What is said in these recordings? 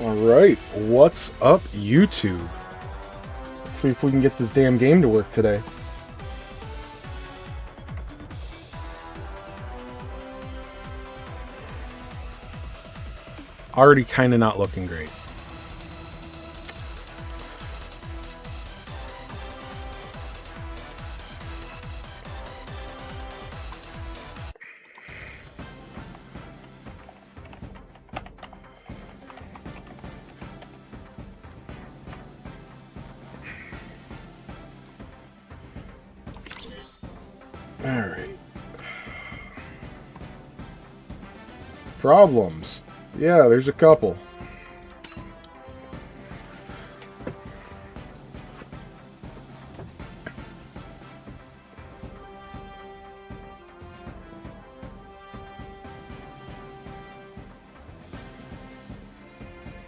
Alright, what's up, YouTube? Let's see if we can get this damn game to work today. Already kinda not looking great. Alright. Problems. Yeah, there's a couple.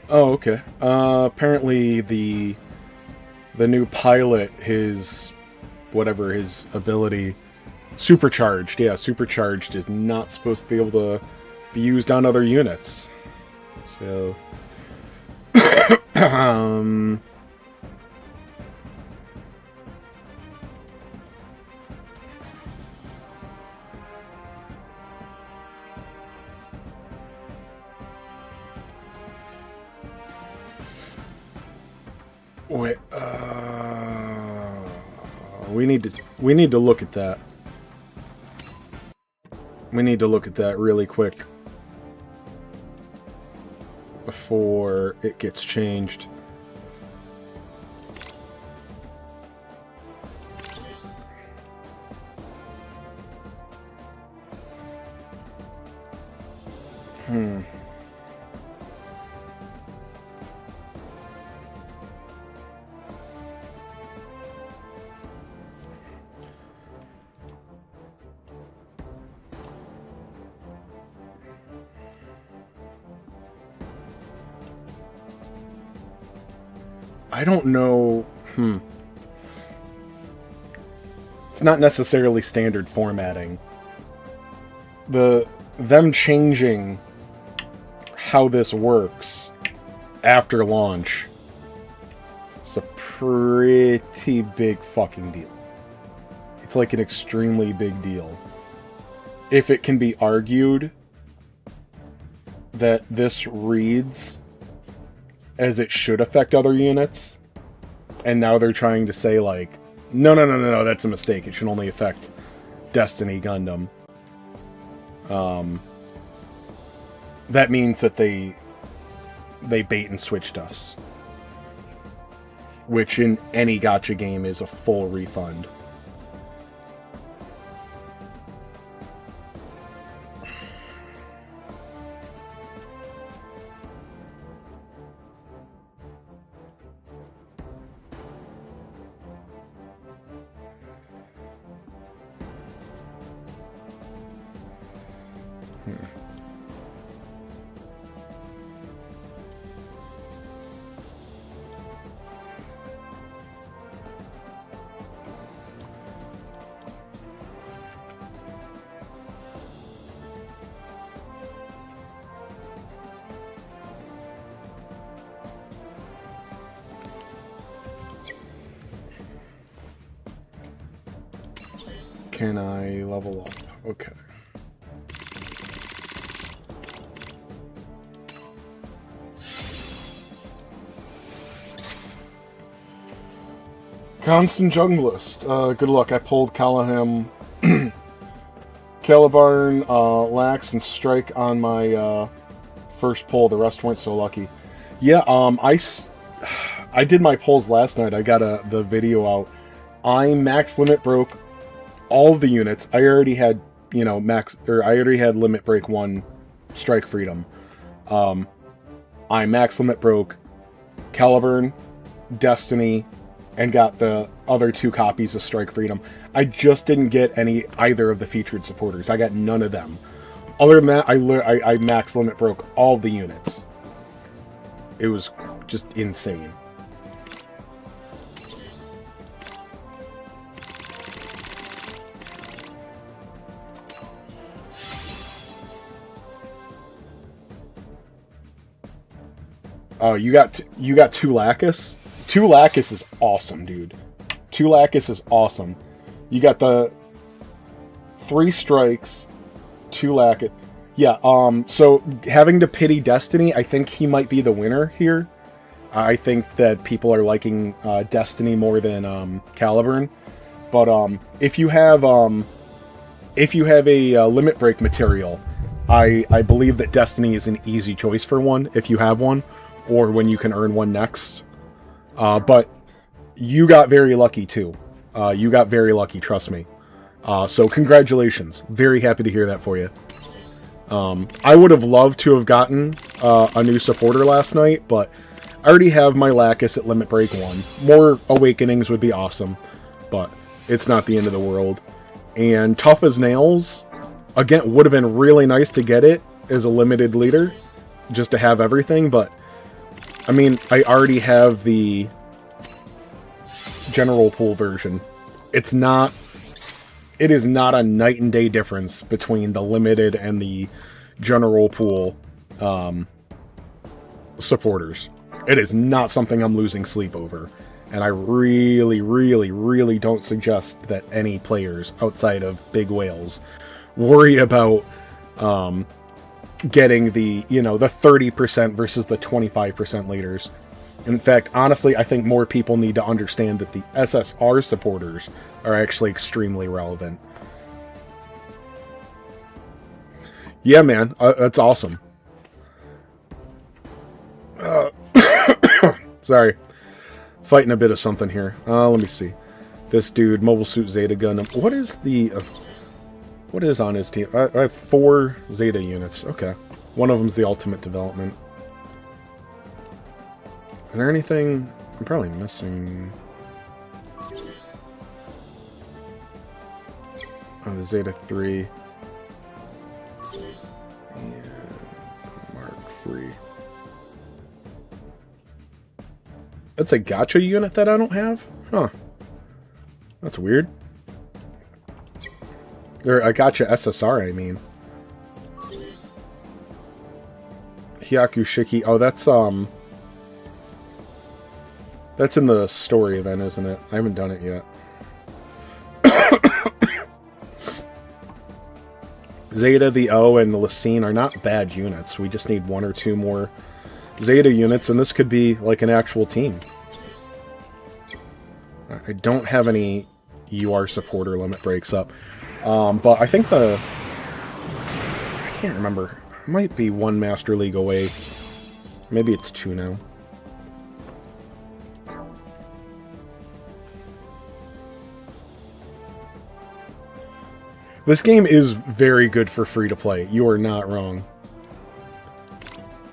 Oh, okay. Apparently the new pilot, his ability, supercharged. Yeah, supercharged is not supposed to be able to be used on other units. So, wait, we need to look at that. We need to look at that really quick before it gets changed. I don't know. It's not necessarily standard formatting. Them changing how this works after launch is a pretty big fucking deal. It's like an extremely big deal. If it can be argued that this reads as it should affect other units, and now they're trying to say, like, no, that's a mistake. It should only affect Destiny Gundam. That means that they bait and switched us. Which in any gacha game is a full refund. Can I level up? Okay. Constant Junglist. Good luck. I pulled Callahan, Calibarn, Lax, and Strike on my first pull. The rest weren't so lucky. Yeah, I did my pulls last night. I got the video out. I max limit broke all of the units. I already had, I already had limit break 1 Strike Freedom. I max limit broke Caliburn, Destiny, and got the other 2 copies of Strike Freedom. I just didn't get either of the featured supporters. I got none of them. Other than that, I max limit broke all the units. It was just insane. Oh, you got Tulakis. Tulakis is awesome, dude. Tulakis is awesome. You got the 3 strikes, Tulakis. Yeah, so having to pity Destiny, I think he might be the winner here. I think that people are liking Destiny more than Caliburn. But if you have a limit break material, I believe that Destiny is an easy choice for one if you have one, or when you can earn one next. But you got very lucky too. You got very lucky, trust me. So congratulations. Very happy to hear that for you. I would have loved to have gotten a new supporter last night, but I already have my Lacus at Limit Break 1. More Awakenings would be awesome, but it's not the end of the world. And Tough as Nails, again, would have been really nice to get it as a limited leader, just to have everything, but I mean, I already have the general pool version. It is not a night and day difference between the limited and the general pool supporters. It is not something I'm losing sleep over. And I really, really, really don't suggest that any players outside of big whales worry about getting the 30% versus the 25% leaders. In fact, honestly, I think more people need to understand that the SSR supporters are actually extremely relevant. Yeah, man, that's awesome. Sorry. Fighting a bit of something here. Let me see. This dude, Mobile Suit Zeta Gundam. What is on his team? I have 4 Zeta units. Okay. One of them's the ultimate development. Is there anything I'm probably missing? Oh, the Zeta 3. And Mark 3. That's a gacha unit that I don't have? Huh. That's weird. Or a gacha SSR, I mean. Hyaku Shiki. Oh, that's in the story event, isn't it? I haven't done it yet. Zeta, the O, and the Lysine are not bad units. We just need 1 or 2 more Zeta units, and this could be like an actual team. I don't have any UR supporter limit breaks up. But I think I can't remember. It might be 1 Master League away. Maybe it's 2 now. This game is very good for free-to-play. You are not wrong.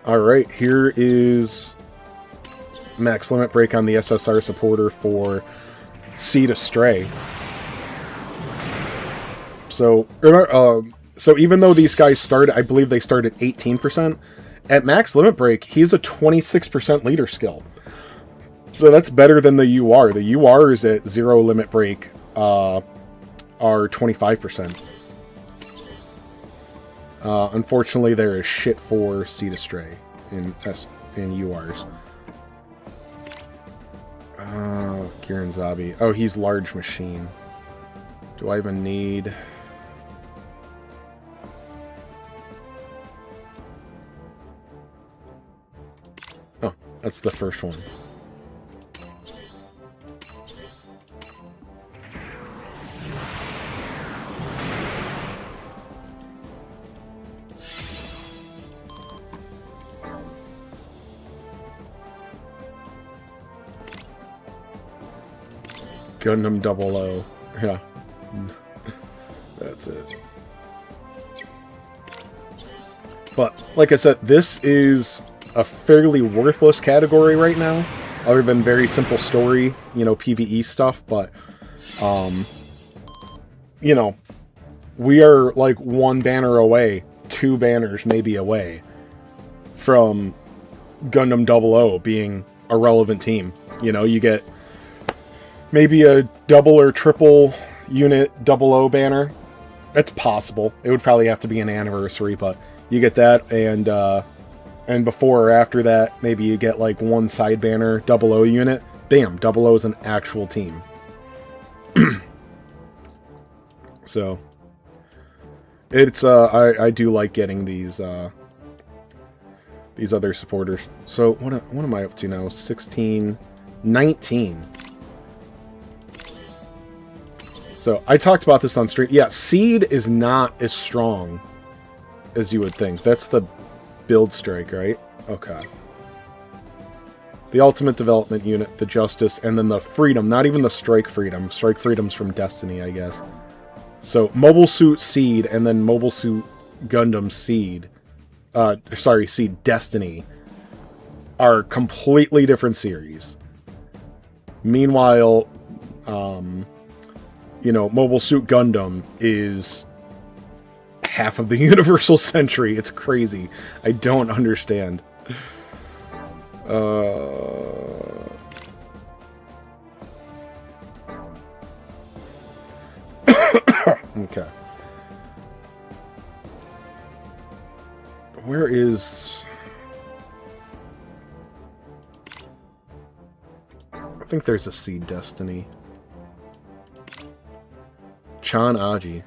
Alright, here is max limit break on the SSR supporter for Seed Astray. So, so even though these guys started, I believe they started 18%, at max limit break, he's a 26% leader skill. So that's better than the UR. The URs at 0 limit break are 25%. Unfortunately, there is shit for Seed Astray in URs. Kieran Zabi. Oh, he's large machine. Do I even need... Oh, that's the first one. Gundam 00. Yeah. That's it. But, like I said, this is a fairly worthless category right now, other than very simple story, PvE stuff, but, we are like 1 banner away, 2 banners maybe away from Gundam 00 being a relevant team. You get maybe a double or triple unit 00 banner. It's possible. It would probably have to be an anniversary, but you get that, and And before or after that, maybe you get like one side banner, double O unit. Bam, double O is an actual team. So, it's, I do like getting these other supporters. So, what am I up to now? 16, 19. So, I talked about this on stream. Yeah, Seed is not as strong as you would think. That's the build strike, right? Okay. The Ultimate Development Unit, the Justice, and then the Freedom. Not even the Strike Freedom. Strike Freedom's from Destiny, I guess. So, Mobile Suit Seed, and then Mobile Suit Gundam Seed. Sorry, Seed Destiny. Are completely different series. Meanwhile, you know, Mobile Suit Gundam is half of the Universal Century. It's crazy. I don't understand. Okay. Where is... I think there's a Seed Destiny. Chan Aji.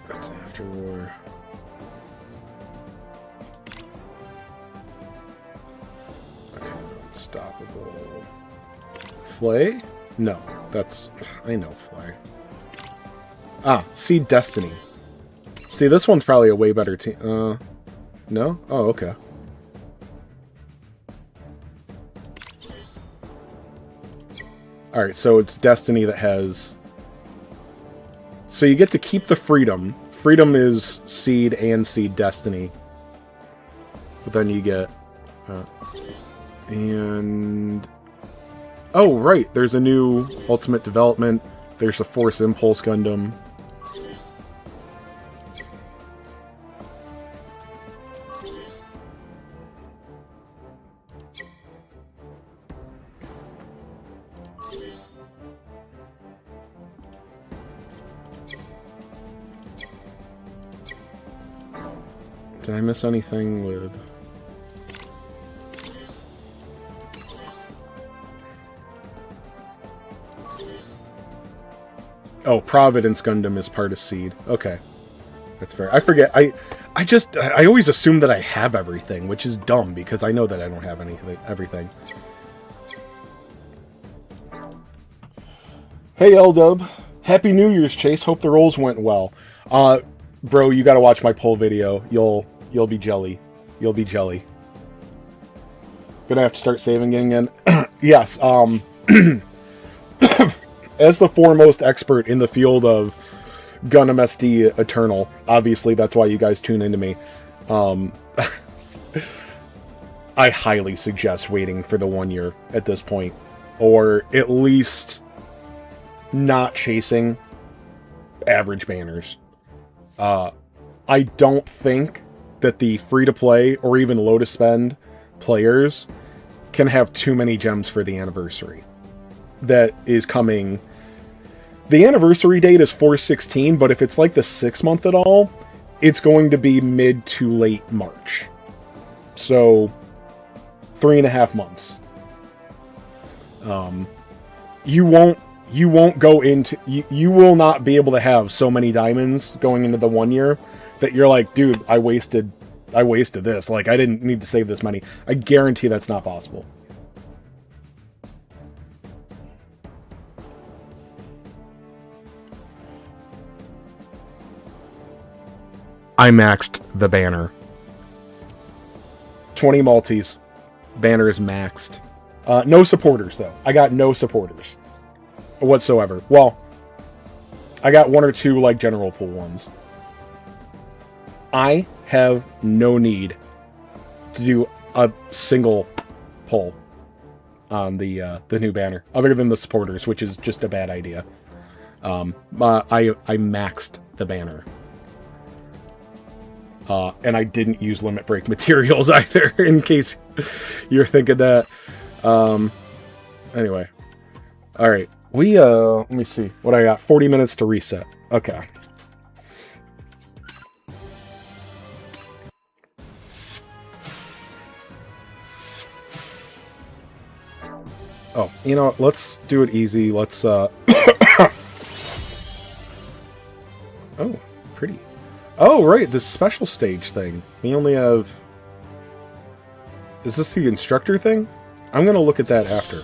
That's after war. Okay, unstoppable. Flay? No, that's... I know Flay. Ah, Seed Destiny. See, this one's probably a way better team. No? Oh, okay. Alright, so it's Destiny that has... So you get to keep the Freedom. Freedom is Seed and Seed Destiny. But then you get... and... Oh, right! There's a new Ultimate Development. There's a Force Impulse Gundam. Did I miss anything with... Oh, Providence Gundam is part of Seed. Okay. That's fair. I forget. I always assume that I have everything, which is dumb, because I know that I don't have everything. Hey, L-Dub. Happy New Year's, Chase. Hope the rolls went well. Bro, you gotta watch my poll video. You'll be jelly. You'll be jelly. Gonna have to start saving again. Yes, as the foremost expert in the field of Gundam SD Eternal, obviously that's why you guys tune into me, I highly suggest waiting for the 1 year at this point. Or at least not chasing average banners. I don't think that the free-to-play or even low-to-spend players can have too many gems for the anniversary. That is coming... The anniversary date is 4/16, but if it's like the 6th month at all, it's going to be mid to late March. So, 3.5 months. You won't go into... You will not be able to have so many diamonds going into the 1 year that you're like, dude, I wasted this. Like, I didn't need to save this money. I guarantee that's not possible. I maxed the banner. 20 Maltese. Banner is maxed. No supporters, though. I got no supporters. Whatsoever. Well, I got 1 or 2, like, general pool ones. I have no need to do a single pull on the new banner, other than the supporters, which is just a bad idea. I maxed the banner. And I didn't use limit break materials either, in case you're thinking that. Anyway. All right. Let me see. What I got? 40 minutes to reset. Okay. Oh, you know what? Let's do it easy. Let's, Oh, pretty. Oh, right, this special stage thing. We only have... Is this the instructor thing? I'm gonna look at that after.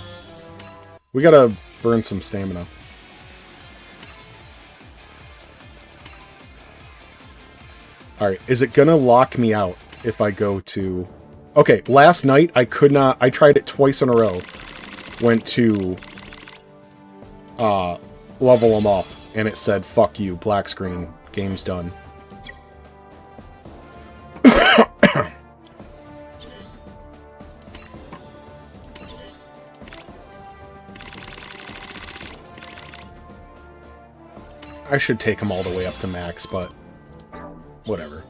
We gotta burn some stamina. Alright, is it gonna lock me out if I go to... Okay, last night I could not... I tried it twice in a row. Went to... level them up, and it said, fuck you, black screen, game's done. I should take them all the way up to max, but whatever.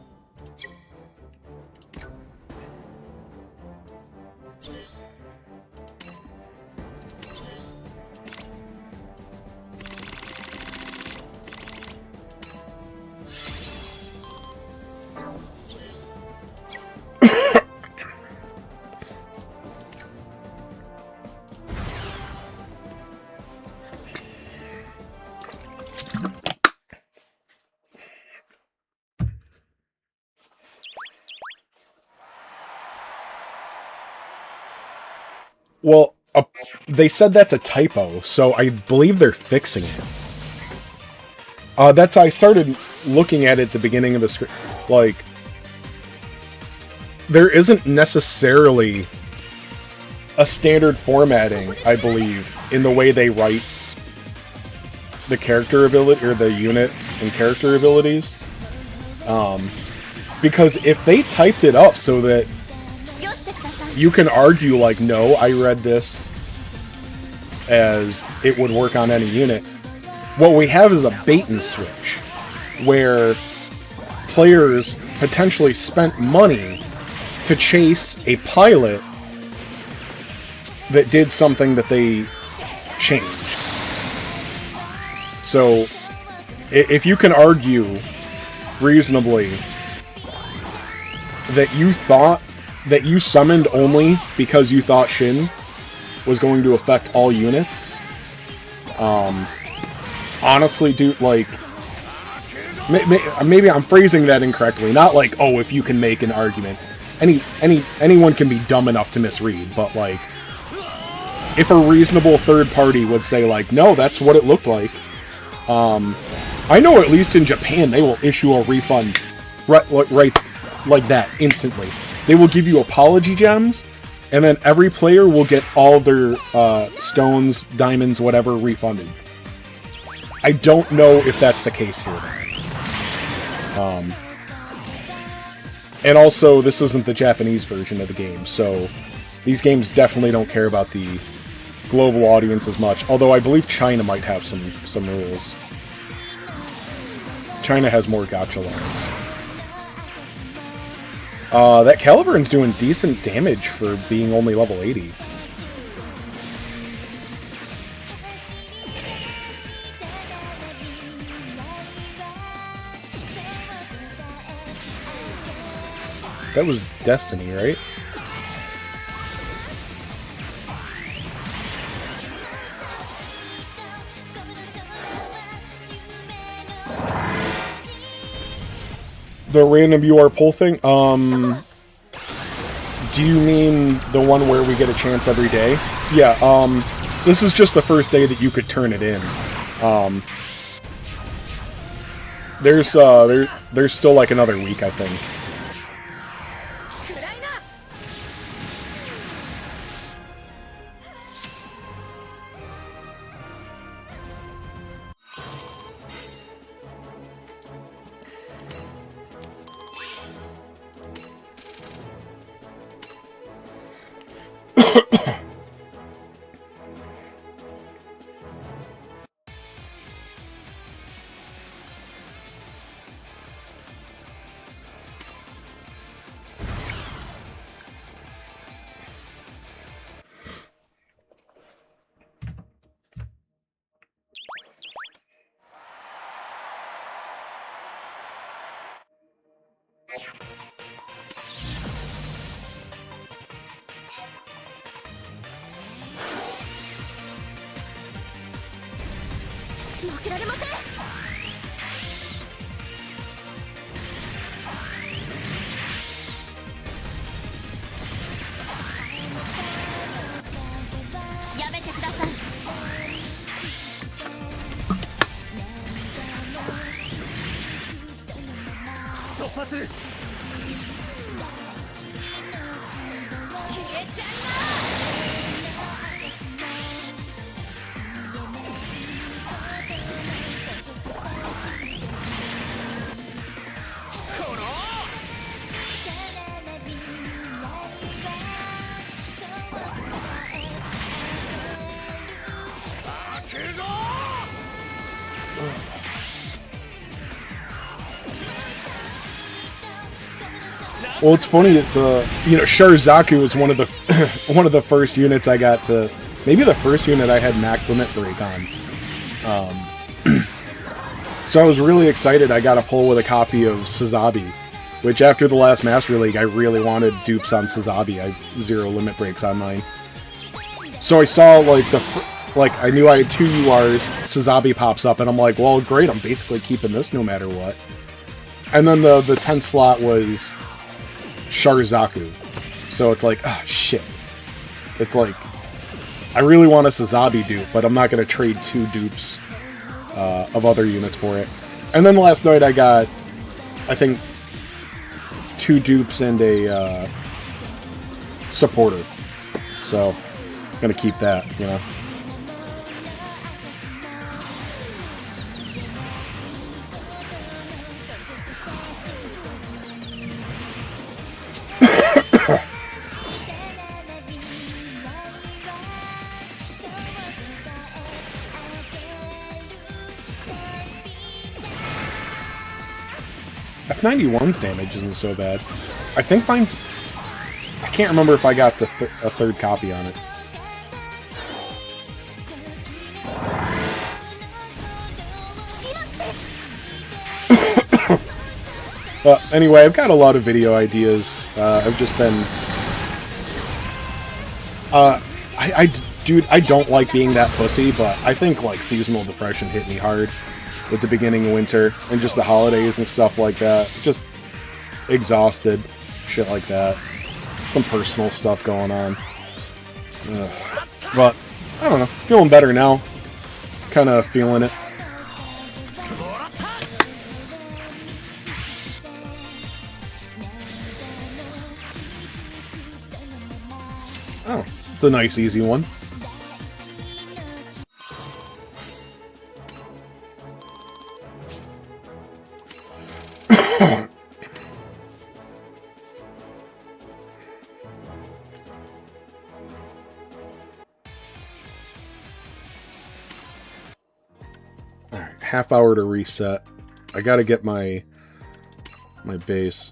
Well, they said that's a typo, so I believe they're fixing it. I started looking at it at the beginning of the script. Like, there isn't necessarily a standard formatting, I believe, in the way they write the character ability, or the unit and character abilities. Because if they typed it up so that you can argue, like, no, I read this as it would work on any unit. What we have is a bait and switch, where players potentially spent money to chase a pilot that did something that they changed. So, if you can argue reasonably that you thought that you summoned only because you thought Shin was going to affect all units. Honestly, dude, like, maybe I'm phrasing that incorrectly. Not like, oh, if you can make an argument. Anyone can be dumb enough to misread, but, like, if a reasonable third party would say, like, no, that's what it looked like. I know at least in Japan they will issue a refund right like that, instantly. They will give you apology gems, and then every player will get all their stones, diamonds, whatever, refunded. I don't know if that's the case here. And also, this isn't the Japanese version of the game, so these games definitely don't care about the global audience as much. Although I believe China might have some rules. China has more gacha lines. That Caliburn's doing decent damage for being only level 80. That was Destiny, right? The random UR poll thing? Do you mean the one where we get a chance every day? Yeah, this is just the first day that you could turn it in. There's still like another week, I think. Well, it's funny. It's you know, Sharzaku was one of the one of the first units I got to. Maybe the first unit I had max limit break on. So I was really excited. I got a pull with a copy of Sazabi, which after the last Master League, I really wanted dupes on Sazabi. I had 0 limit breaks on mine. So I saw like I knew I had 2 URs. Sazabi pops up, and I'm like, well, great. I'm basically keeping this no matter what. And then the 10th slot was Sharzaku. So it's like, oh, shit. It's like, I really want a Sazabi dupe, but I'm not going to trade 2 dupes of other units for it. And then last night I got, I think, 2 dupes and a supporter. So, I'm going to keep that, you know. F91's damage isn't so bad. I think mine's... I can't remember if I got the a 3rd copy on it. Anyway, I've got a lot of video ideas. I've just been... Dude, I don't like being that pussy, but I think, like, seasonal depression hit me hard at the beginning of winter, and just the holidays and stuff like that. Just exhausted, shit like that. Some personal stuff going on. But, I don't know, feeling better now. Kind of feeling it. Oh, it's a nice easy one. Half hour to reset. I gotta get my base.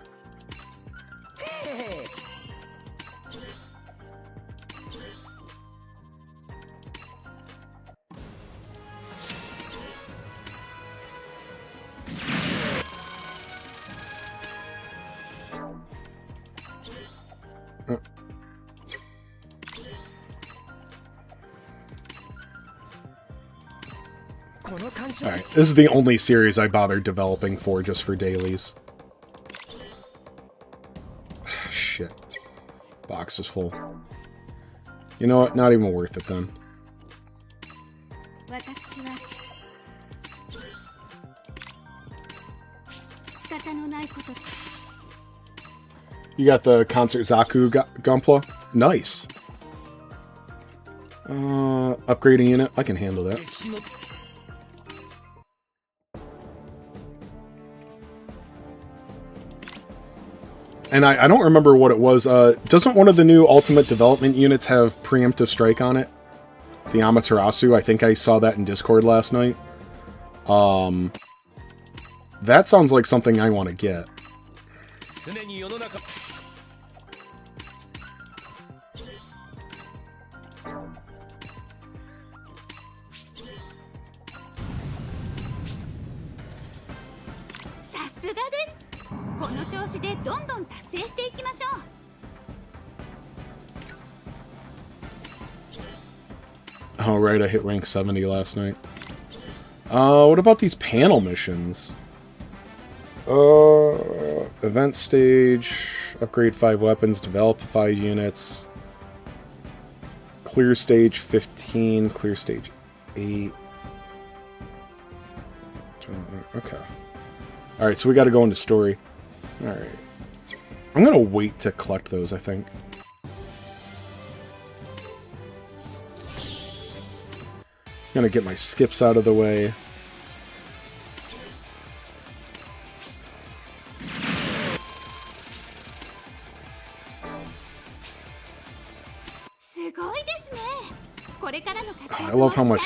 Alright, this is the only series I bothered developing for, just for dailies. Shit. Box is full. You know what? Not even worth it then. You got the Concert Zaku Gunpla? Nice. Upgrading unit? I can handle that. And I don't remember what it was. Doesn't one of the new Ultimate Development units have Preemptive Strike on it? The Amaterasu. I think I saw that in Discord last night. That sounds like something I want to get. Oh right, I hit rank 70 last night. What about these panel missions? Event stage, upgrade 5 weapons, develop 5 units. Clear stage 15, clear stage 8. Okay. Alright, so we gotta go into story. Alright. I'm gonna wait to collect those, I think. Gonna get my skips out of the way. I love how much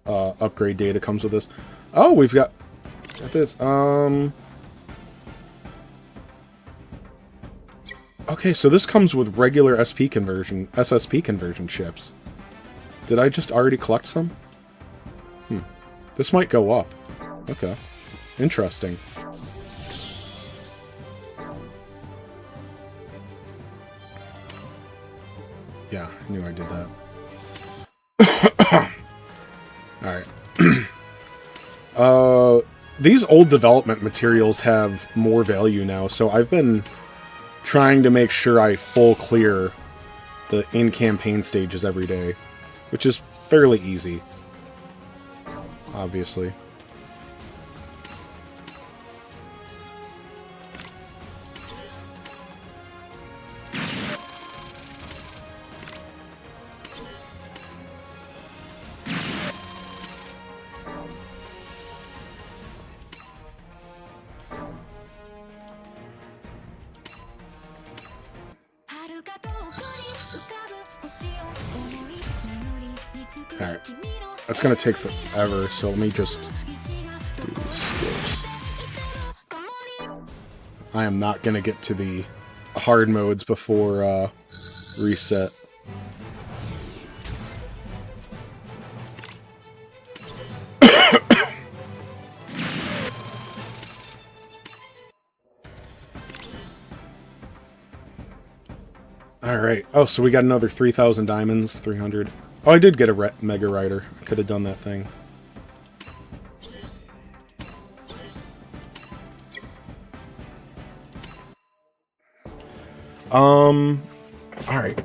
upgrade data comes with this. Oh, we've got this. Okay, so this comes with regular SSP conversion chips. Did I just already collect some? This might go up. Okay. Interesting. Yeah, I knew I did that. Alright. These old development materials have more value now, so I've been trying to make sure I full clear the in-campaign stages every day, which is fairly easy, obviously. Alright, that's gonna take forever, so let me just do these skips. I am not gonna get to the hard modes before reset. Alright, oh, so we got another 3,000 diamonds, 300. Oh, I did get a Mega Rider. I could have done that thing. Alright.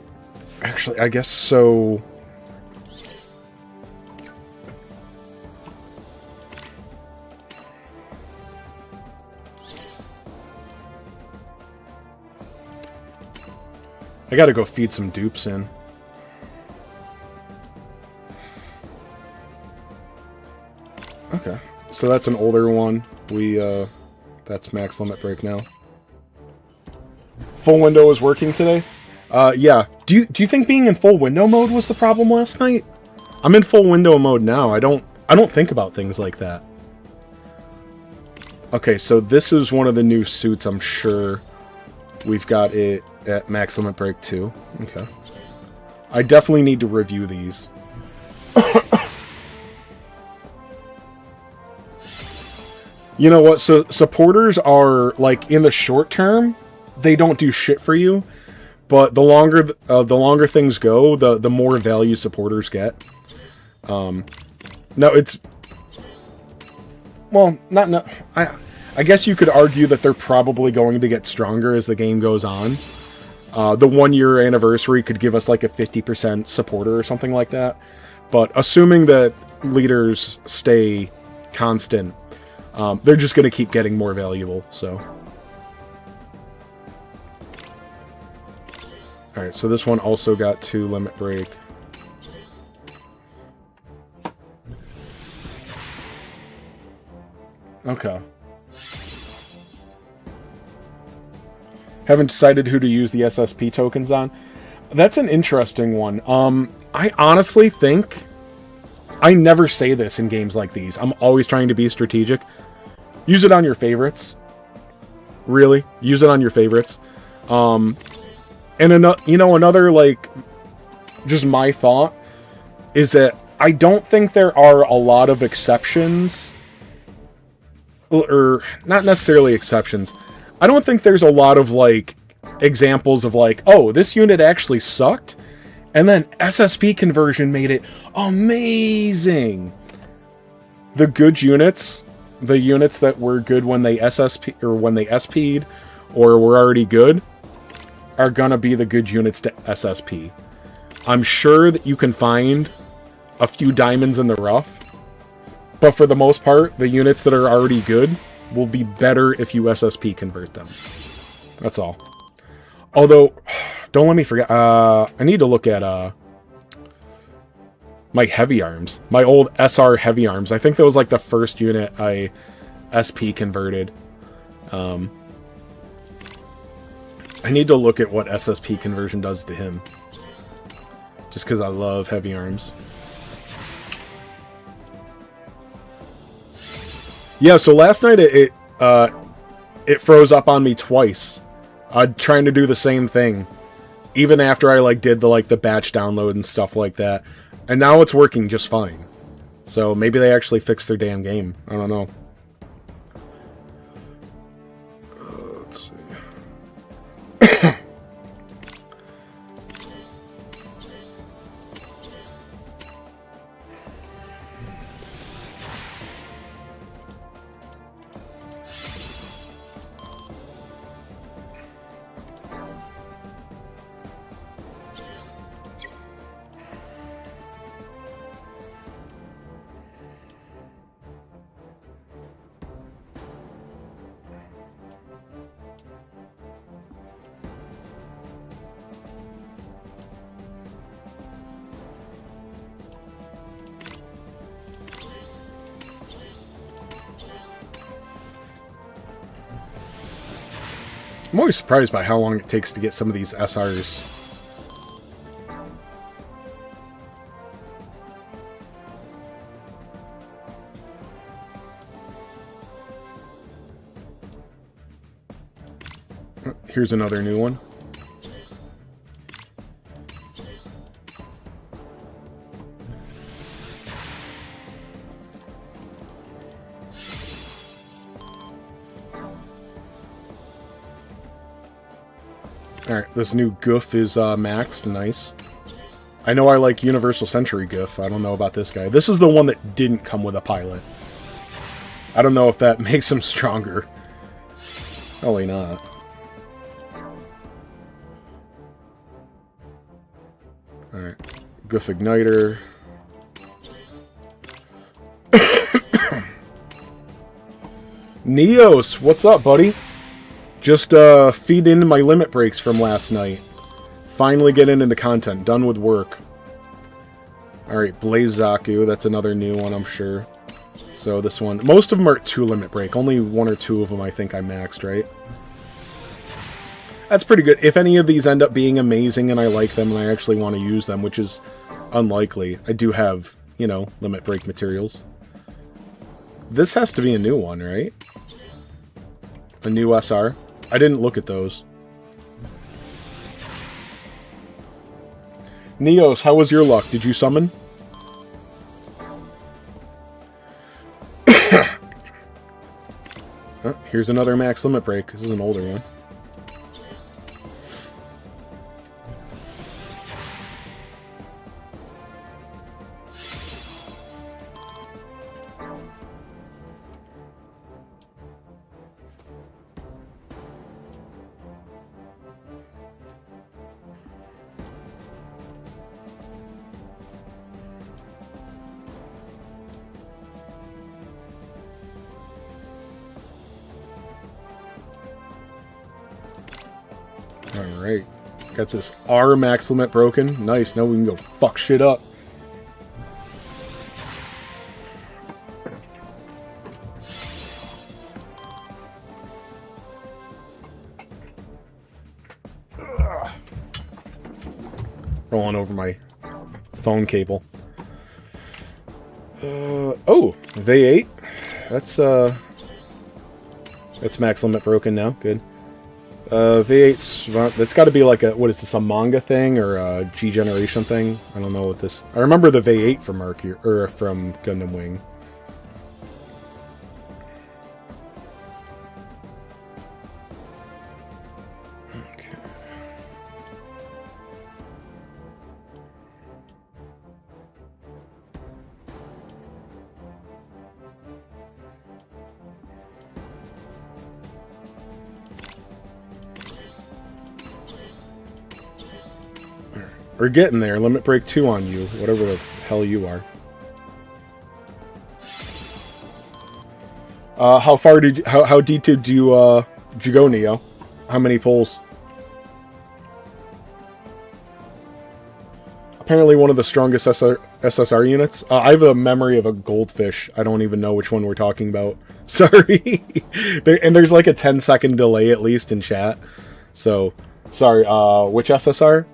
Actually, I guess so... I gotta go feed some dupes in. Okay, so that's an older one. That's max limit break now. Full window is working today? Yeah. Do you think being in full window mode was the problem last night? I'm in full window mode now. I don't think about things like that. Okay, so this is one of the new suits, I'm sure. We've got it at max limit break too. Okay. I definitely need to review these. You know what? So supporters are, like, in the short term, they don't do shit for you. But the longer things go, the more value supporters get. No, it's... Well, not... I guess you could argue that they're probably going to get stronger as the game goes on. The 1-year anniversary could give us, like, a 50% supporter or something like that. But assuming that leaders stay constant... they're just going to keep getting more valuable, so... Alright, so this one also got 2 limit break. Okay. Haven't decided who to use the SSP tokens on. That's an interesting one. I honestly think... I never say this in games like these. I'm always trying to be strategic. Use it on your favorites. Really. Use it on your favorites. And another, like, just my thought is that I don't think there are a lot of exceptions. Or, not necessarily exceptions. I don't think there's a lot of, like, examples of, like, oh, this unit actually sucked, and then SSP conversion made it amazing. the good units, the units that were good when they SSP or when they SP'd or were already good, are gonna be the good units to SSP. I'm sure that you can find a few diamonds in the rough, but for the most part, the units that are already good will be better if you SSP convert them. That's all. Although, don't let me forget, I need to look at my heavy arms. My old SR heavy arms. I think that was like the first unit I SP converted. I need to look at what SSP conversion does to him. Just because I love heavy arms. Yeah, so last night it froze up on me twice. Trying to do the same thing. Even after I did the batch download and stuff like that. And now it's working just fine. So maybe they actually fixed their damn game. I don't know. Let's see. I'm always surprised by how long it takes to get some of these SRs. Here's another new one. Alright, this new goof is maxed. Nice. I know I like Universal Century goof. I don't know about this guy. This is the one that didn't come with a pilot. I don't know if that makes him stronger. Probably not. Alright. Goof Igniter. Neos, what's up, buddy? Just feed into my limit breaks from last night. Finally getting into content. Done with work. Alright, Blaze Zaku. That's another new one, I'm sure. So this one... Most of them are 2 limit break. Only 1 or 2 of them I think I maxed, right? That's pretty good. If any of these end up being amazing and I like them and I actually want to use them, which is unlikely, I do have, you know, limit break materials. This has to be a new one, right? A new SR. I didn't look at those. Neos, how was your luck? Did you summon? Oh, here's another max limit break. This is an older one. Alright. Got this R max limit broken. Nice. Now we can go fuck shit up. Ugh. Rolling over my phone cable. Oh, V8. That's max limit broken now. Good. V8's... That's got to be like a... What is this, a manga thing? Or a G-Generation thing? I don't know what this... I remember the V8 from Mercury... Or from Gundam Wing. Okay. We're getting there. Limit break 2 on you, whatever the hell you are. How far did you, how deep did you go, Neo? How many pulls? Apparently one of the strongest SSR units. I have a memory of a goldfish. I don't even know which one we're talking about. Sorry. And there's like a 10-second delay at least in chat. So, sorry. Which SSR?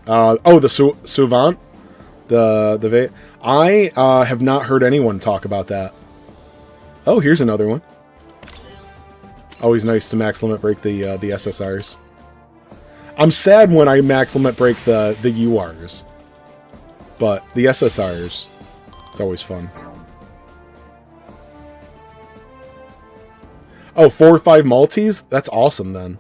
Oh, the Souvant? I have not heard anyone talk about that. Oh, here's another one. Always nice to max limit break the SSRs. I'm sad when I max limit break the URs. But the SSRs, it's always fun. Oh, 4 or 5 multis? That's awesome then.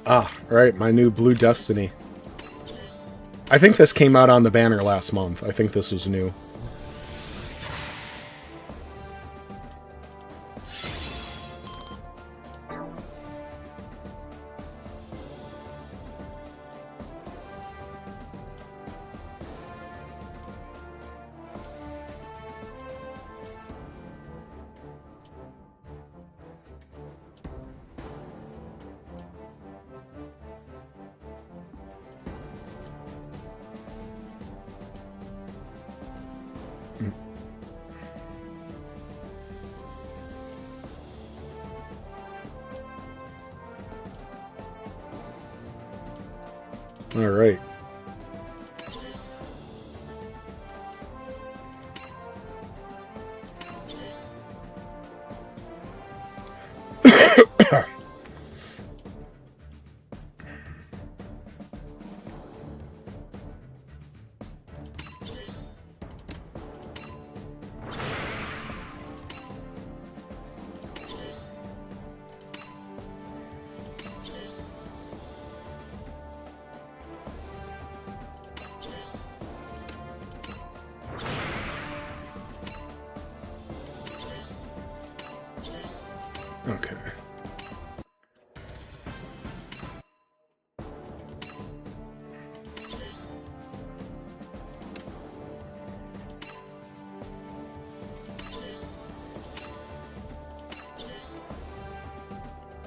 Ah, right, my new Blue Destiny. I think this came out on the banner last month. I think this is new. All right. Okay.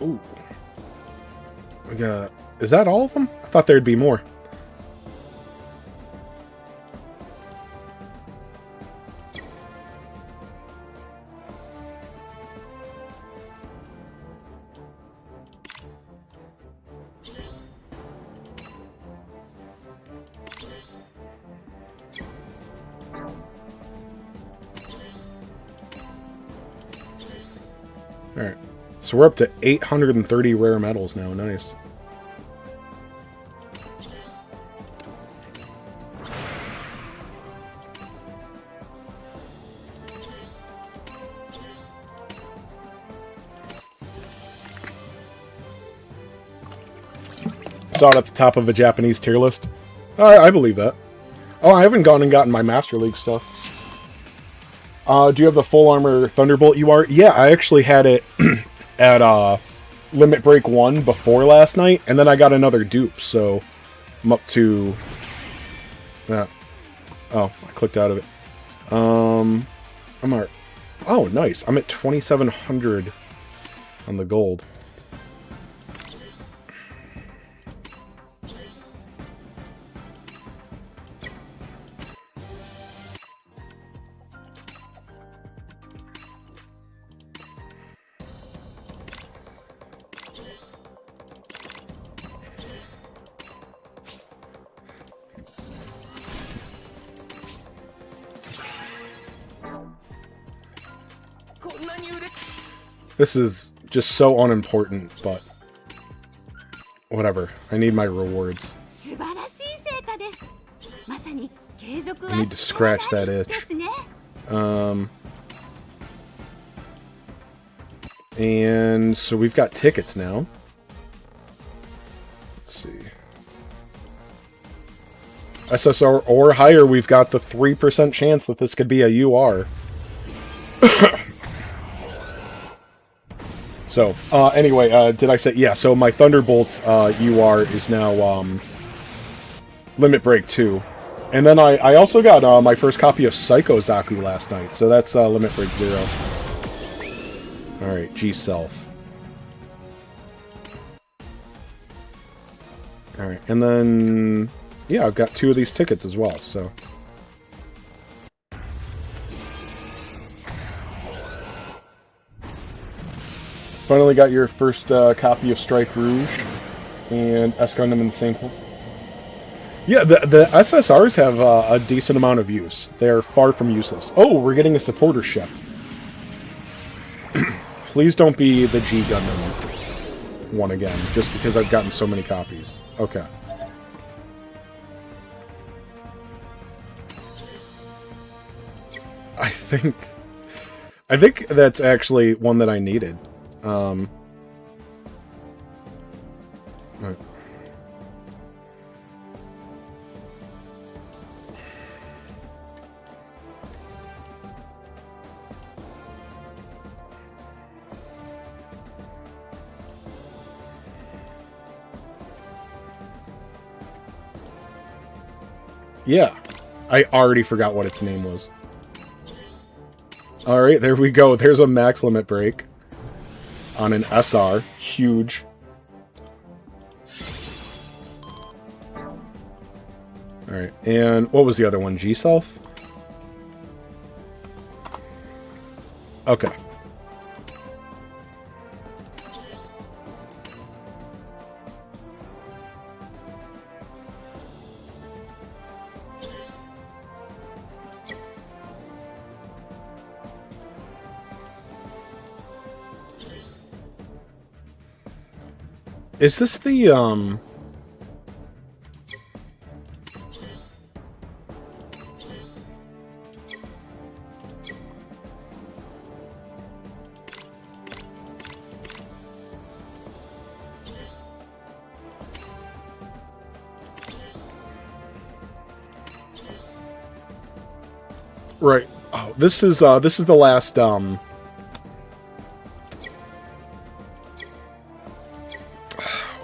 Ooh. We got... Is that all of them? I thought there'd be more. Alright. So we're up to 830 rare metals now. Nice. Saw it at the top of a Japanese tier list. Alright, I believe that. Oh, I haven't gone and gotten my Master League stuff. Do you have the full armor Thunderbolt UR? Yeah, I actually had it at Limit Break 1 before last night, and then I got another dupe, so I'm up to... oh, I clicked out of it. I'm at... Oh, nice. I'm at 2,700 on the gold. This is just so unimportant, but whatever. I need my rewards. I need to scratch that itch. And so we've got tickets now. Let's see. SSR or higher, we've got the 3% chance that this could be a UR. So, anyway, did I say... Yeah, so my Thunderbolt UR is now Limit Break 2. And then I also got my first copy of Psycho Zaku last night, so that's Limit Break 0. Alright, G-Self. Alright, and then... Yeah, I've got 2 of these tickets as well, so... Finally got your first copy of Strike Rouge and S Gundam in the same pool. Yeah, the SSRs have a decent amount of use. They're far from useless. Oh, we're getting a supporter ship. Please don't be the G Gundam one again, just because I've gotten so many copies. Okay. I think that's actually one that I needed. Right. Yeah, I already forgot what its name was. Alright, there we go. There's a max limit break on an SR. Huge. Alright, and what was the other one? G-Self? Okay. Is this the, Right. Oh, this is the last, what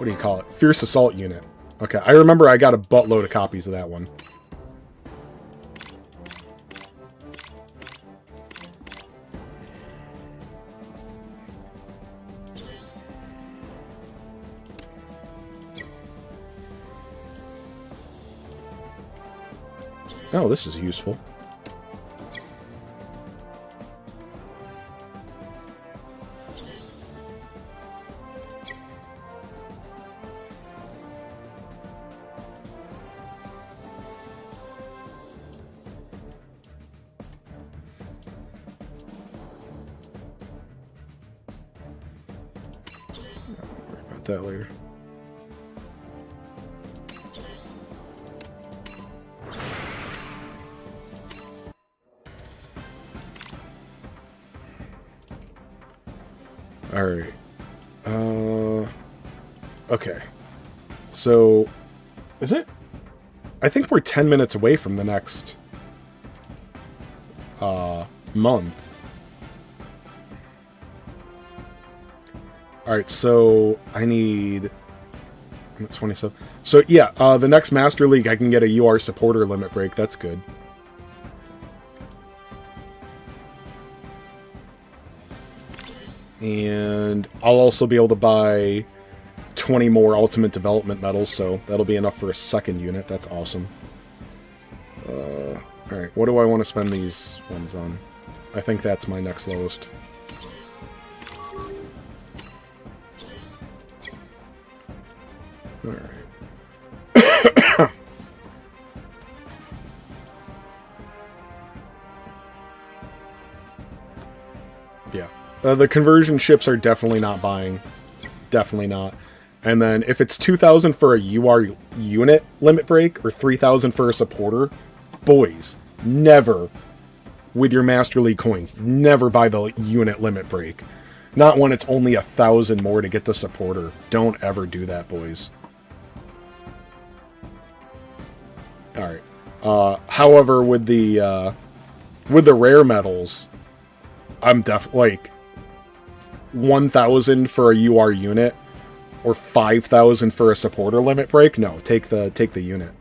do you call it? Fierce Assault Unit. Okay, I remember I got a buttload of copies of that one. Oh, this is useful. That later. All right. Okay. So, is it? I think we're 10 minutes away from the next month. Alright, so I need... I'm at 27. So yeah, the next Master League I can get a UR supporter limit break. That's good. And I'll also be able to buy 20 more Ultimate Development medals, so that'll be enough for a second unit. That's awesome. Alright, what do I want to spend these ones on? I think that's my next lowest. Alright. Yeah. The conversion ships are definitely not buying. Definitely not. And then if it's 2,000 for a UR unit limit break, or 3,000 for a supporter, boys, never, with your Master League coins, never buy the unit limit break. Not when it's only 1,000 more to get the supporter. Don't ever do that, boys. Alright. However, with the rare metals, I'm like 1,000 for a UR unit or 5,000 for a supporter limit break. No, take the unit.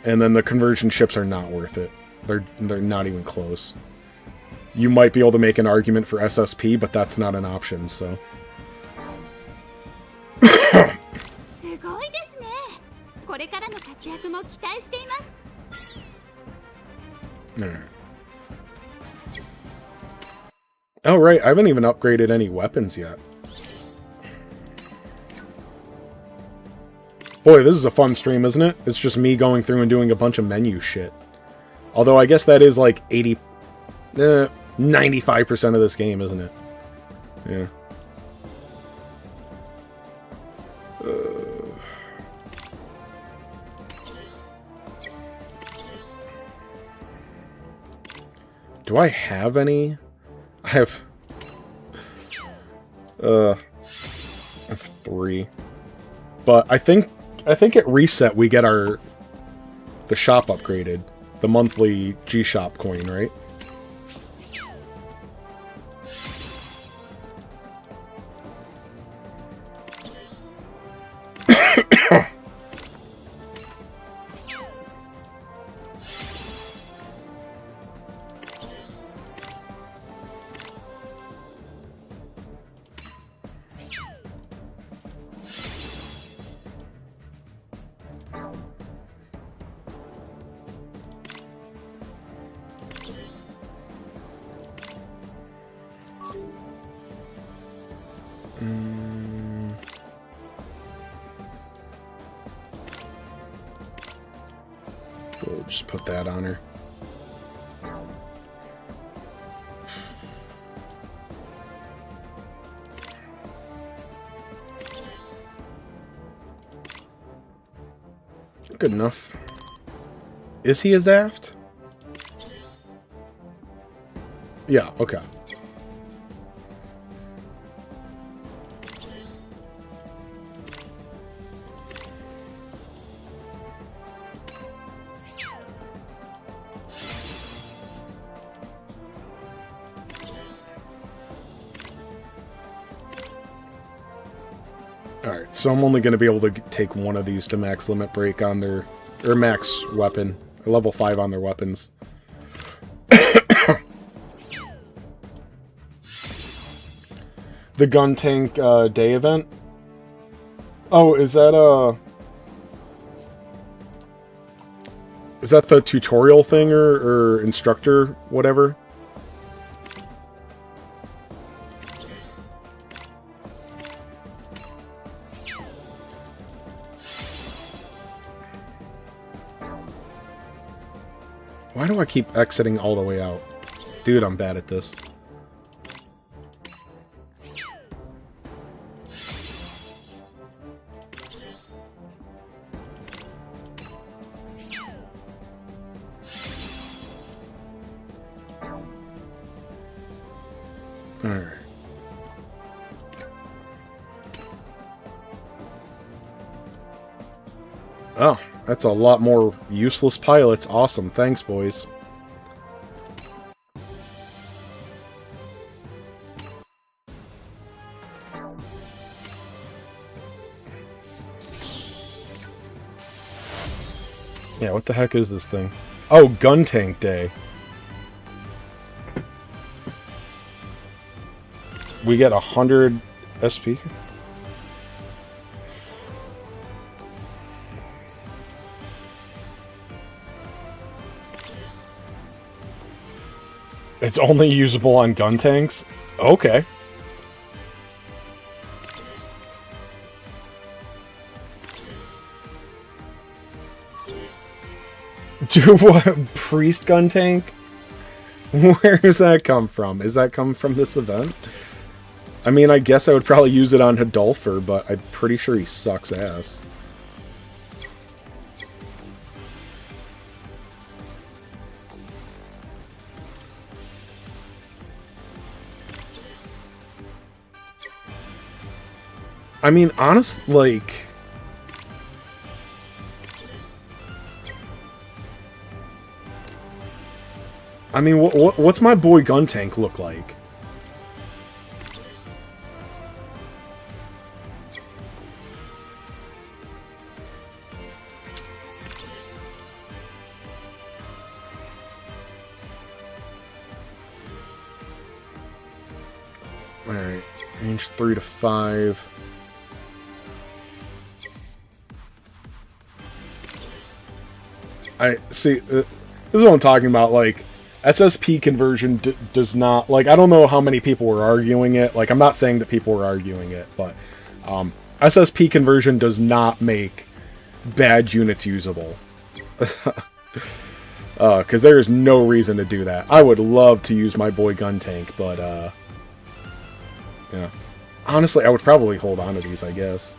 And then the conversion ships are not worth it. They're not even close. You might be able to make an argument for SSP, but that's not an option, so. Oh, right, I haven't even upgraded any weapons yet. Boy, this is a fun stream, isn't it? It's just me going through and doing a bunch of menu shit. Although I guess that is like 95% of this game, isn't it? Yeah. Do I have any? I have 3. But I think at reset we get the shop upgraded. The monthly G-Shop coin, right? We'll just put that on her. Good enough. Is he a Zaft? Yeah, okay. Alright, so I'm only going to be able to take one of these to max limit break on their... or max weapon. Level 5 on their weapons. The gun tank day event? Oh, is that is that the tutorial thing or instructor, whatever? Why do I keep exiting all the way out? Dude, I'm bad at this. Alright. Oh, that's a lot more useless pilots. Awesome. Thanks, boys. Yeah, what the heck is this thing? Oh, gun tank day. We get 100 SP? It's only usable on gun tanks? Okay. Do what? Priest gun tank? Where does that come from? Is that come from this event? I mean, I guess I would probably use it on Hidolfer, but I'm pretty sure he sucks ass. I mean, honest, like... I mean, what's my boy gun tank look like? Alright, range 3 to 5. I see, this is what I'm talking about, like, SSP conversion does not, like, I don't know how many people were arguing it, like, I'm not saying that people were arguing it, but, SSP conversion does not make bad units usable. Because there is no reason to do that. I would love to use my boy gun tank, but, yeah. Honestly, I would probably hold on to these, I guess.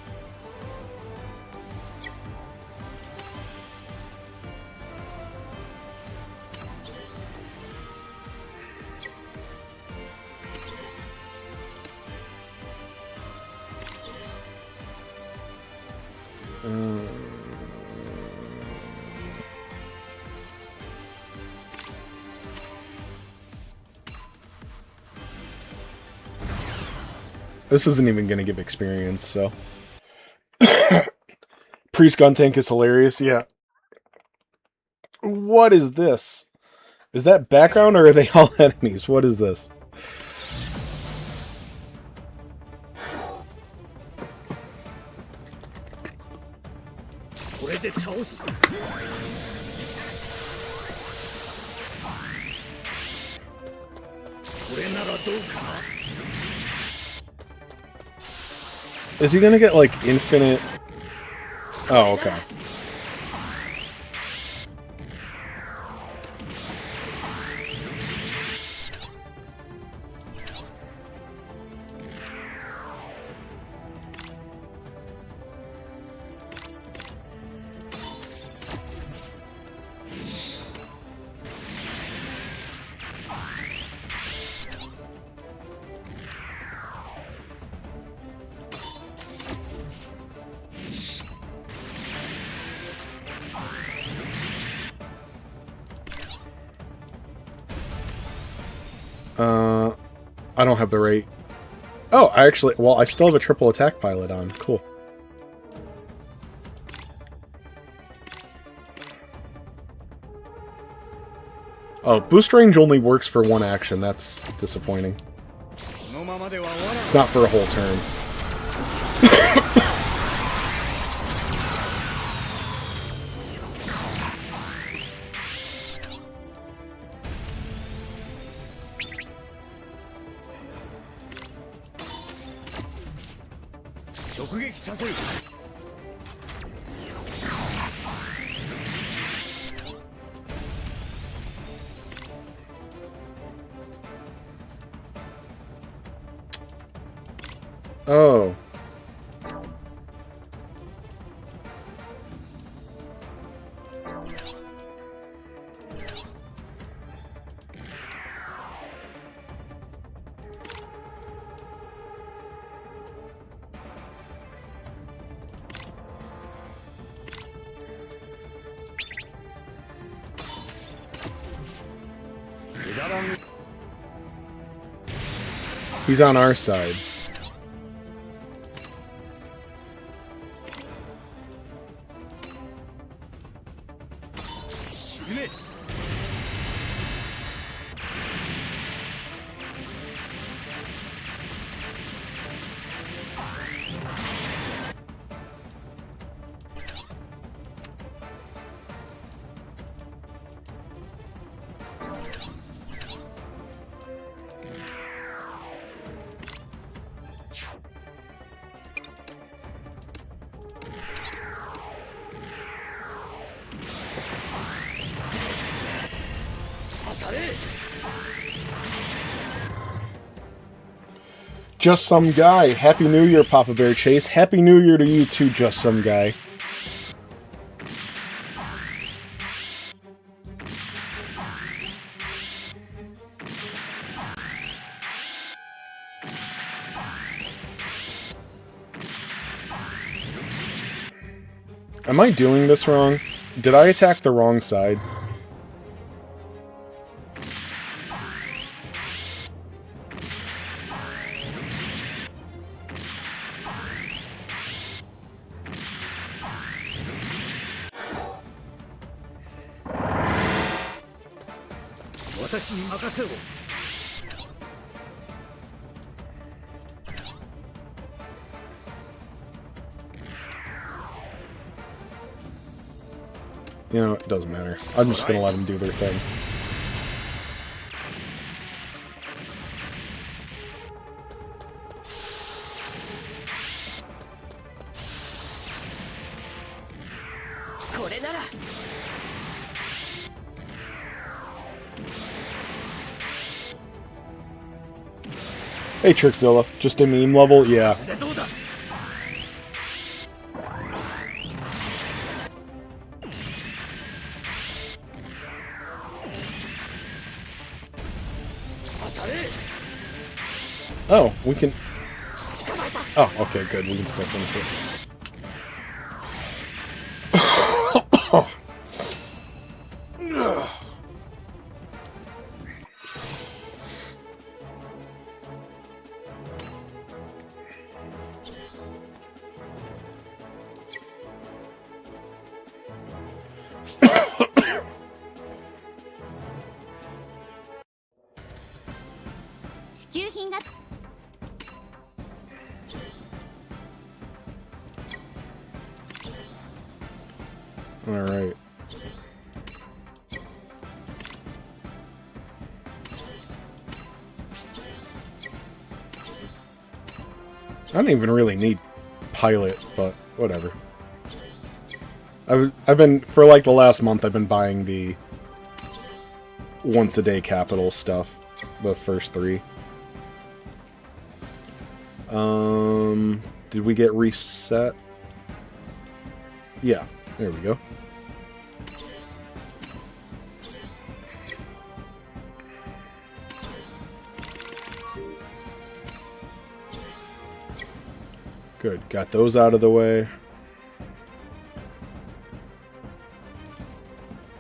This isn't even going to give experience, so... Priest gun tank is hilarious, yeah. What is this? Is that background, or are they all enemies? What is this? Is he gonna get, like, infinite... Oh, okay. I don't have the rate. Oh, I actually... Well, I still have a triple attack pilot on. Cool. Oh, boost range only works for one action. That's disappointing. It's not for a whole turn. Oh. He's on our side. Just Some Guy. Happy New Year, Papa Bear Chase. Happy New Year to you too, Just Some Guy. Am I doing this wrong? Did I attack the wrong side? You know, it doesn't matter. I'm just gonna let them do their thing. Hey, Trickzilla. Just a meme level? Yeah. Oh, we can... Oh, okay, good. We can still finish it. Alright. I don't even really need pilot, but whatever. I've been, for like the last month, I've been buying the once-a-day capital stuff. The first 3. Did we get reset? Yeah, there we go. Good, got those out of the way.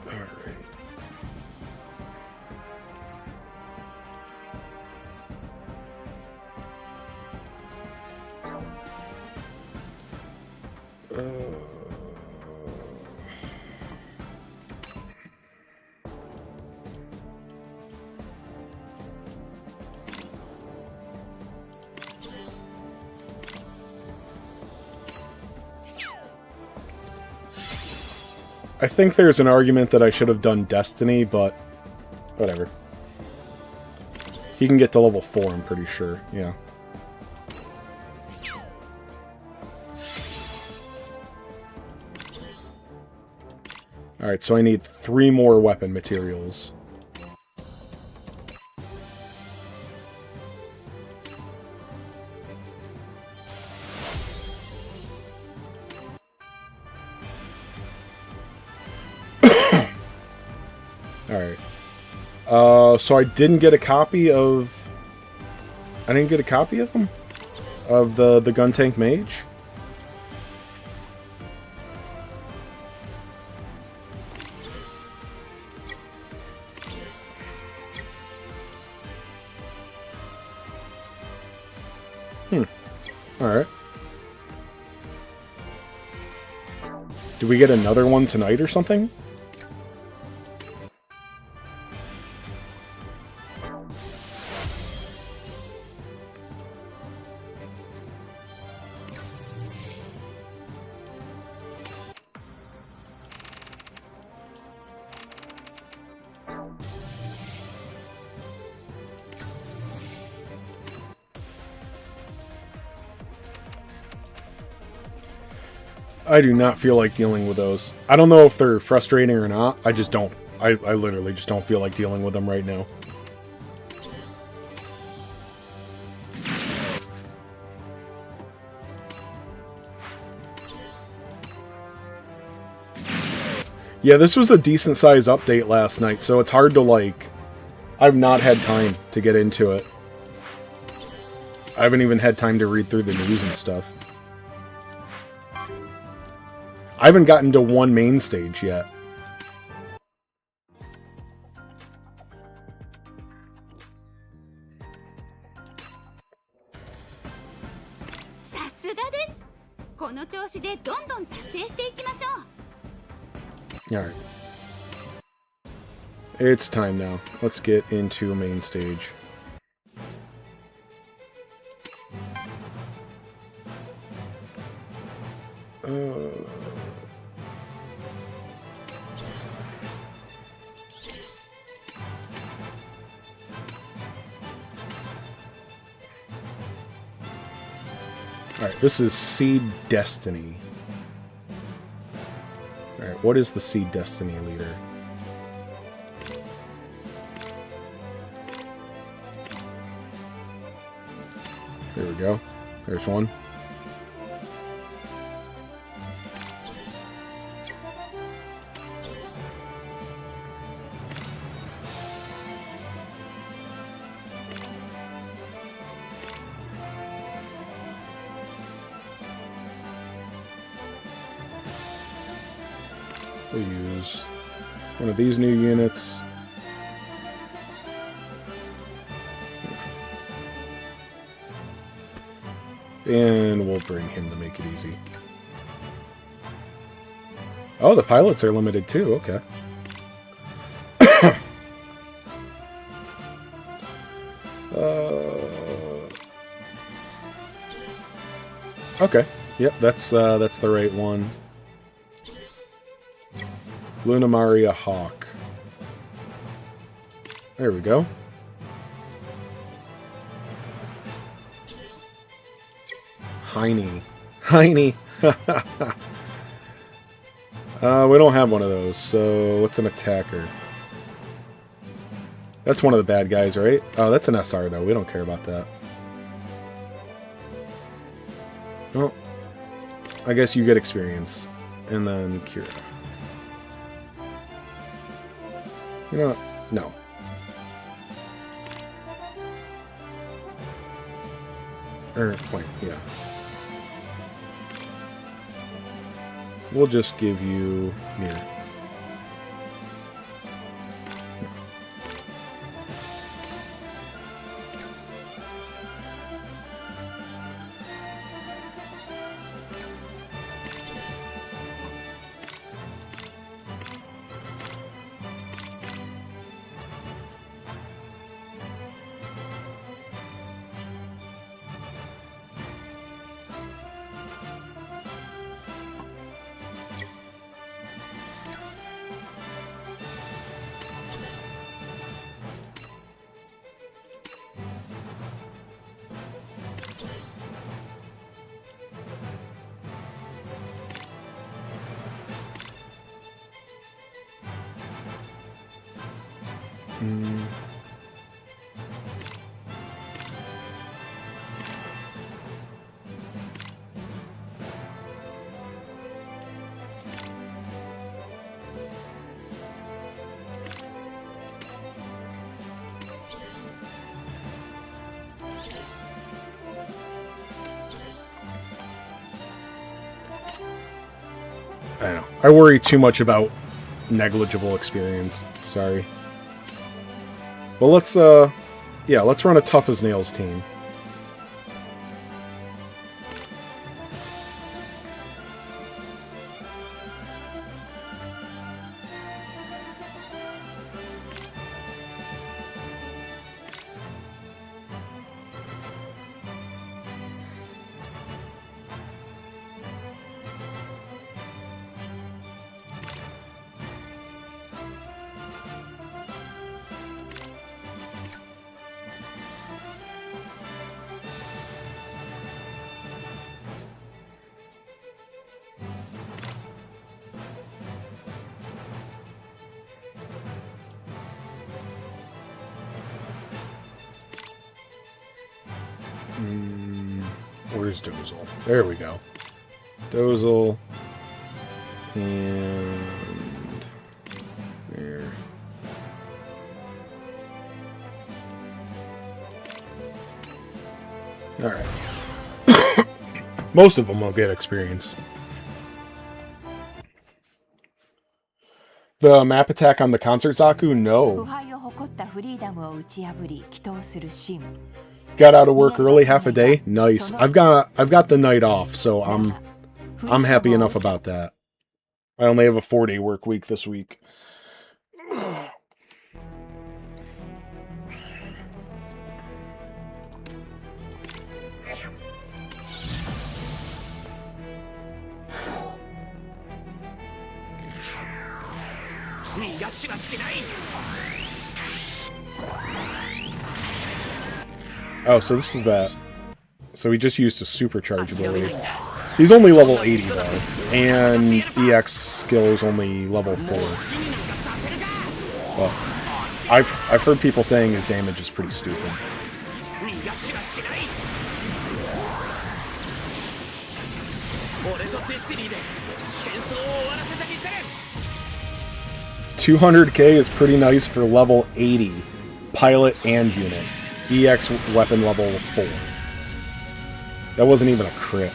Alright. I think there's an argument that I should have done Destiny, but whatever. He can get to level 4, I'm pretty sure. Yeah. Alright, so I need 3 more weapon materials. Alright. So I didn't get a copy of... I didn't get a copy of them? Of the Gun Tank Mage? Alright. Did we get another one tonight or something? I do not feel like dealing with those. I don't know if they're frustrating or not. I just don't. I literally just don't feel like dealing with them right now. Yeah, this was a decent size update last night, so it's hard to, like... I've not had time to get into it. I haven't even had time to read through the news and stuff. I haven't gotten to one main stage yet. Alright. It's time now. Let's get into a main stage. Alright, this is Seed Destiny. Alright, what is the Seed Destiny leader? There we go. There's one. We'll use one of these new units. And we'll bring him to make it easy. Oh, the pilots are limited too, okay. Okay, yep, that's the right one. Luna Maria Hawk. There we go. Heine. Heine. We don't have one of those, so what's an attacker? That's one of the bad guys, right? Oh, that's an SR, though. We don't care about that. Oh. I guess you get experience. And then Kira. You know what? No. Wait, yeah. We'll just give you Mir. I know. I worry too much about negligible experience. Sorry. Well, let's, yeah, let's run a tough as nails team. Where's Dozel? There we go. Dozel. And... Alright. Most of them will get experience. The map attack on the concert Zaku? No. Got out of work early, half a day? Nice. I've got the night off, so I'm happy enough about that. I only have a 4-day work week this week. Oh, so this is that. So he just used a supercharge ability. He's only level 80 though, and EX skill is only level 4. Well, I've heard people saying his damage is pretty stupid. 200k is pretty nice for level 80 pilot and unit. EX weapon level 4. That wasn't even a crit.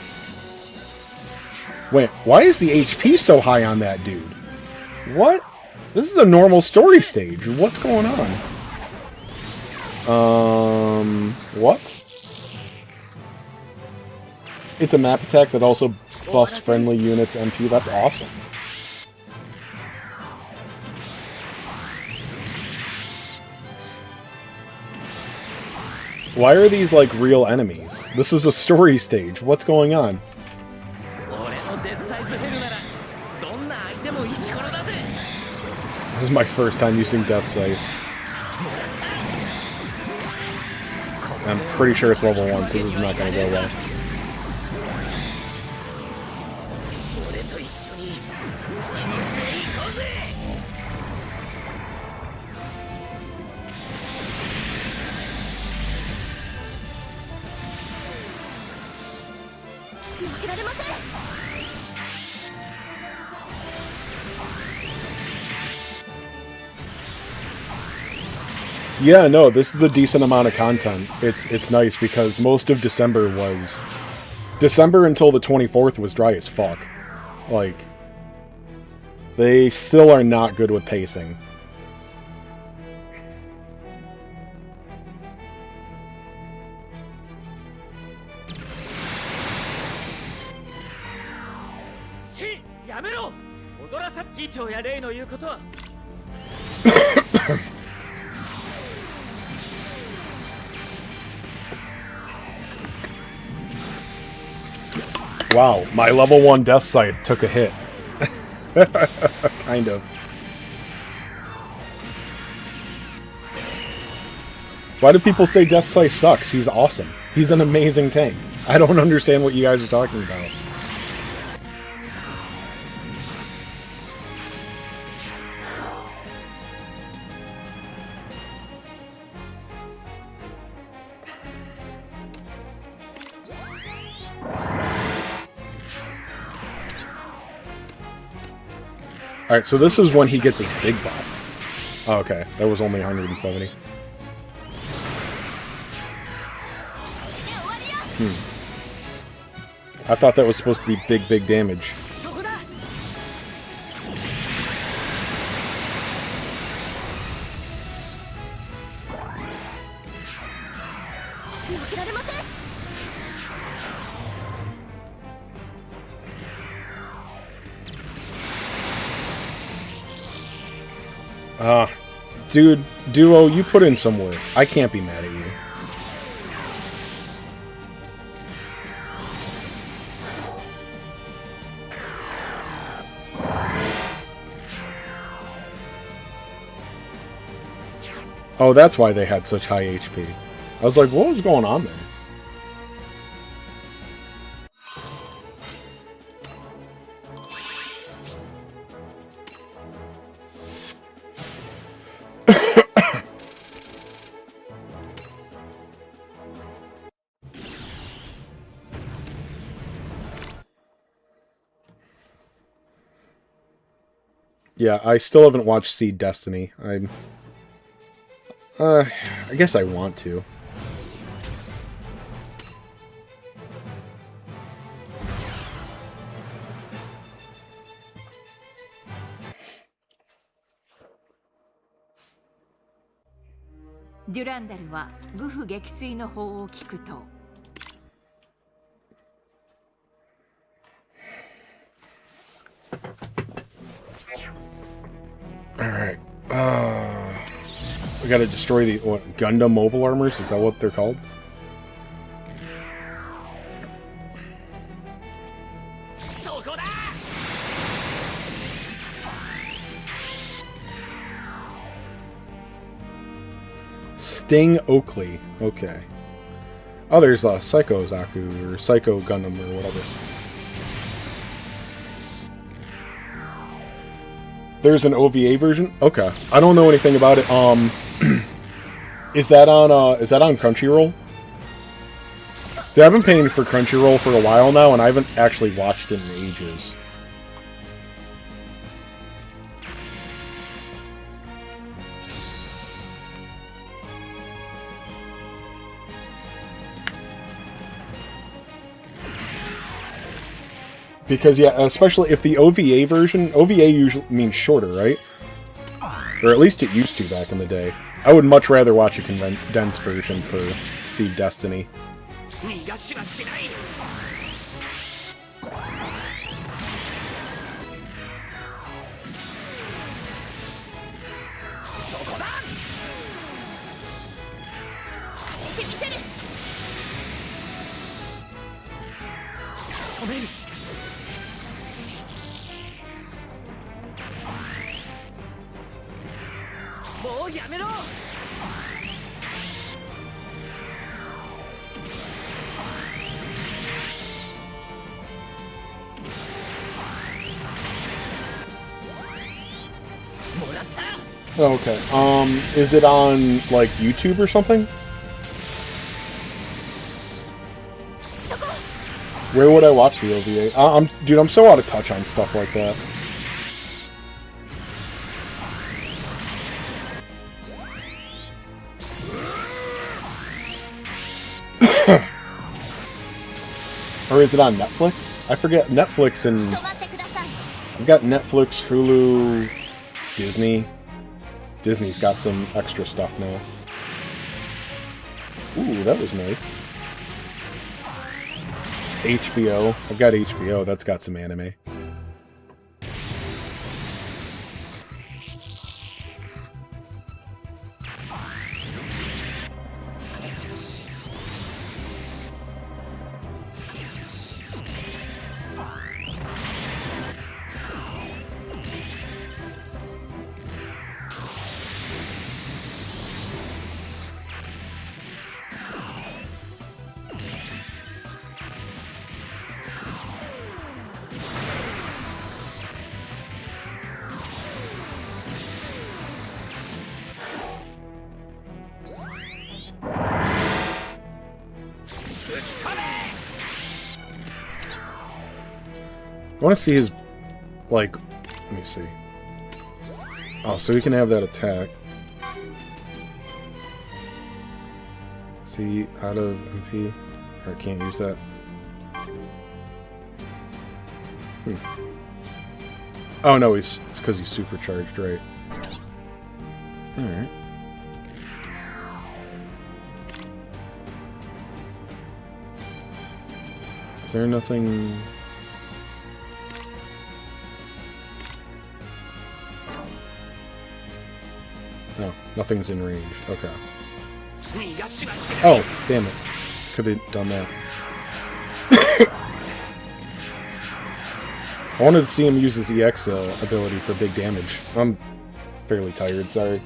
Wait, why is the HP so high on that dude? What? This is a normal story stage. What's going on? What? It's a map attack that also buffs friendly units MP. That's awesome. Why are these, like, real enemies? This is a story stage. What's going on? This is my first time using Death Sight. I'm pretty sure it's level 1, so this is not going to go well. Yeah, no, this is a decent amount of content. It's nice because most of December until the 24th was dry as fuck. Like, they still are not good with pacing. Wow, my level 1 Death Sight took a hit. Kind of. Why do people say Death Sight sucks? He's awesome. He's an amazing tank. I don't understand what you guys are talking about. Alright, so this is when he gets his big buff. Oh, okay, that was only 170. I thought that was supposed to be big damage. Dude, Duo, you put in some work. I can't be mad at you. Oh, that's why they had such high HP. I was like, what was going on there? Yeah, I still haven't watched Seed Destiny. I guess I want to. デュランダルはグフ撃墜の法を聞くと Alright. We gotta destroy the Gundam mobile armors? Is that what they're called? Sting Oakley. Okay. Oh, there's Psycho Zaku, or Psycho Gundam, or whatever. There's an OVA version? Okay. I don't know anything about it. Is that on Crunchyroll? Dude, I've been paying for Crunchyroll for a while now, and I haven't actually watched it in ages. Because, yeah, especially if the OVA version... OVA usually means shorter, right? Or at least it used to back in the day. I would much rather watch a condensed version for Seed Destiny. Oh, okay. Is it on, like, YouTube or something? Where would I watch the OVA? Dude, I'm so out of touch on stuff like that. Or is it on Netflix? I forget. Netflix and... I've got Netflix, Hulu, Disney. Disney's got some extra stuff now. Ooh, that was nice. HBO. I've got HBO. That's got some anime. I want to see his, like, let me see. Oh, so he can have that attack. See, out of MP. Or I can't use that. Oh, no, it's because he's supercharged, right. Alright. Is there nothing... No, nothing's in range. Okay. Oh, damn it. Could have done that. I wanted to see him use his EX ability for big damage. I'm fairly tired, sorry.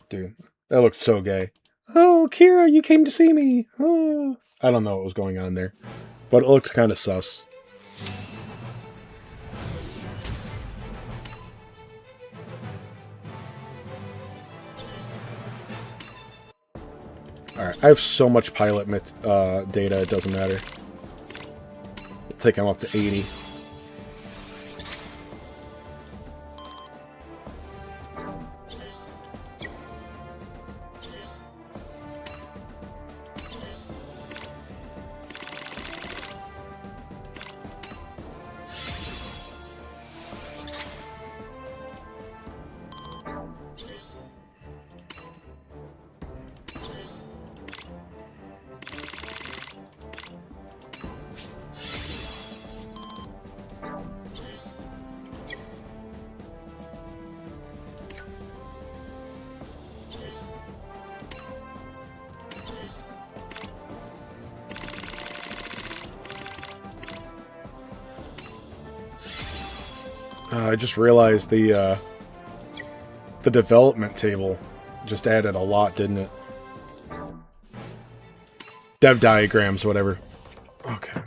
Dude, that looks so gay. Oh, Kira, you came to see me. Oh. I don't know what was going on there, but it looks kind of sus. Alright, I have so much pilot data, it doesn't matter. We'll take him up to 80. I just realized the development table just added a lot, didn't it? Dev diagrams, whatever. Okay.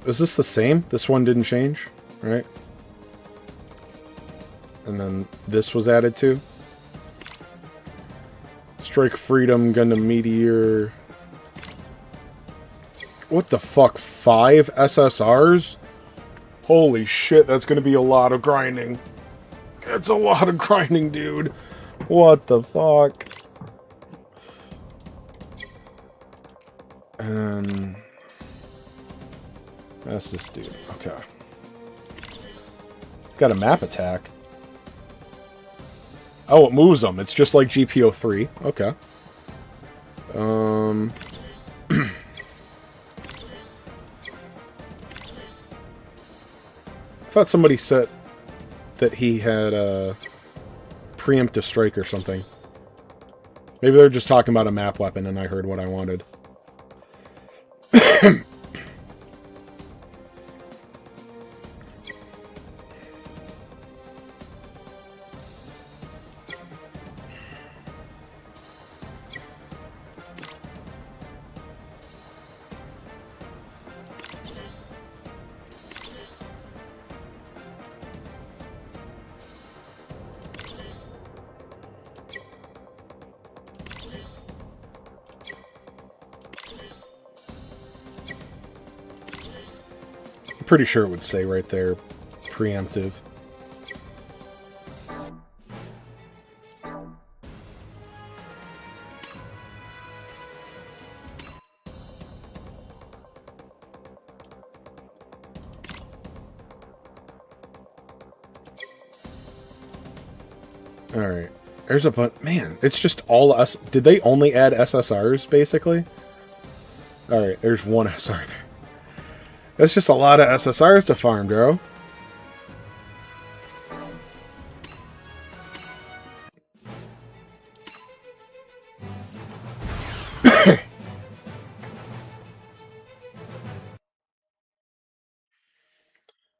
Is this the same? This one didn't change, right? And then this was added too. Strike Freedom, Gundam Meteor. What the fuck? 5 SSRs? Holy shit, that's gonna be a lot of grinding. It's a lot of grinding, dude. What the fuck? And that's this dude. Okay. Got a map attack. Oh, it moves them. It's just like GPO3. Okay. I thought somebody said that he had a preemptive strike or something. Maybe they're just talking about a map weapon and I heard what I wanted. Pretty sure it would say right there, preemptive. Alright. There's a bunch. Man, it's just all us. Did they only add SSRs, basically? Alright, there's one SR there. That's just a lot of SSRs to farm, bro.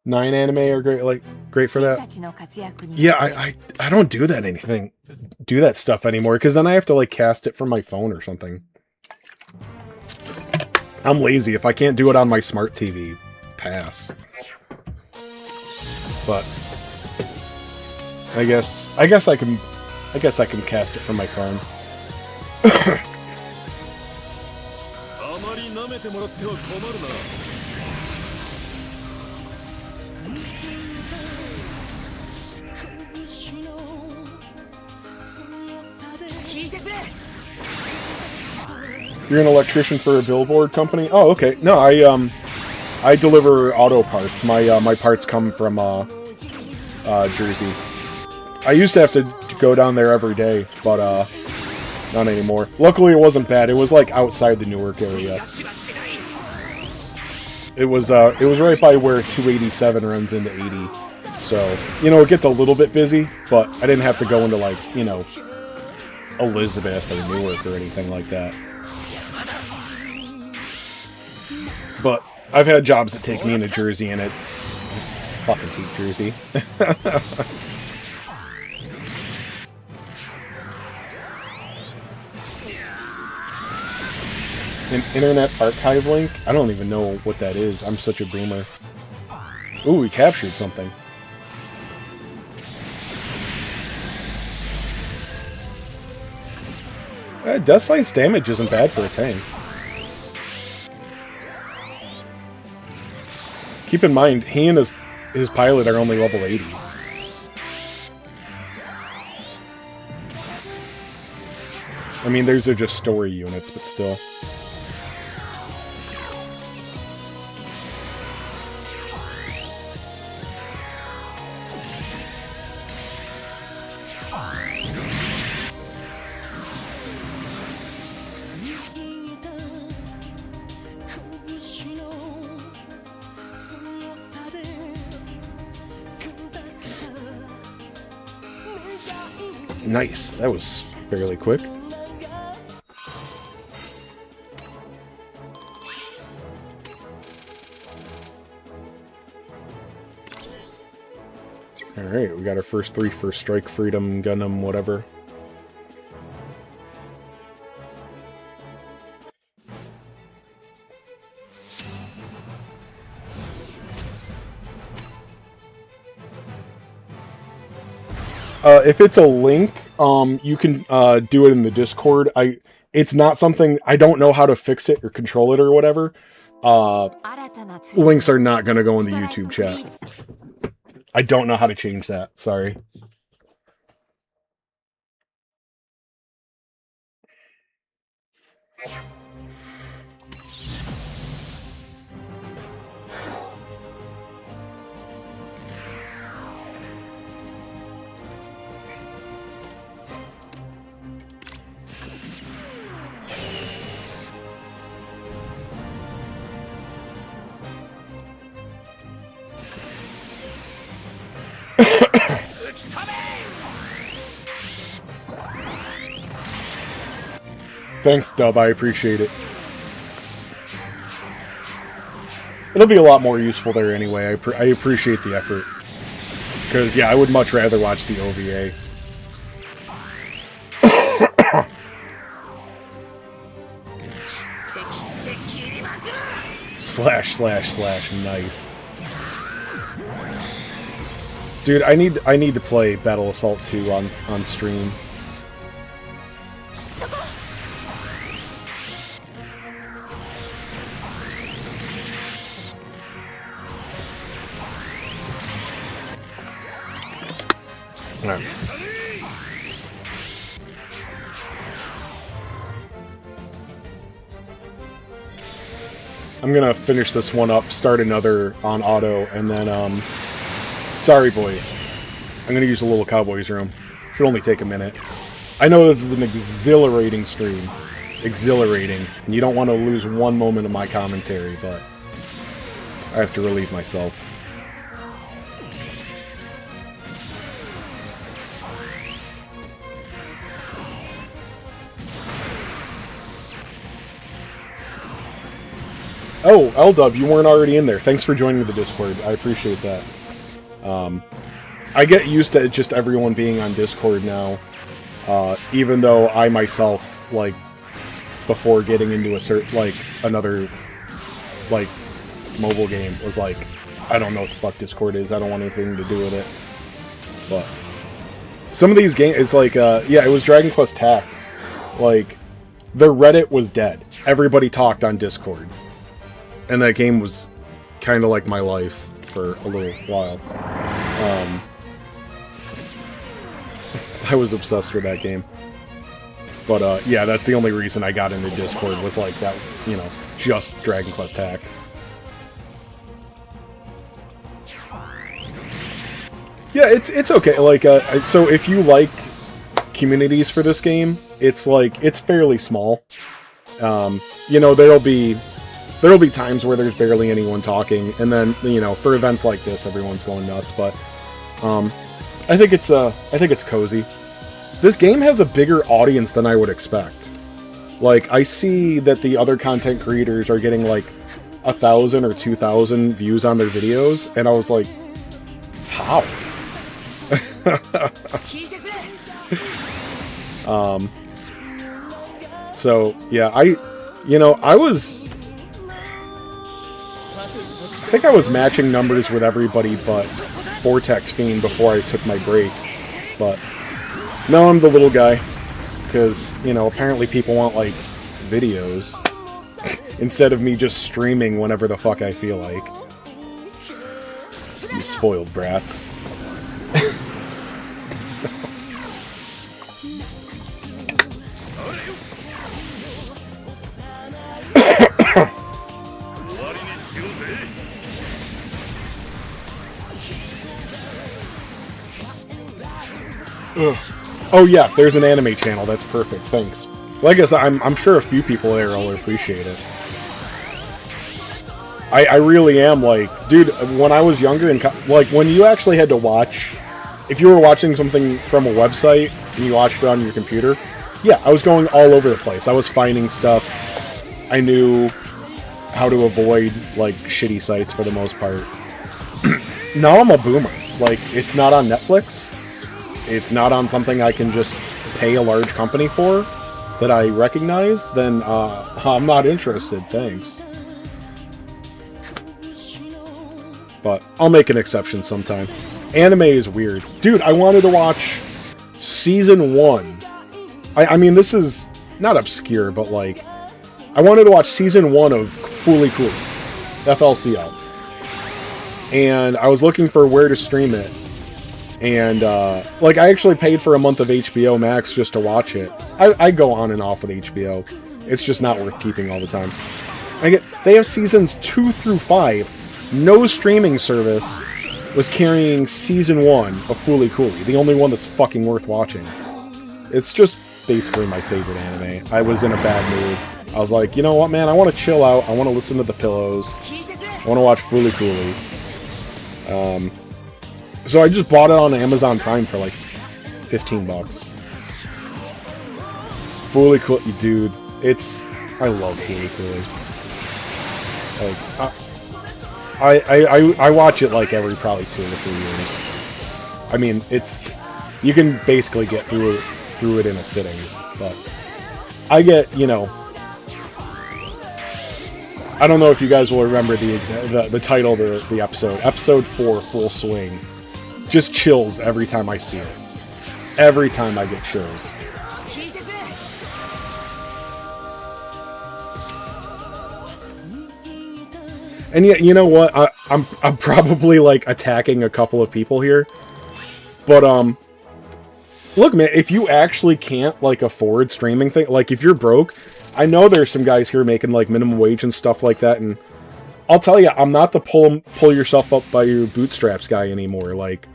Nine anime are great, like great for that. Yeah, I don't do that stuff anymore because then I have to like cast it from my phone or something. I'm lazy. If I can't do it on my smart TV, pass. But I guess I can cast it from my phone. You're an electrician for a billboard company? Oh, okay. No, I deliver auto parts. My parts come from Jersey. I used to have to go down there every day, but not anymore. Luckily, it wasn't bad. It was like outside the Newark area. It was right by where 287 runs into 80. So, you know, it gets a little bit busy, but I didn't have to go into like, you know, Elizabeth or Newark or anything like that. But I've had jobs that take me into Jersey, and it's... I fucking hate Jersey. An internet archive link? I don't even know what that is. I'm such a boomer. Ooh, we captured something. Death Slice damage isn't bad for a tank. Keep in mind, he and his pilot are only level 80. I mean, those are just story units, but still. Nice. That was fairly quick. Alright, we got our first 3 for Strike, Freedom, Gundam, whatever. If it's a link, you can do it in the Discord. It's not something... I don't know how to fix it or control it or whatever. Links are not going to go in the YouTube chat. I don't know how to change that. Sorry. Thanks, Dub. I appreciate it. It'll be a lot more useful there anyway. I appreciate the effort. Because, yeah, I would much rather watch the OVA. /// nice. Dude, I need to play Battle Assault 2 on stream. Right. I'm gonna finish this one up, start another on auto, and then, sorry boys. I'm gonna use a little Cowboys room. Should only take a minute. I know this is an exhilarating stream. Exhilarating. And you don't want to lose one moment of my commentary, but I have to relieve myself. Oh, L-Dub, you weren't already in there. Thanks for joining the Discord. I appreciate that. I get used to just everyone being on Discord now. Even though I myself, like, before getting into another, mobile game, was like, I don't know what the fuck Discord is. I don't want anything to do with it. But some of these games, it's like, yeah, it was Dragon Quest Tact. Like, the Reddit was dead. Everybody talked on Discord. And that game was kind of like my life for a little while. I was obsessed with that game. But, yeah, that's the only reason I got into Discord, was like that, you know, just Dragon Quest Tact. Yeah, it's okay. Like, so if you like communities for this game, it's like, it's fairly small. You know, there'll be times where there's barely anyone talking, and then, you know, for events like this, everyone's going nuts, but, I think it's cozy. This game has a bigger audience than I would expect. Like, I see that the other content creators are getting, like, 1,000 or 2,000 views on their videos, and I was like, how? So, yeah, I think I was matching numbers with everybody but Vortex Fiend before I took my break, but now I'm the little guy, because, you know, apparently people want, like, videos, instead of me just streaming whenever the fuck I feel like. You spoiled brats. Oh yeah, there's an anime channel. That's perfect. Thanks. Well, I guess I'm sure a few people there will appreciate it. I really am, like, dude, when I was younger, and like, when you actually had to watch, if you were watching something from a website and you watched it on your computer, yeah, I was going all over the place. I was finding stuff. I knew how to avoid, like, shitty sites for the most part. Now I'm a boomer. Like, it's not on Netflix. It's not on something I can just pay a large company for that I recognize, then I'm not interested, thanks. But I'll make an exception sometime. Anime is weird. Dude, I wanted to watch Season 1. I mean, this is not obscure, but like, I wanted to watch Season 1 of Fooly Cooley, FLCL. And I was looking for where to stream it. And, like, I actually paid for a month of HBO Max just to watch it. I go on and off with HBO. It's just not worth keeping all the time. They have seasons 2 through 5. No streaming service was carrying Season 1 of Fooly Cooley. The only one that's fucking worth watching. It's just basically my favorite anime. I was in a bad mood. I was like, you know what, man? I want to chill out. I want to listen to the pillows. I want to watch Fooly Cooley. So I just bought it on Amazon Prime for like $15. Fooly Cooley, dude. I love Fooly Cooley. Like, I watch it like every probably 2 or 3 years. I mean, you can basically get through it in a sitting, but I get, you know, I don't know if you guys will remember the title of the episode. Episode 4, Full Swing. Just chills every time I see it. Every time I get chills. And yet, you know what? I'm probably like attacking a couple of people here. But look, man, if you actually can't like afford streaming thing, like if you're broke, I know there's some guys here making like minimum wage and stuff like that, and I'll tell you, I'm not the pull yourself up by your bootstraps guy anymore. Like,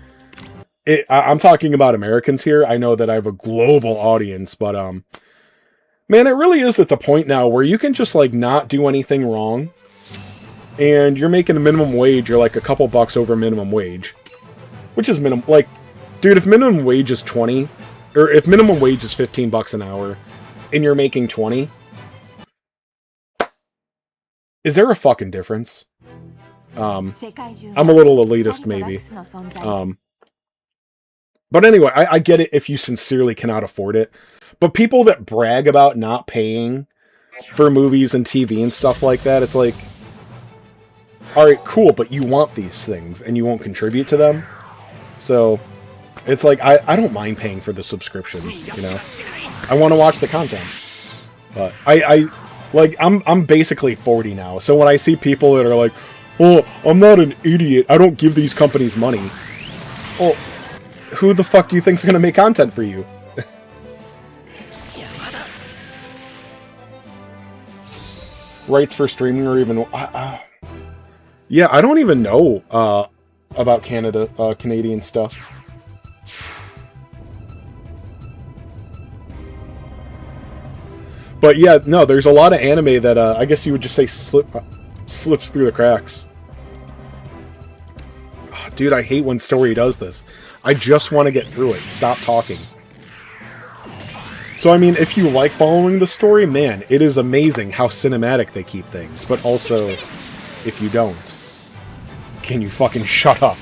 I'm talking about Americans here. I know that I have a global audience, but man, it really is at the point now where you can just like not do anything wrong, and you're making a minimum wage. You're like a couple bucks over minimum wage, which is minimum. Like, dude, if minimum wage is 20, or if minimum wage is $15 an hour, and you're making 20. Is there a fucking difference? I'm a little elitist, maybe. But anyway, I get it if you sincerely cannot afford it. But people that brag about not paying for movies and TV and stuff like that, it's like, alright, cool, but you want these things, and you won't contribute to them. So, it's like, I don't mind paying for the subscription, you know? I want to watch the content. But I'm basically 40 now, so when I see people that are like, oh, I'm not an idiot, I don't give these companies money. Well, who the fuck do you think's gonna make content for you? Rights for streaming or even... yeah, I don't even know about Canadian stuff. But yeah, no, there's a lot of anime that I guess you would just say slips through the cracks. Oh, dude, I hate when story does this. I just want to get through it. Stop talking. So, I mean, if you like following the story, man, it is amazing how cinematic they keep things. But also, if you don't, can you fucking shut up?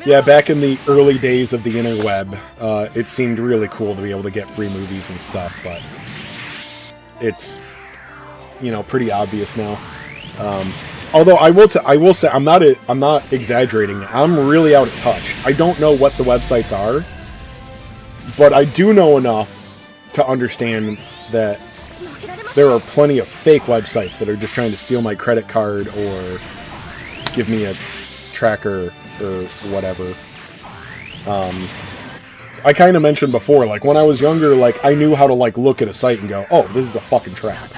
Yeah, back in the early days of the interweb, it seemed really cool to be able to get free movies and stuff, but it's, you know, pretty obvious now. Although I will say I'm not exaggerating. I'm really out of touch. I don't know what the websites are, but I do know enough to understand that there are plenty of fake websites that are just trying to steal my credit card or give me a tracker or whatever. I kind of mentioned before, like, when I was younger, like, I knew how to, like, look at a site and go, oh, this is a fucking trap.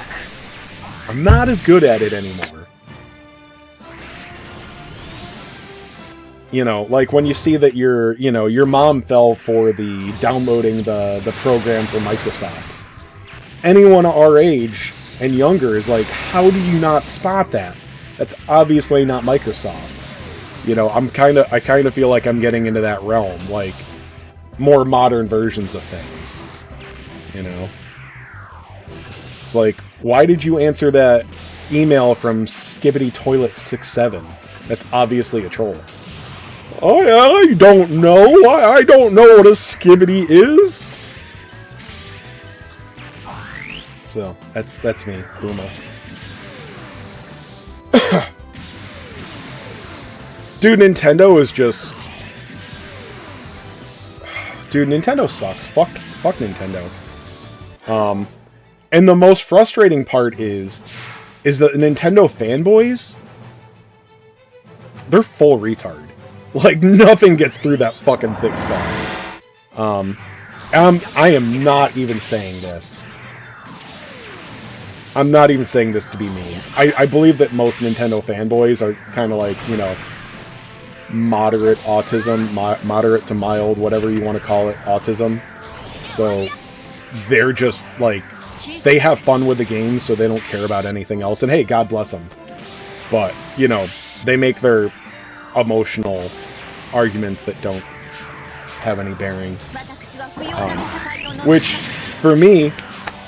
I'm not as good at it anymore. You know, like, when you see that your mom fell for the downloading the program for Microsoft. Anyone our age and younger is like, how do you not spot that? That's obviously not Microsoft. You know, I kind of feel like I'm getting into that realm, like more modern versions of things. You know, it's like, why did you answer that email from Skibbity Toilet 67? That's obviously a troll. I don't know. I don't know what a Skibbity is. So that's me, Boomer. Dude, Nintendo is just... Dude, Nintendo sucks. Fuck Nintendo. And the most frustrating part is that Nintendo fanboys, they're full retard. Like, nothing gets through that fucking thick skull. I am not even saying this. I'm not even saying this to be mean. I believe that most Nintendo fanboys are kind of like, you know, moderate autism, moderate to mild, whatever you want to call it, autism. So they're just like, they have fun with the game, so they don't care about anything else. And hey, God bless them. But, you know, they make their emotional arguments that don't have any bearing. Which, for me,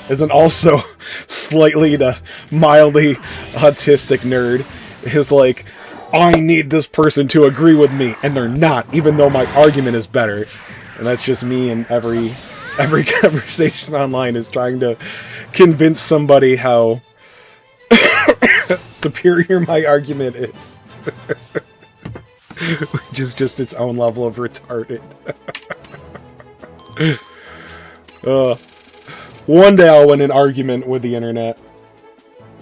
is an also slightly to mildly autistic nerd, is like, I need this person to agree with me, and they're not, even though my argument is better. And that's just me, and every conversation online is trying to convince somebody how superior my argument is. Which is just its own level of retarded. One day I'll win an argument with the internet.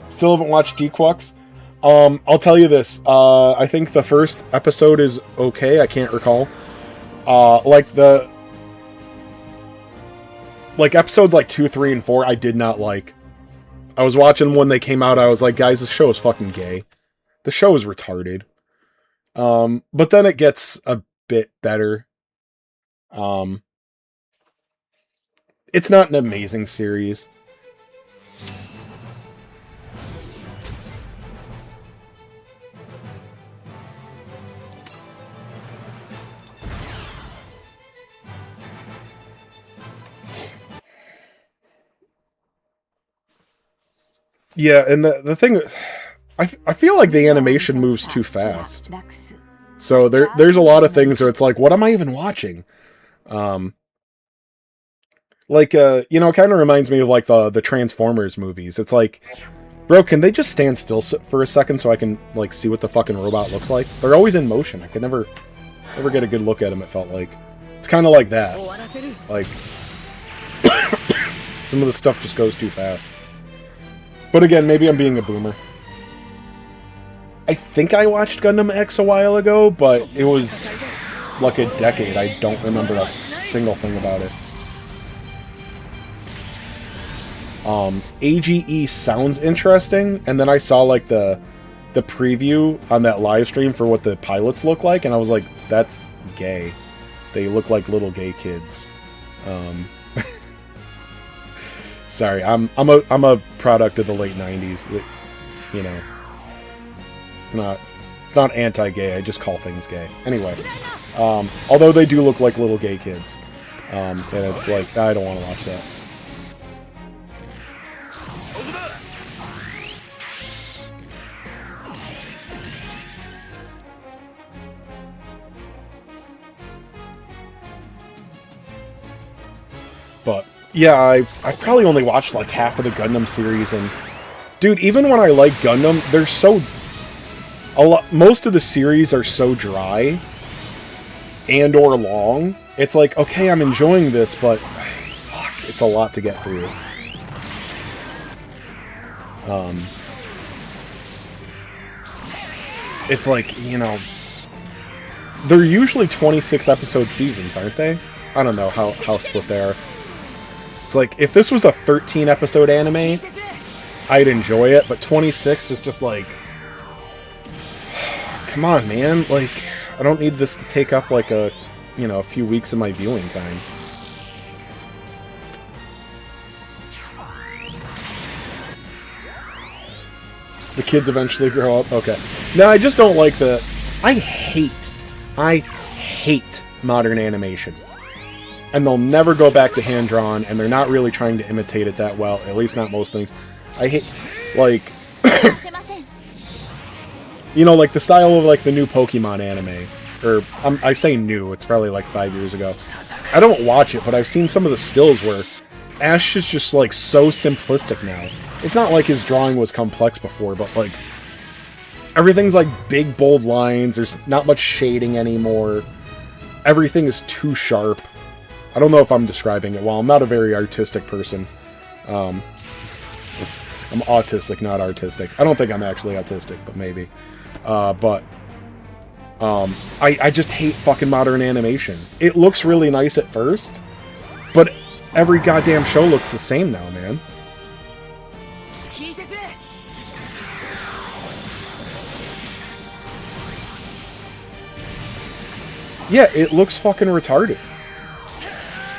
Still haven't watched Geekwux. I'll tell you this. I think the first episode is okay. I can't recall. Like episodes like 2, 3, and 4, I did not like. I was watching when they came out. I was like, guys, this show is fucking gay. The show is retarded. But then it gets a bit better. It's not an amazing series. Yeah, and the thing, I feel like the animation moves too fast. So there's a lot of things where it's like, what am I even watching? Like, you know, it kind of reminds me of like the Transformers movies. It's like, bro, can they just stand still for a second so I can like see what the fucking robot looks like? They're always in motion. I could never get a good look at them. It felt like it's kind of like that. Like some of the stuff just goes too fast. But again, maybe I'm being a boomer. I think I watched Gundam X a while ago, but it was like a decade. I don't remember a single thing about it. AGE sounds interesting, and then I saw like the preview on that live stream for what the pilots look like, and I was like, that's gay. They look like little gay kids. Sorry, I'm a product of the late 90s. You know, it's not anti-gay. I just call things gay. Anyway, although they do look like little gay kids, and it's like, I don't want to watch that. But yeah, I've probably only watched like half of the Gundam series, and dude, even when I like Gundam, they're so most of the series are so dry and or long. It's like, okay, I'm enjoying this, but fuck, it's a lot to get through. It's like, you know, they're usually 26 episode seasons, aren't they? I don't know how split they are. It's like, if this was a 13 episode anime, I'd enjoy it, but 26 is just like, come on, man. Like, I don't need this to take up like a few weeks of my viewing time. The kids eventually grow up. Okay. No, I just don't like the I hate modern animation. And they'll never go back to hand-drawn, and they're not really trying to imitate it that well, at least not most things. I hate, like, you know, like the style of, like, the new Pokemon anime. Or, I say new, it's probably like 5 years ago. I don't watch it, but I've seen some of the stills where Ash is just, like, so simplistic now. It's not like his drawing was complex before, but, like, everything's, like, big, bold lines. There's not much shading anymore. Everything is too sharp. I don't know if I'm describing it well. I'm not a very artistic person. I'm autistic, not artistic. I don't think I'm actually autistic, but maybe. I just hate fucking modern animation. It looks really nice at first, but every goddamn show looks the same now, man. Yeah, it looks fucking retarded.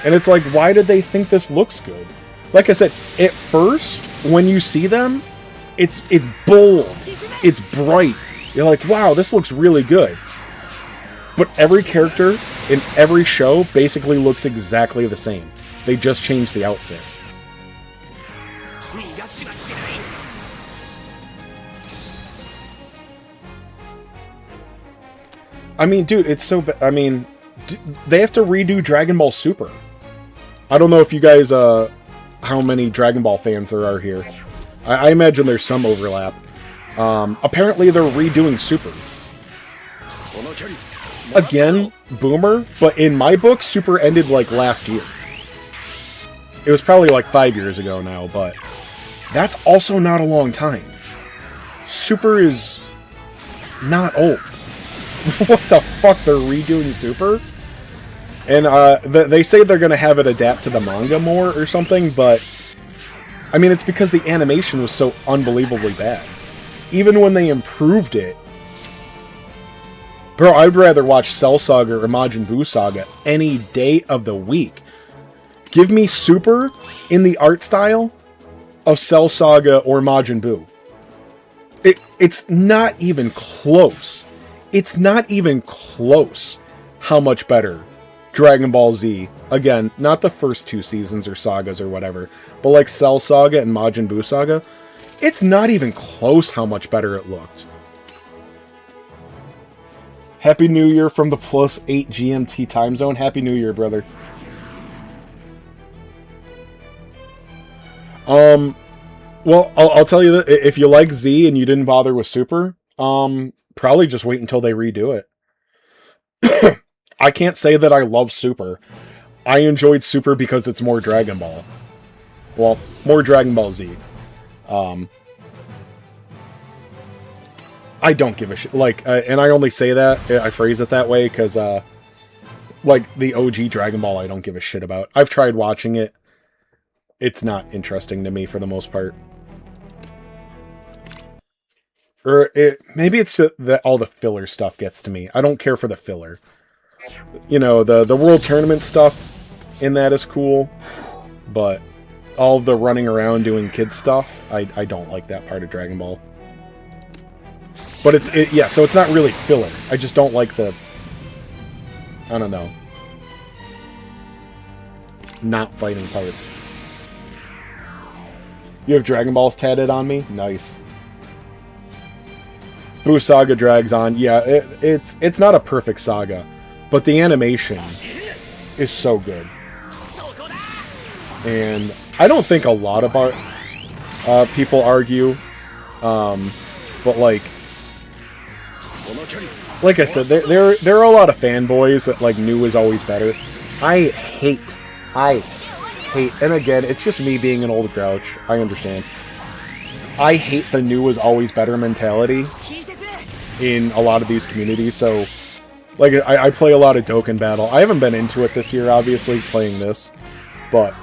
And it's like, why did they think this looks good? Like I said, at first, when you see them, it's bold, it's bright. You're like, wow, this looks really good. But every character in every show basically looks exactly the same. They just changed the outfit. I mean, dude, it's so I mean, they have to redo Dragon Ball Super. I don't know if you guys, how many Dragon Ball fans there are here. I imagine there's some overlap. Apparently they're redoing Super. Again, Boomer, but in my book, Super ended, like, last year. It was probably, like, 5 years ago now, but that's also not a long time. Super is not old. What the fuck, they're redoing Super? And they say they're going to have it adapt to the manga more or something, but I mean, it's because the animation was so unbelievably bad. Even when they improved it, bro, I'd rather watch Cell Saga or Majin Buu Saga any day of the week. Give me Super in the art style of Cell Saga or Majin Buu. It's not even close. It's not even close how much better Dragon Ball Z, again, not the first 2 seasons or sagas or whatever, but like Cell Saga and Majin Buu Saga, it's not even close how much better it looked. Happy New Year from the +8 GMT time zone. Happy New Year, brother. Well, I'll tell you that if you like Z and you didn't bother with Super, probably just wait until they redo it. I can't say that I love Super. I enjoyed Super because it's more Dragon Ball. Well, more Dragon Ball Z. I don't give a shit. Like, and I only say that, I phrase it that way, because, like, the OG Dragon Ball I don't give a shit about. I've tried watching it. It's not interesting to me for the most part. Or maybe it's that all the filler stuff gets to me. I don't care for the filler. You know, the World Tournament stuff in that is cool, but all the running around doing kids stuff, I don't like that part of Dragon Ball. But yeah, so it's not really filler. I just don't like the, I don't know, not fighting parts. You have Dragon Balls tatted on me? Nice. Buu Saga drags on. Yeah, it's not a perfect saga, but the animation is so good. And I don't think a lot about people argue, but like I said, there are a lot of fanboys that like new is always better. I hate, and again, it's just me being an old grouch. I understand. I hate the new is always better mentality in a lot of these communities. So, like, I play a lot of Dokkan Battle. I haven't been into it this year, obviously, playing this, but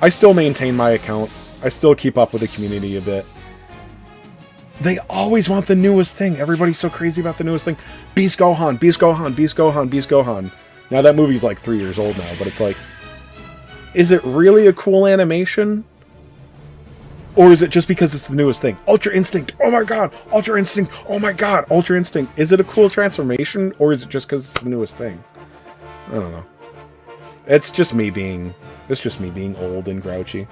I still maintain my account. I still keep up with the community a bit. They always want the newest thing. Everybody's so crazy about the newest thing. Beast Gohan, Beast Gohan, Beast Gohan, Beast Gohan. Now, that movie's like 3 years old now, but it's like, is it really a cool animation? Or is it just because it's the newest thing? Ultra Instinct, oh my god! Ultra Instinct, oh my god! Ultra Instinct. Is it a cool transformation, or is it just because it's the newest thing? I don't know. It's just me being old and grouchy.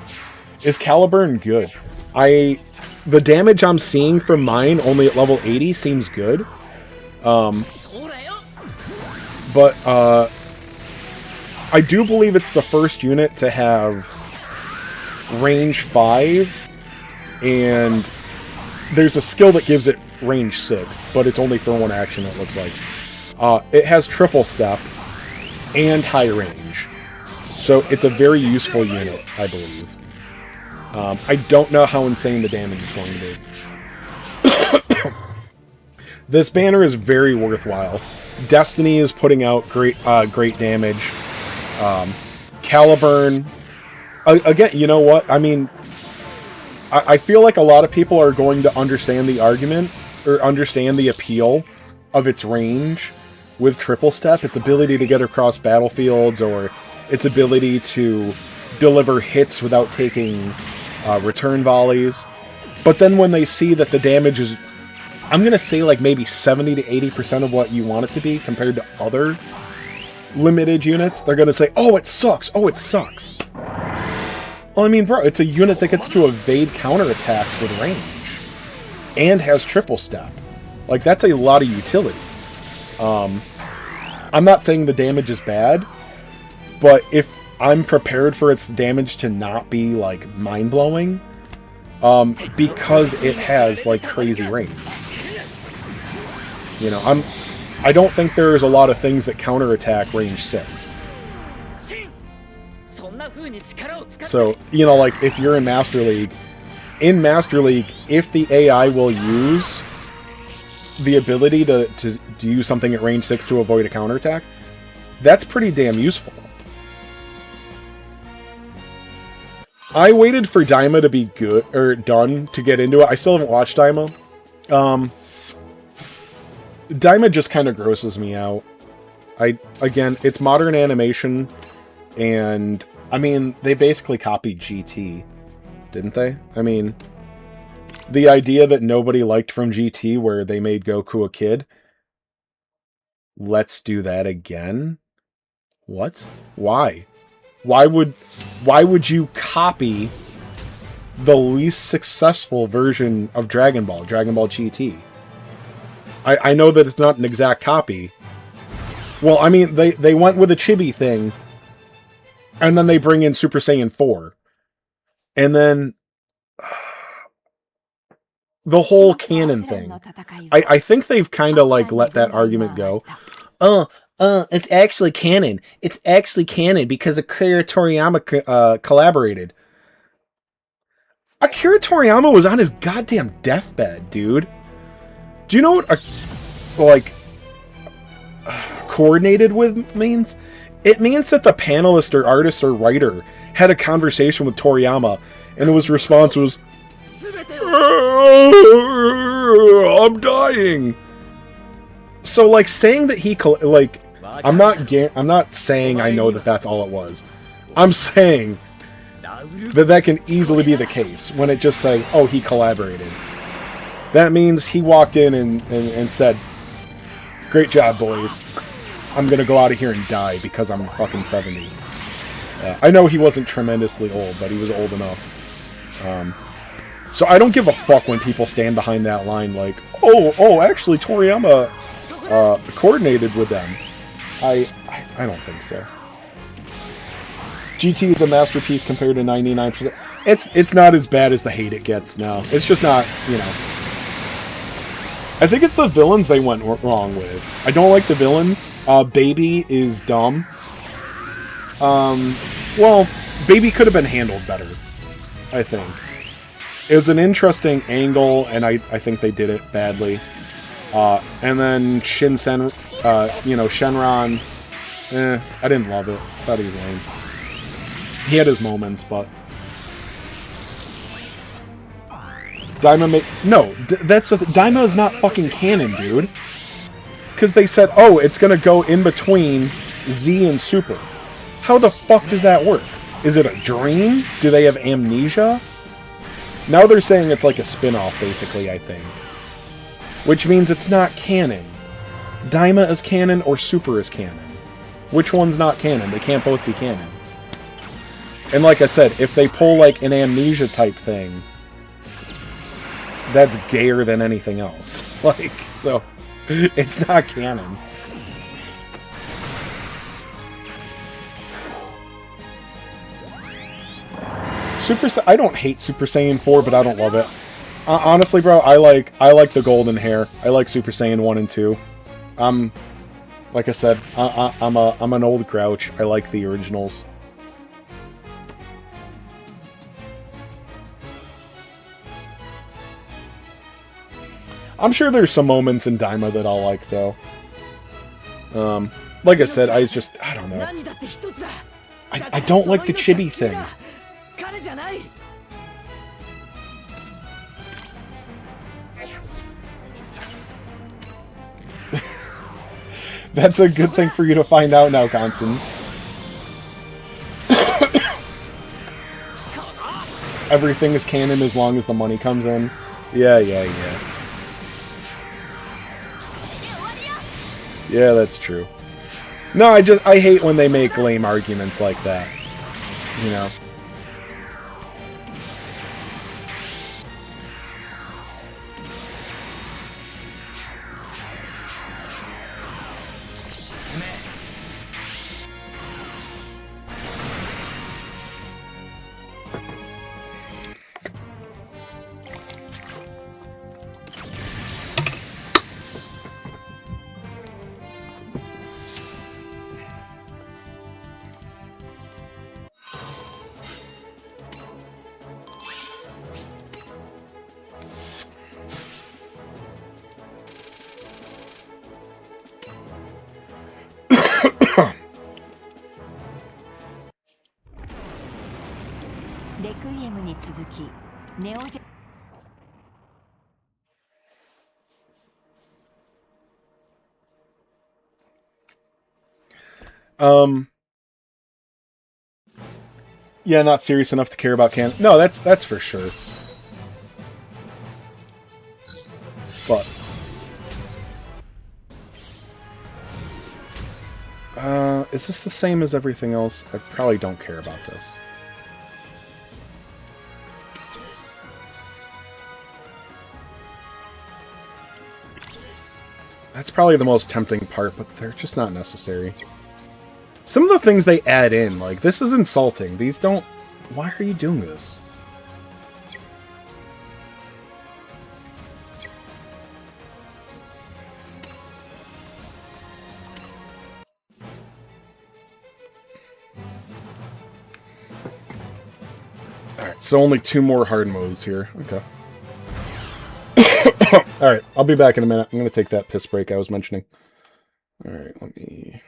Is Caliburn good? The damage I'm seeing from mine, only at level 80, seems good. But I do believe it's the first unit to have range 5, and there's a skill that gives it range 6, but it's only for one action, it looks like. It has triple step and high range, so it's a very useful unit, I believe. I don't know how insane the damage is going to be. This banner is very worthwhile. Destiny is putting out great damage. Caliburn, again, you know what? I mean, I feel like a lot of people are going to understand the argument, or understand the appeal of its range with triple step, its ability to get across battlefields, or its ability to deliver hits without taking return volleys. But then when they see that the damage is, I'm going to say like maybe 70 to 80% of what you want it to be compared to other limited units, they're going to say, oh, it sucks. Oh, it sucks. Well, I mean, bro, it's a unit that gets to evade counterattacks with range and has triple step. Like, that's a lot of utility. I'm not saying the damage is bad, but if I'm prepared for its damage to not be, like, mind-blowing, because it has, like, crazy range. You know, I don't think there's a lot of things that counterattack range 6. So, you know, like, if you're in Master League, if the AI will use the ability to use something at range 6 to avoid a counterattack, that's pretty damn useful. I waited for Daima to be good, or done, to get into it. I still haven't watched Daima. Daima just kind of grosses me out. Again, it's modern animation, and, I mean, they basically copied GT, didn't they? I mean, the idea that nobody liked from GT, where they made Goku a kid, let's do that again? What? Why? Why would you copy the least successful version of Dragon Ball GT? I know that it's not an exact copy. Well, I mean, they went with a chibi thing, and then they bring in Super Saiyan 4. And then the whole canon thing. I think they've kind of, like, let that argument go. It's actually canon. It's actually canon because Akira Toriyama collaborated. Akira Toriyama was on his goddamn deathbed, dude. Do you know what, coordinated with means? It means that the panelist or artist or writer had a conversation with Toriyama, and his response was, I'm dying. So, like, saying that he, like, I'm not saying I know that that's all it was. I'm saying that can easily be the case when it just say, oh, he collaborated. That means he walked in and said, great job, boys. I'm gonna go out of here and die because I'm fucking 70. I know he wasn't tremendously old, but he was old enough. So I don't give a fuck when people stand behind that line like, oh, actually Toriyama coordinated with them. I don't think so. GT is a masterpiece compared to 99%. It's not as bad as the hate it gets now. It's just not, you know. I think it's the villains they went wrong with. I don't like the villains. Baby is dumb. Well, Baby could have been handled better, I think. It was an interesting angle, and I think they did it badly. And then Shenron, I didn't love it. I thought he was lame. He had his moments, but Daima Daima is not fucking canon, dude. Because they said, oh, it's gonna go in between Z and Super. How the fuck does that work? Is it a dream? Do they have amnesia? Now they're saying it's like a spin-off, basically, I think. Which means it's not canon. Daima is canon or Super is canon. Which one's not canon? They can't both be canon. And like I said, if they pull like an Amnesia type thing, that's gayer than anything else. Like, so, it's not canon. I don't hate Super Saiyan 4, but I don't love it. Honestly, bro, I like the golden hair. I like Super Saiyan 1 and 2. Like I said, I'm an old grouch. I like the originals. I'm sure there's some moments in Daima that I'll like, though. Like I said, I don't know. I don't like the chibi thing. That's a good thing for you to find out now, Constant. Everything is canon as long as the money comes in. Yeah. Yeah, that's true. No, I hate when they make lame arguments like that. You know? Yeah, not serious enough to care about canon. No, that's for sure. But is this the same as everything else? I probably don't care about this. That's probably the most tempting part, but they're just not necessary. Some of the things they add in, like, this is insulting. These don't... Why are you doing this? Alright, so only 2 more hard modes here. Okay. Alright, I'll be back in a minute. I'm going to take that piss break I was mentioning. Alright, let me...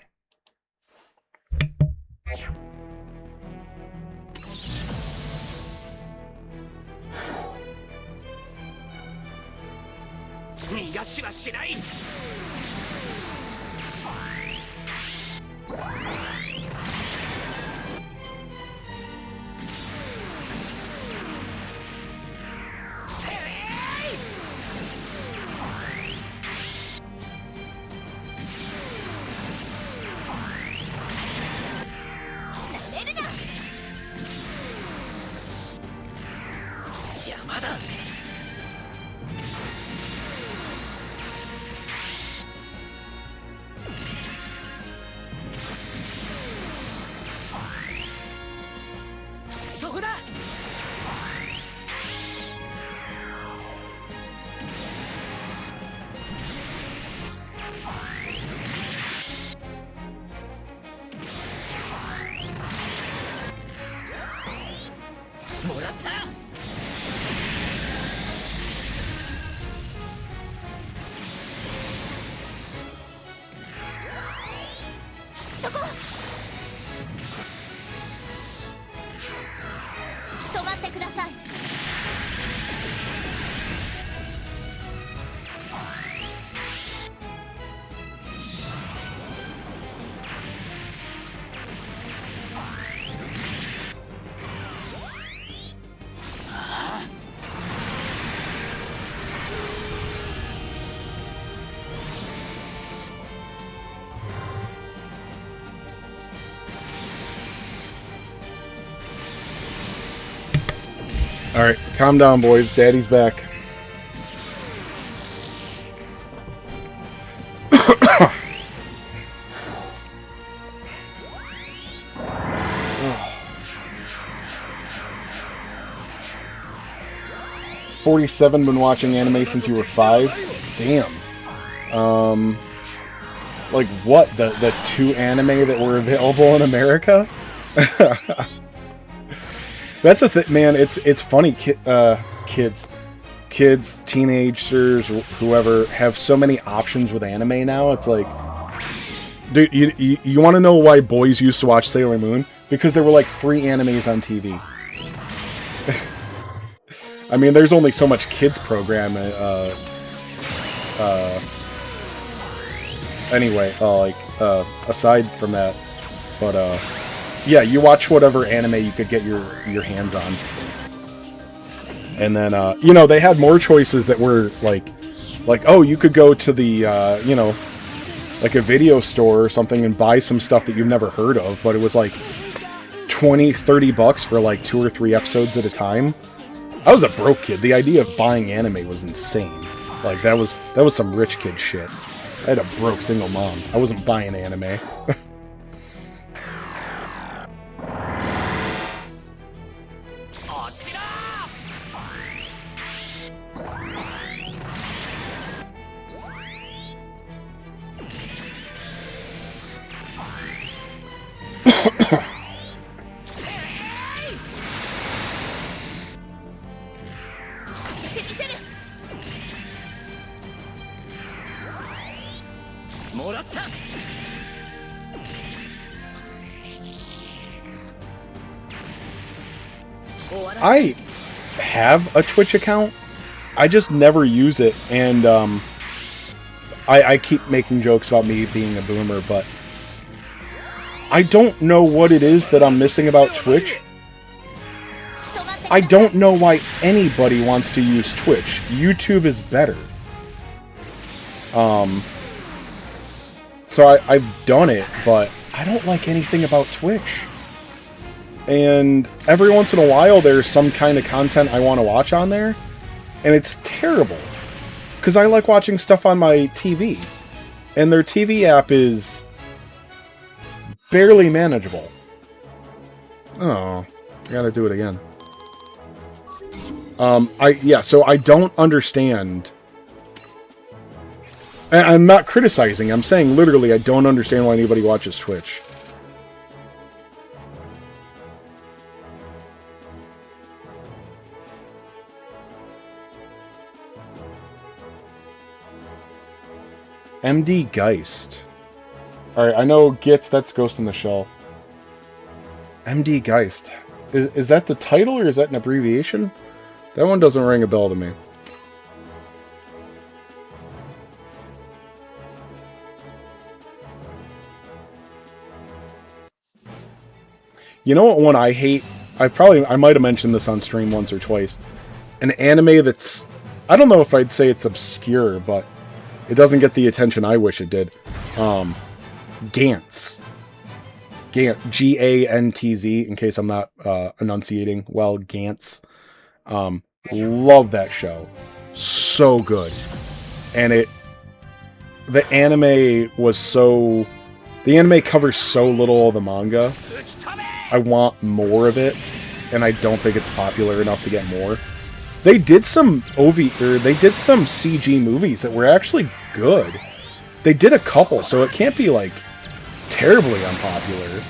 Alright, calm down, boys. Daddy's back. "47 been watching anime since you were 5? Damn. Like what? The 2 anime that were available in America? That's a thing, man. It's funny. Kids, teenagers, whoever, have so many options with anime now. It's like, dude, you want to know why boys used to watch Sailor Moon? Because there were like 3 animes on TV. I mean, there's only so much kids program. Anyway, aside from that, but yeah, you watch whatever anime you could get your hands on, and then you know, they had more choices that were like oh, you could go to the you know, like a video store or something and buy some stuff that you've never heard of, but it was like $20-30 for like 2 or 3 episodes at a time. I was a broke kid. The idea of buying anime was insane. Like that was some rich kid shit. I had a broke single mom. I wasn't buying anime. I have a Twitch account. I just never use it, and I keep making jokes about me being a boomer, but I don't know what it is that I'm missing about Twitch. I don't know why anybody wants to use Twitch. YouTube is better. So I've done it, but I don't like anything about Twitch. And every once in a while, there's some kind of content I want to watch on there, and it's terrible. Because I like watching stuff on my TV, and their TV app is barely manageable. Oh, I gotta do it again. So I don't understand. And I'm not criticizing, I'm saying literally I don't understand why anybody watches Twitch. MD Geist. Alright, I know Gits, that's Ghost in the Shell. MD Geist. Is that the title, or is that an abbreviation? That one doesn't ring a bell to me. You know what one I hate? I might have mentioned this on stream once or twice. An anime that's... I don't know if I'd say it's obscure, but it doesn't get the attention I wish it did. Gantz. G-A-N-T-Z, in case I'm not enunciating well. Gantz. Love that show. So good. And the anime was so... The anime covers so little of the manga. I want more of it, and I don't think it's popular enough to get more. They did some they did some CG movies that were actually good. They did a couple, so it can't be like terribly unpopular.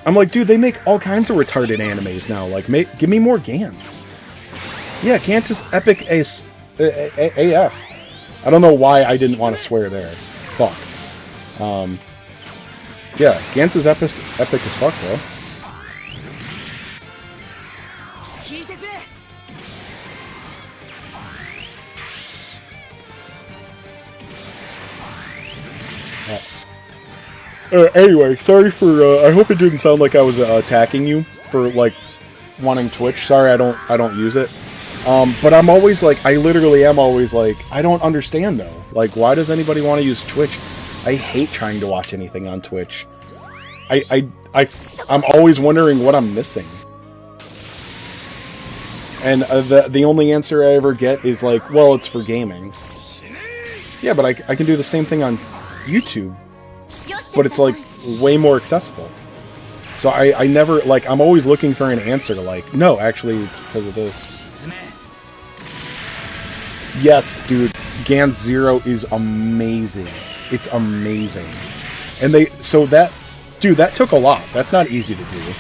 I'm like, dude, they make all kinds of retarded animes now. Like, give me more Gantz. Yeah, Gantz is epic as AF. I don't know why I didn't want to swear there. Fuck. Yeah, Gantz is epic as fuck, bro. Anyway, sorry for, I hope it didn't sound like I was attacking you for, like, wanting Twitch. Sorry, I don't use it. But I'm always like, I literally am always like, I don't understand, though. Like, why does anybody want to use Twitch? I hate trying to watch anything on Twitch. I'm always wondering what I'm missing. And the only answer I ever get is like, well, it's for gaming. Yeah, but I can do the same thing on YouTube. But it's like way more accessible. So I never, like, I'm always looking for an answer, like, no, actually, it's because of this. Yes, dude, Gans Zero is amazing. It's amazing. And dude, that took a lot. That's not easy to do.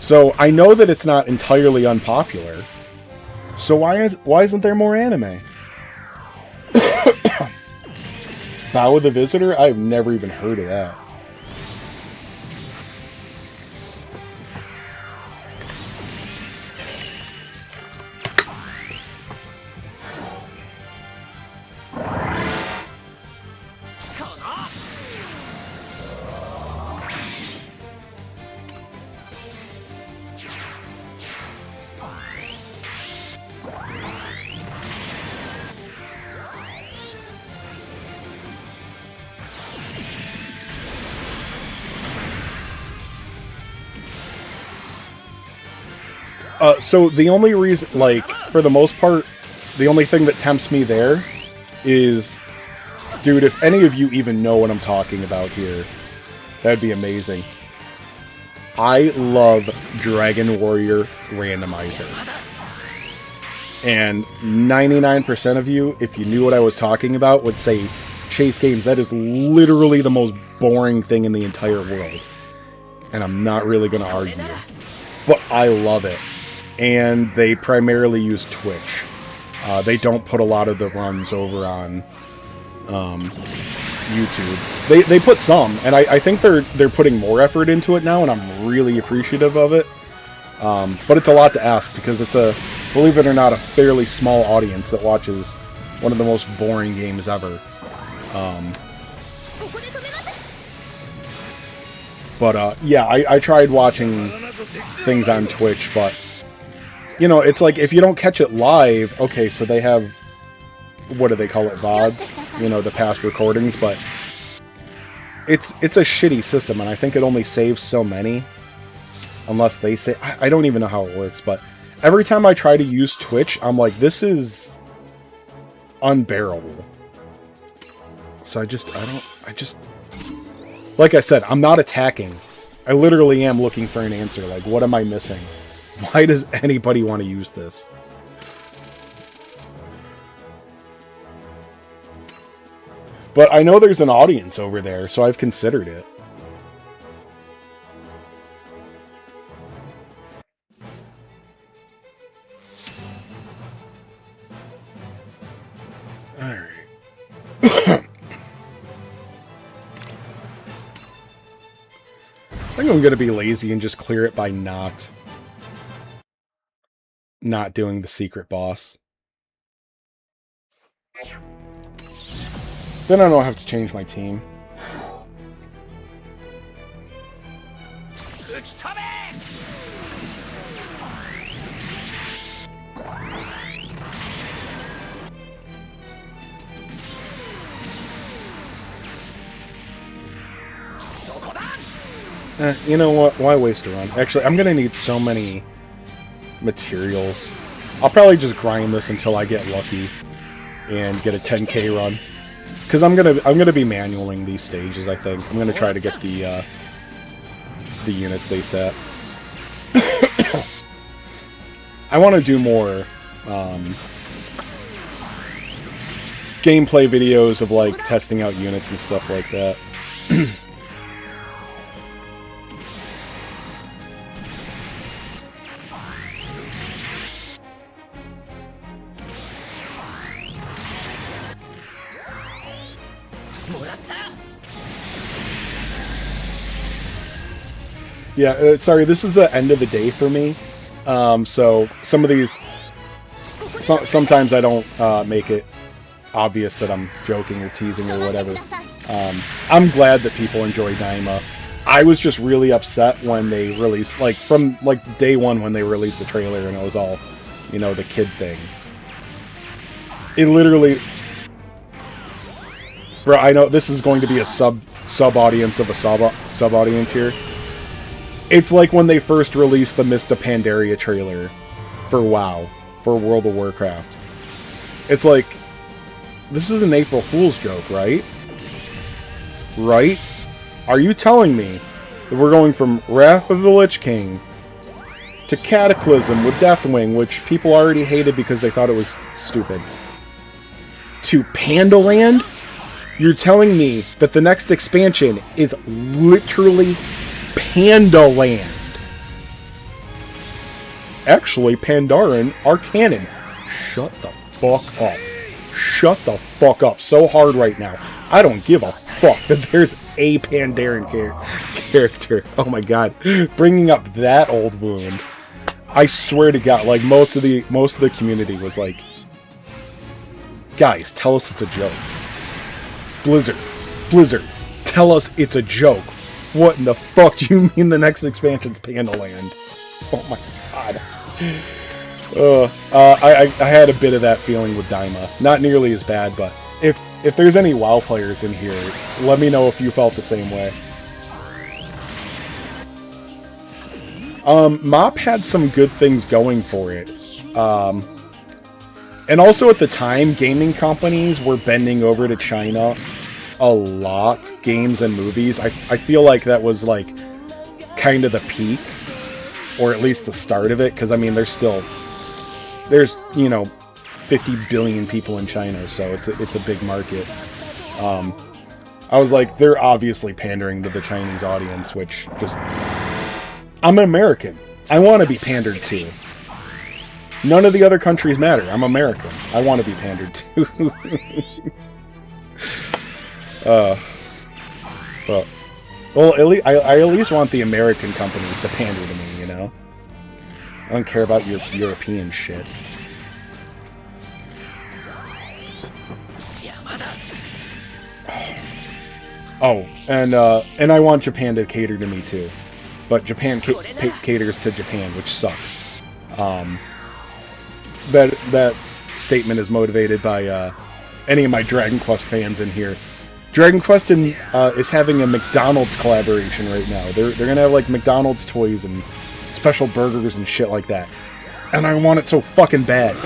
So I know that it's not entirely unpopular. So why isn't there more anime? Bow of the Visitor? I've never even heard of that. So the only reason, like, for the most part, the only thing that tempts me there is, dude, if any of you even know what I'm talking about here, that'd be amazing. I love Dragon Warrior Randomizer. And 99% of you, if you knew what I was talking about, would say, Chase Games, that is literally the most boring thing in the entire world. And I'm not really going to argue. But I love it. And they primarily use Twitch. They don't put a lot of the runs over on YouTube. They put some, and I think they're putting more effort into it now, and I'm really appreciative of it. But it's a lot to ask, because it's a, believe it or not, a fairly small audience that watches one of the most boring games ever. Yeah, I tried watching things on Twitch, but, you know, it's like, if you don't catch it live, okay, so they have, what do they call it, VODs? You know, the past recordings, but it's a shitty system, and I think it only saves so many, unless they say, I don't even know how it works, but every time I try to use Twitch, I'm like, this is unbearable. So I just, like I said, I'm not attacking. I literally am looking for an answer. Like, what am I missing? Why does anybody want to use this? But I know there's an audience over there, so I've considered it. Alright. I think I'm going to be lazy and just clear it by not doing the secret boss. Then I don't have to change my team. You know what? Why waste a run? Actually, I'm gonna need so many materials. I'll probably just grind this until I get lucky and get a 10k run. Because I'm gonna be manualing these stages. I think I'm gonna try to get the units ASAP. I want to do more gameplay videos of like testing out units and stuff like that. Yeah, sorry, this is the end of the day for me. So some of these, sometimes I don't make it obvious that I'm joking or teasing or whatever. I'm glad that people enjoy Daima. I was just really upset when they released, like, from like day one when they released the trailer and it was all, you know, the kid thing. It literally, bro, I know this is going to be a sub audience of a sub audience here. It's like when they first released the Mista Pandaria trailer for WoW. for World of Warcraft. It's like, this is an April Fool's joke, right? Right? Are you telling me that we're going from Wrath of the Lich King to Cataclysm with Deathwing, which people already hated because they thought it was stupid, to Pandaland? You're telling me that the next expansion is literally Pandaland. Actually, Pandaren are canon. Shut the fuck up. Shut the fuck up so hard right now. I don't give a fuck that there's a Pandaren character. Oh my god. Bringing up that old wound. I swear to god, like, most of the community was like, guys, tell us it's a joke. Blizzard, tell us it's a joke. What in the fuck do you mean the next expansion's Pandaland? Oh my god. I had a bit of that feeling with Daima. Not nearly as bad, but if there's any WoW players in here, let me know if you felt the same way. Mop had some good things going for it. And also at the time, gaming companies were bending over to China a lot. Games and movies. I feel like that was like kind of the peak. Or at least the start of it. Because, I mean, there's, you know, 50 billion people in China. So it's a big market. I was like, they're obviously pandering to the Chinese audience. Which just... I'm an American. I want to be pandered to. None of the other countries matter. I'm American. I want to be pandered to. But, well, I at least want the American companies to pander to me, you know? I don't care about your European shit. Oh, and I want Japan to cater to me too. But Japan caters to Japan, which sucks. That statement is motivated by any of my Dragon Quest fans in here. Dragon Quest is having a McDonald's collaboration right now. They're gonna have like McDonald's toys and special burgers and shit like that. And I want it so fucking bad.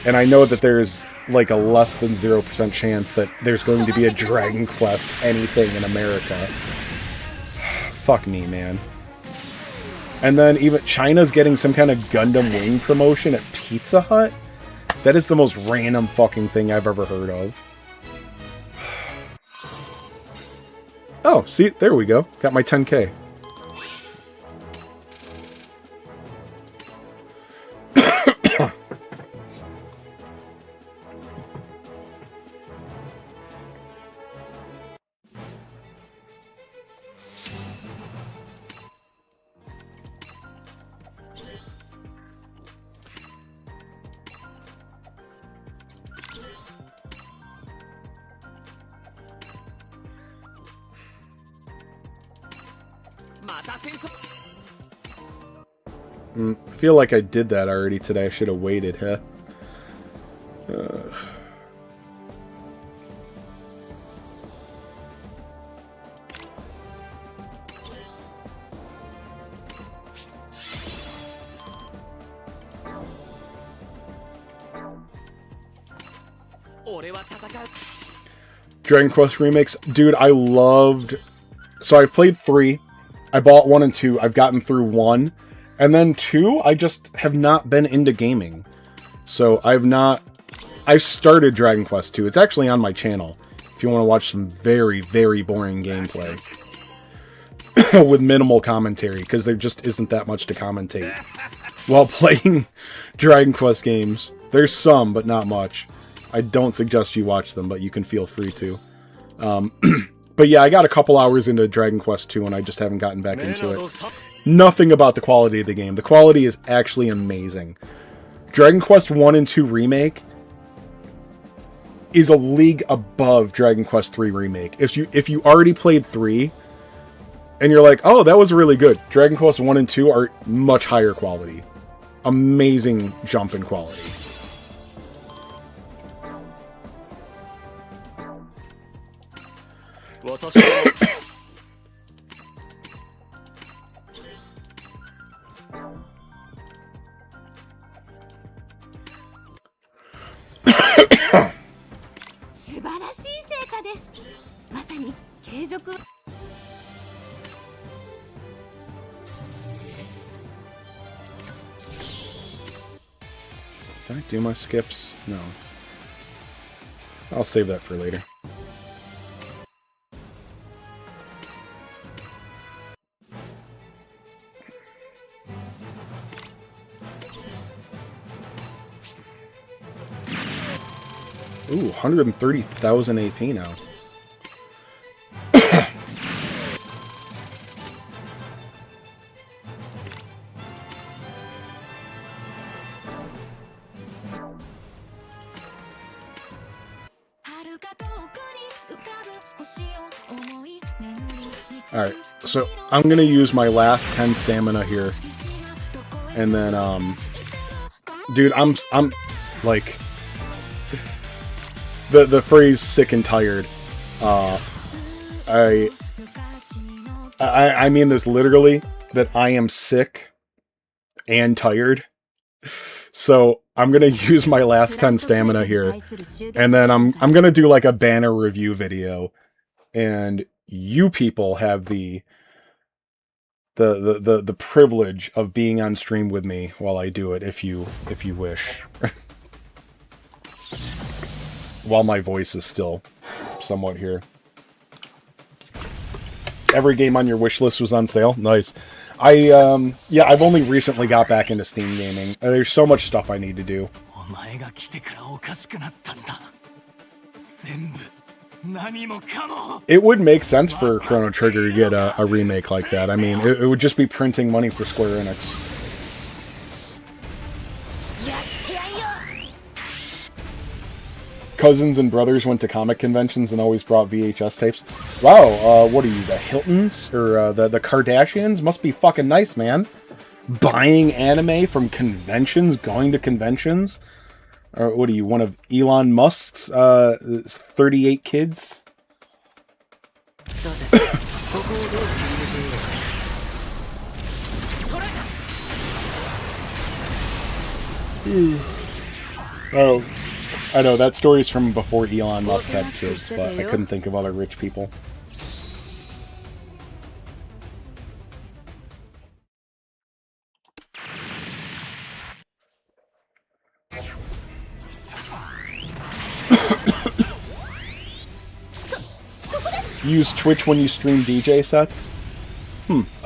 And I know that there's like a less than 0% chance that there's going to be a Dragon Quest anything in America. Fuck me, man. And then even China's getting some kind of Gundam Wing promotion at Pizza Hut? That is the most random fucking thing I've ever heard of. Oh, see, there we go. Got my 10K. I feel like I did that already today. I should have waited, huh? Dragon Quest remakes. Dude, I loved... So I've played 3. I bought 1 and 2. I've gotten through 1. And then 2, I just have not been into gaming. So I've started Dragon Quest 2. It's actually on my channel. If you want to watch some very, very boring gameplay. With minimal commentary. Because there just isn't that much to commentate. While playing Dragon Quest games. There's some, but not much. I don't suggest you watch them, but you can feel free to. But yeah, I got a couple hours into Dragon Quest 2 and I just haven't gotten back into it. Nothing about the quality of the game. The quality is actually amazing. Dragon Quest 1 and 2 Remake is a league above Dragon Quest 3 Remake. If you already played 3 and you're like, oh, that was really good. Dragon Quest 1 and 2 are much higher quality. Amazing jump in quality. Did I do my skips? No. I'll save that for later. Ooh, 130,000 AP now. Alright, so I'm gonna use my last 10 stamina here. And then, dude, I'm like, the phrase sick and tired, I mean this literally, that I am sick and tired. So I'm gonna use my last 10 stamina here, and then I'm gonna do like a banner review video, and you people have the privilege of being on stream with me while I do it, if you wish. While my voice is still somewhat here. Every game on your wish list was on sale. Nice. Yeah, I've only recently got back into Steam gaming. There's so much stuff I need to do. It would make sense for Chrono Trigger to get a remake like that. I mean, it would just be printing money for Square Enix. Cousins and brothers went to comic conventions and always brought VHS tapes. Wow, what are you, the Hiltons? Or the Kardashians? Must be fucking nice, man. Buying anime from conventions, going to conventions? Or what are you, one of Elon Musk's 38 kids? Oh, I know, that story's from before Elon Musk had kids, but I couldn't think of other rich people. Use Twitch when you stream DJ sets?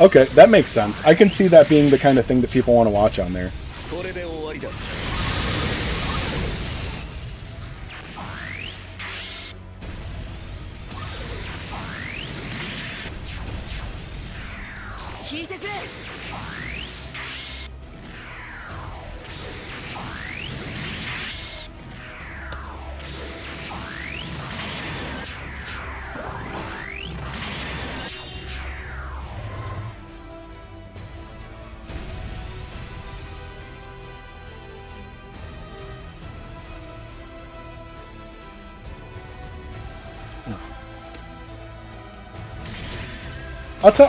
Okay, that makes sense. I can see that being the kind of thing that people want to watch on there.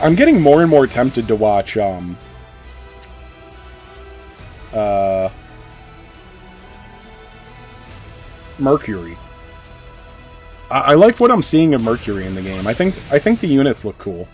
I'm getting more and more tempted to watch, Mercury. I like what I'm seeing of Mercury in the game. I think the units look cool.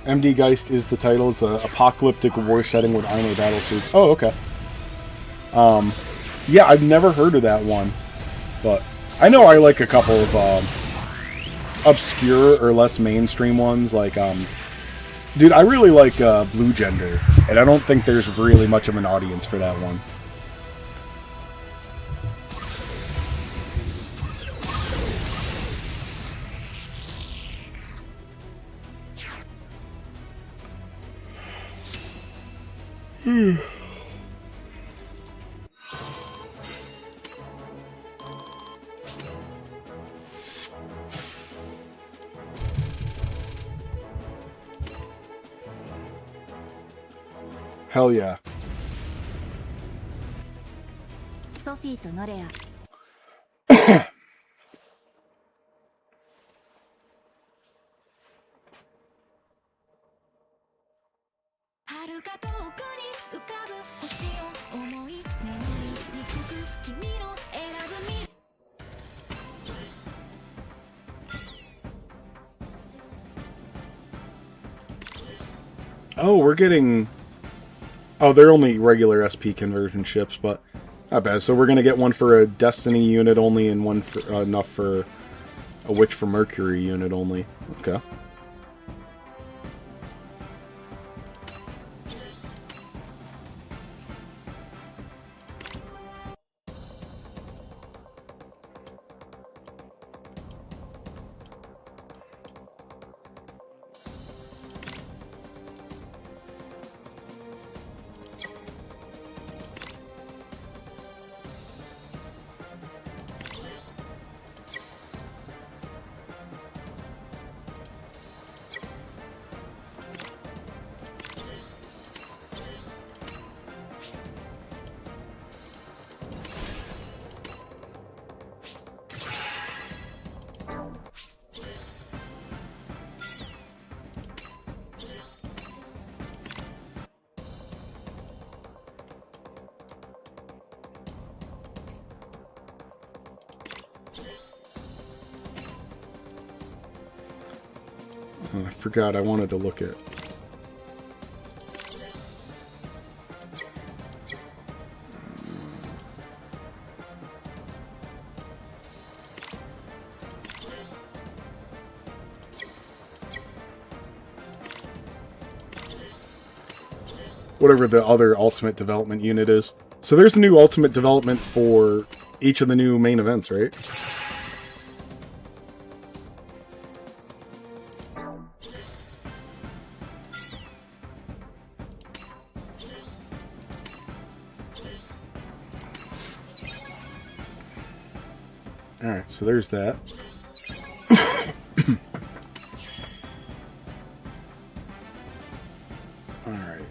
MD Geist is the title. It's an apocalyptic war setting with armor battlesuits. Oh, okay. Yeah, I've never heard of that one, but I know I like a couple of obscure or less mainstream ones. Like, dude, I really like Blue Gender, and I don't think there's really much of an audience for that one. Hell yeah. ソフィーとノレア。遥か遠くに浮かぶ星を思い眠りにつく君の選ぶ道。 Oh, we're getting... Oh, they're only regular SP conversion ships, but not bad. So we're going to get one for a Destiny unit only and one for enough for a Witch for Mercury unit only. Okay. Oh, I forgot I wanted to look at... whatever the other ultimate development unit is. So there's a new ultimate development for each of the new main events, right? Alright, so there's that. Alright.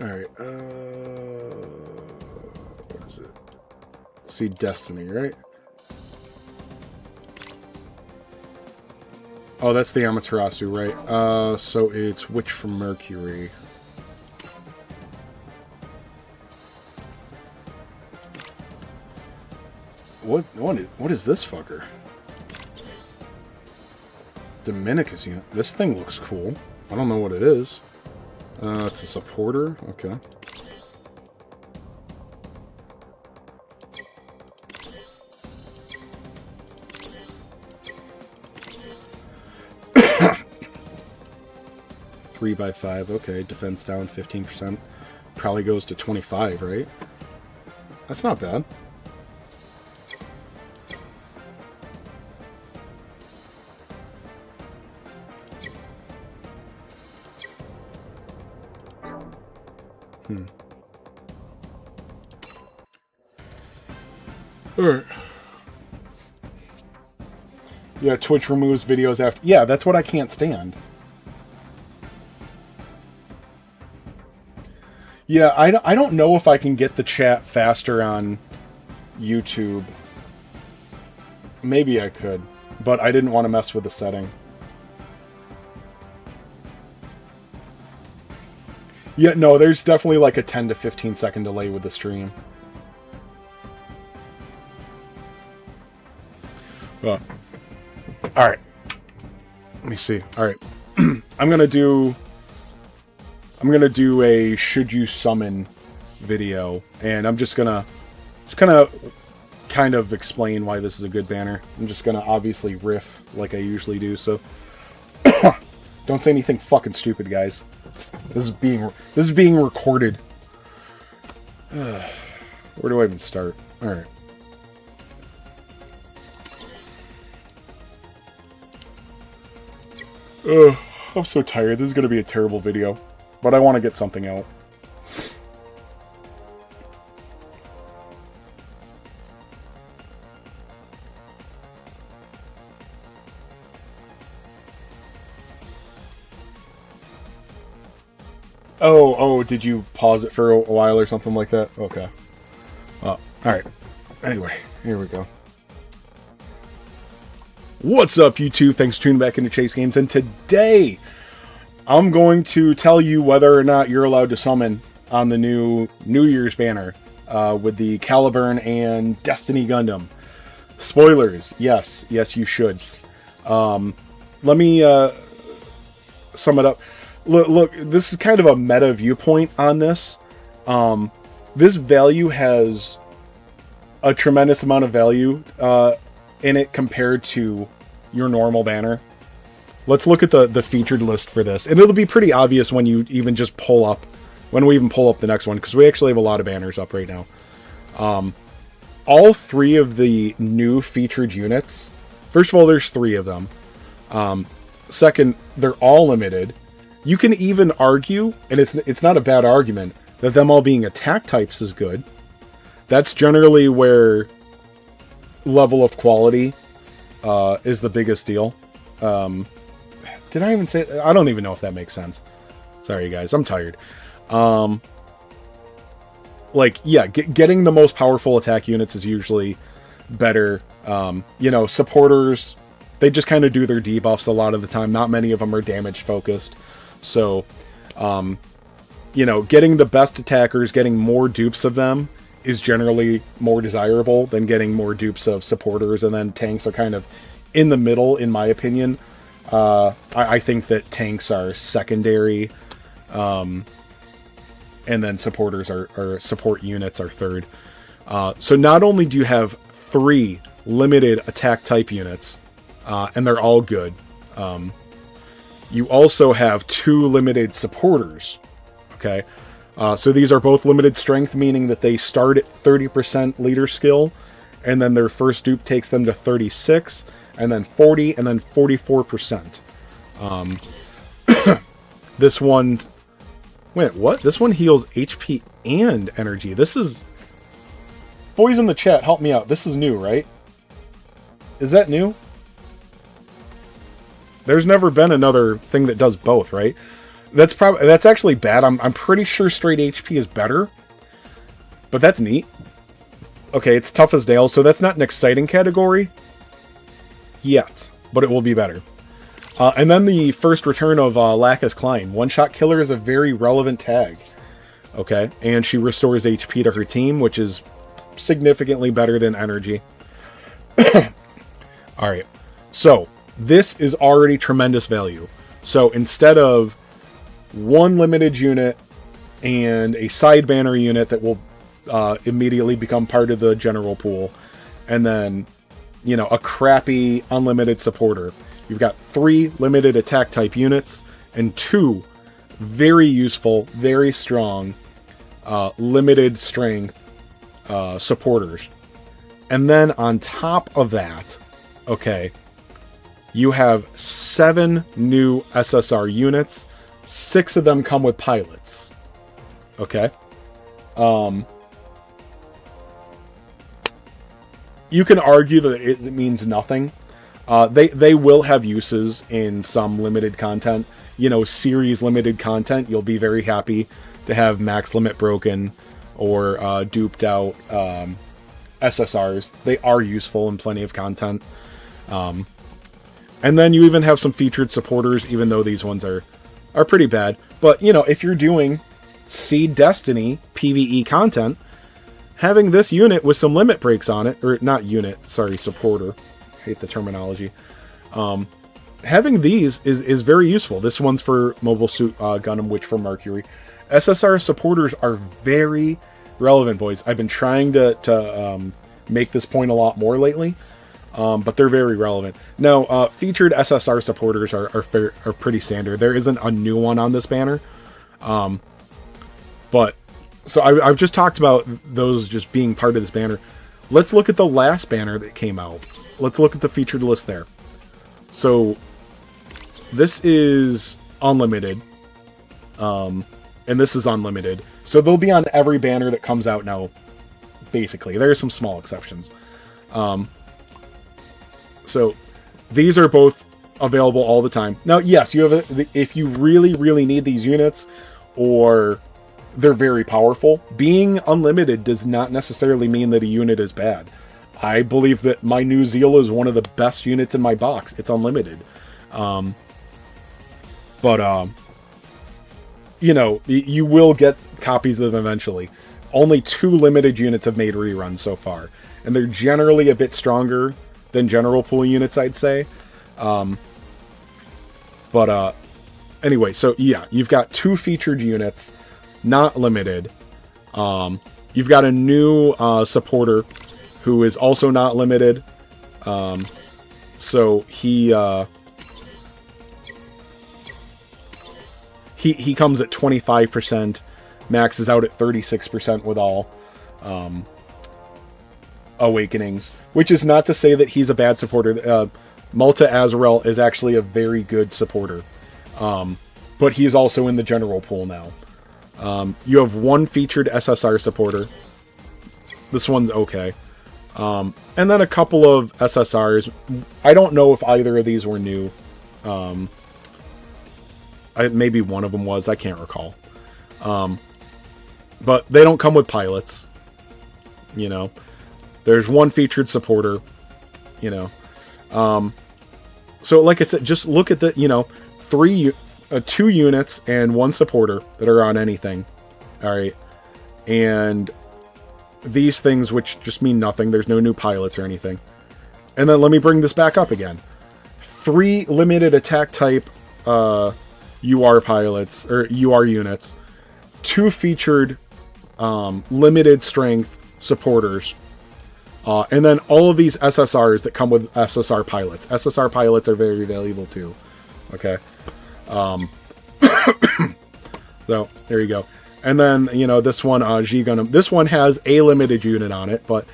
Alright, what is it? See, Destiny, right? Oh, that's the Amaterasu, right? So it's Witch from Mercury. What is this fucker? Dominicus unit. This thing looks cool. I don't know what it is. It's a supporter? Okay. Three by 5, okay. Defense down 15%. Probably goes to 25, right? That's not bad. Alright. Yeah, Twitch removes videos after... Yeah, that's what I can't stand. Yeah, I don't know if I can get the chat faster on YouTube. Maybe I could, but I didn't want to mess with the setting. Yeah, no, there's definitely like a 10 to 15 second delay with the stream. Alright. Let me see. Alright. I'm gonna do a should you summon video, and I'm just gonna kind of explain why this is a good banner. I'm just gonna obviously riff like I usually do, so don't say anything fucking stupid, guys. This is being recorded. Where do I even start? Alright. Ugh, I'm so tired. This is going to be a terrible video. But I want to get something out. Oh, did you pause it for a while or something like that? Okay. Alright. Anyway, here we go. What's up, YouTube? Thanks for tuning back into Chase Games, and today I'm going to tell you whether or not you're allowed to summon on the new New Year's banner with the Caliburn and Destiny Gundam. Spoilers, yes, you should. Let me sum it up. Look, this is kind of a meta viewpoint on this. This value has a tremendous amount of value in it compared to your normal banner. Let's look at the featured list for this, and it'll be pretty obvious when you even just pull up, when we even pull up the next one, because we actually have a lot of banners up right now. All three of the new featured units. First of all, there's three of them. Second, they're all limited. You can even argue, and it's not a bad argument, that them all being attack types is good. That's generally where level of quality is the biggest deal. Did I even say... I don't even know if that makes sense. Sorry, guys. I'm tired. Getting the most powerful attack units is usually better. Supporters, they just kind of do their debuffs a lot of the time. Not many of them are damage focused. So, getting the best attackers, getting more dupes of them is generally more desirable than getting more dupes of supporters, and then tanks are kind of in the middle, in my opinion. I think that tanks are secondary, and then supporters or support units are third. So not only do you have 3 limited attack type units, and they're all good, you also have 2 limited supporters, okay? So these are both limited strength, meaning that they start at 30% leader skill, and then their first dupe takes them to 36, and then 40, and then 44%. This one's... Wait, what? This one heals HP and energy. This is... Boys in the chat, help me out. This is new, right? Is that new? There's never been another thing that does both, right? That's actually bad. I'm pretty sure straight HP is better, but that's neat. Okay, it's tough as nails, so that's not an exciting category yet, but it will be better. And then the first return of Lacus Klein. One-shot killer is a very relevant tag. Okay, and she restores HP to her team, which is significantly better than energy. Alright, so this is already tremendous value. So instead of 1 limited unit and a side banner unit that will immediately become part of the general pool, and then, a crappy unlimited supporter, you've got 3 limited attack type units and 2 very useful, very strong, limited strength supporters. And then on top of that, okay, you have 7 new SSR units. 6 of them come with pilots. Okay? You can argue that it means nothing. They will have uses in some limited content. Series limited content. You'll be very happy to have max limit broken or duped out SSRs. They are useful in plenty of content. And then you even have some featured supporters, even though these ones are pretty bad. But, if you're doing Seed Destiny PvE content, having this unit with some limit breaks on it, or not unit, sorry, supporter. I hate the terminology. Having these is very useful. This one's for Mobile Suit Gundam Witch from Mercury. SSR supporters are very relevant, boys. I've been trying to make this point a lot more lately. But they're very relevant. Now, featured SSR supporters are pretty standard. There isn't a new one on this banner. But, so I've just talked about those just being part of this banner. Let's look at the last banner that came out. Let's look at the featured list there. So, this is unlimited. And this is unlimited. So they'll be on every banner that comes out now, basically. There are some small exceptions. So these are both available all the time. Now, yes, you have if you really, really need these units, or they're very powerful, being unlimited does not necessarily mean that a unit is bad. I believe that my New Zeal is one of the best units in my box. It's unlimited. You know, you will get copies of them eventually. Only 2 limited units have made reruns so far, and they're generally a bit stronger than general pool units, I'd say. Anyway, so yeah, you've got 2 featured units, not limited. You've got a new supporter who is also not limited. So he comes at 25%, maxes out at 36% with all awakenings, which is not to say that he's a bad supporter. Malta Azrael is actually a very good supporter, but he's also in the general pool now. You have 1 featured SSR supporter. This one's okay. And then a couple of SSRs. I don't know if either of these were new. Maybe one of them was. I can't recall. But they don't come with pilots. You know, there's 1 featured supporter. You know, so like I said, just look at the 2 units and 1 supporter that are on anything. All right, and these things, which just mean nothing. There's no new pilots or anything. And then let me bring this back up again. 3 limited attack type UR pilots, or UR units. 2 featured limited strength supporters. And then all of these SSRs that come with SSR pilots. SSR pilots are very valuable too. Okay. So, there you go. And then, this one, G Gundam. This one has a limited unit on it, but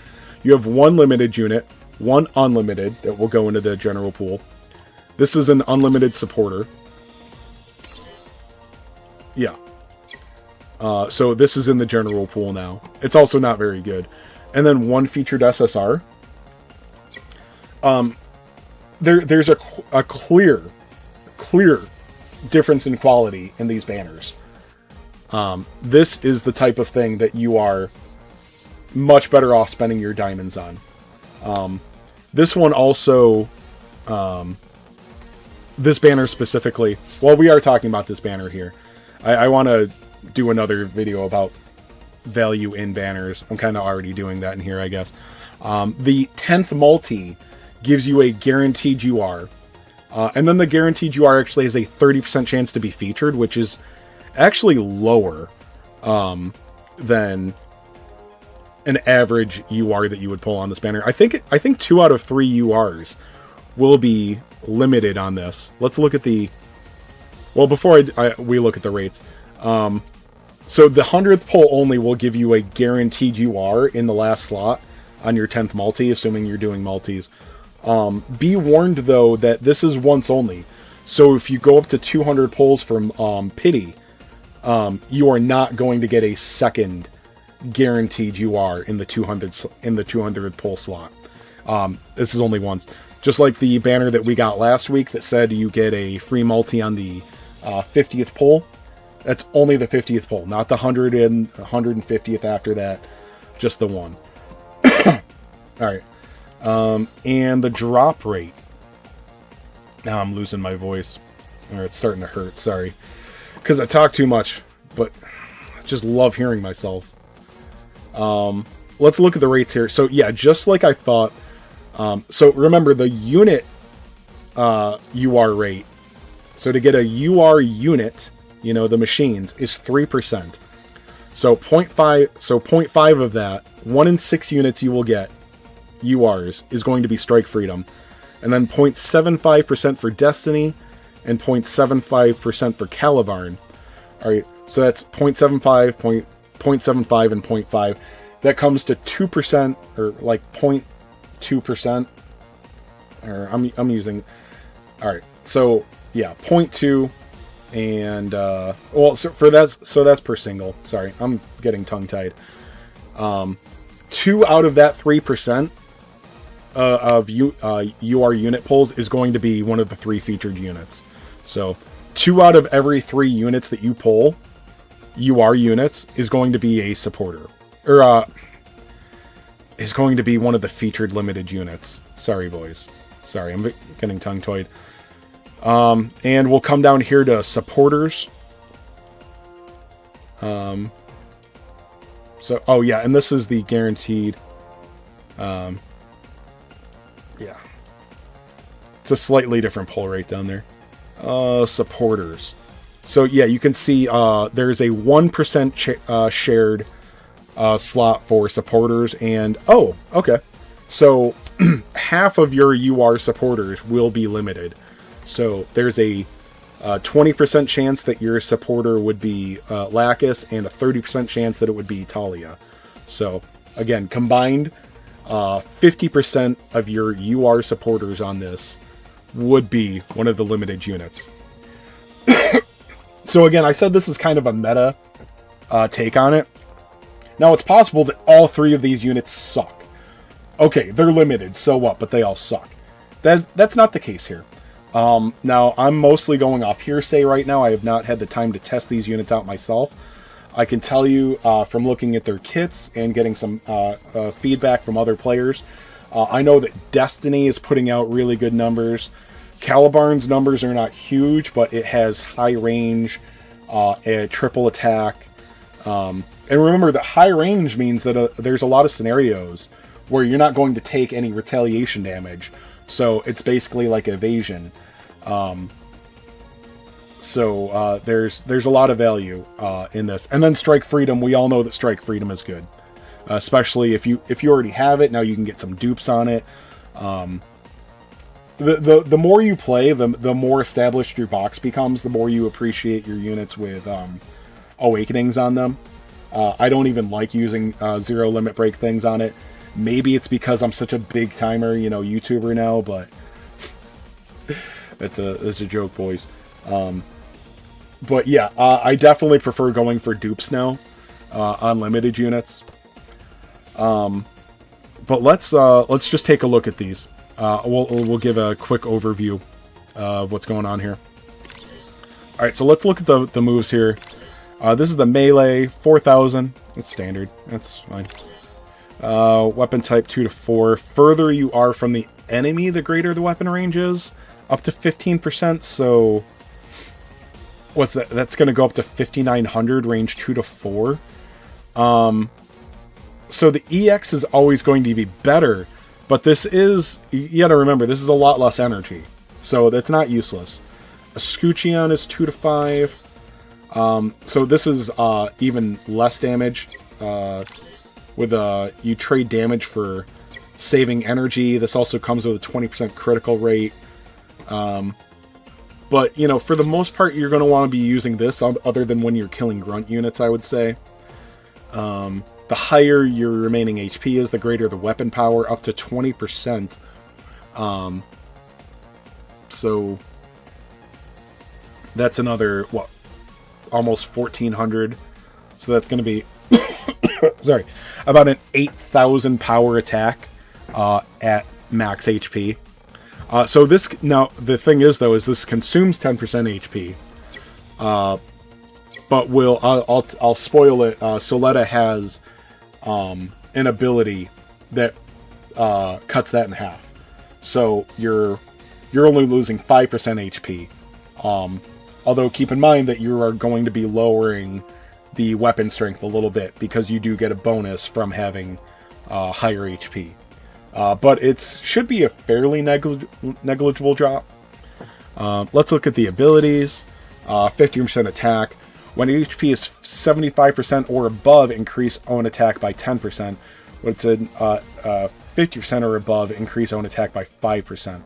you have 1 limited unit, 1 unlimited that will go into the general pool. This is an unlimited supporter. Yeah. So this is in the general pool now. It's also not very good. And then 1 featured SSR. There's a clear difference in quality in these banners. This is the type of thing that you are much better off spending your diamonds on. This one also, this banner specifically, well, we are talking about this banner here. I want to do another video about value in banners. I'm kind of already doing that in here, I guess. The 10th multi gives you a guaranteed UR. And then the guaranteed UR actually has a 30% chance to be featured, which is actually lower than an average UR that you would pull on this banner. I think 2 out of 3 URs will be limited on this. Let's look at the... Well, before we look at the rates. So the 100th pull only will give you a guaranteed UR in the last slot on your 10th multi, assuming you're doing multis. Be warned, though, that this is once only. So if you go up to 200 pulls from Pity, you are not going to get a second guaranteed UR in the 200 pull slot. This is only once. Just like the banner that we got last week that said you get a free multi on the 50th pull. That's only the 50th pull, not the 100 and 150th after that. Just the one. Alright. And the drop rate. Now I'm losing my voice. Or it's starting to hurt, sorry. Because I talk too much, but I just love hearing myself. Let's look at the rates here. So yeah, just like I thought. So remember the unit UR rate. So to get a UR unit, the machines, is 3%. So 0.5 of that, 1 in 6 units you will get, URs, is going to be Strike Freedom. And then 0.75% for Destiny, and 0.75% for Calibarn. Alright, so that's 0.75, 0.75, and 0.5. That comes to 2%, or like 0.2%. Or I'm using... Alright, so yeah, 0.2, and well, so that's per single. Sorry, I'm getting tongue-tied. 2 out of that 3% of UR unit pulls is going to be one of the 3 featured units. So 2 out of every 3 units that you pull, UR units, is going to be a supporter, or is going to be one of the featured limited units. Sorry, boys. Sorry, I'm getting tongue-tied. And we'll come down here to supporters. So, oh yeah, and this is the guaranteed. Yeah, it's a slightly different pull rate down there. Supporters. So yeah, you can see there's a 1% shared slot for supporters, and oh, okay. So half of your UR supporters will be limited. So there's a 20% chance that your supporter would be Lacus, and a 30% chance that it would be Talia. So again, combined, 50% of your UR supporters on this would be one of the limited units. So again, I said this is kind of a meta take on it. Now, it's possible that all 3 of these units suck. Okay, they're limited, so what? But they all suck. That's not the case here. Now, I'm mostly going off hearsay right now. I have not had the time to test these units out myself. I can tell you from looking at their kits and getting some feedback from other players, I know that Destiny is putting out really good numbers. Calibarn's numbers are not huge, but it has high range, a triple attack. And remember that high range means that there's a lot of scenarios where you're not going to take any retaliation damage. So it's basically like evasion. So there's a lot of value in this. And then Strike Freedom, we all know that Strike Freedom is good. Especially if you already have it, now you can get some dupes on it. The more you play, the more established your box becomes, the more you appreciate your units with awakenings on them. I don't even like using zero limit break things on it. Maybe it's because I'm such a big timer, YouTuber now, but that's a joke, boys. But yeah, I definitely prefer going for dupes now on limited units. But let's just take a look at these. We'll give a quick overview of what's going on here. All right, so let's look at the moves here. This is the melee 4,000. That's standard. That's fine. Weapon type 2 to 4. Further you are from the enemy, the greater the weapon range is. Up to 15%. So what's that? That's going to go up to 5,900, range 2 to 4. So the EX is always going to be better, but this is, you gotta remember, this is a lot less energy, so that's not useless. Escutcheon is 2 to 5. So this is even less damage. With you trade damage for saving energy. This also comes with a 20% critical rate. But for the most part, you're going to want to be using this other than when you're killing grunt units, I would say. The higher your remaining HP is, the greater the weapon power, up to 20%. So that's another, almost 1,400. So that's going to be, sorry, about an 8,000 power attack at max HP. So this, now, the thing is, though, is this consumes 10% HP. But I'll spoil it. Soletta has an ability that cuts that in half. So you're only losing 5% HP. Although keep in mind that you are going to be lowering the weapon strength a little bit because you do get a bonus from having higher HP. But it should be a fairly negligible drop. Let's look at the abilities. 50% attack. When HP is 75% or above, increase own attack by 10%. When it's 50% or above, increase own attack by 5%.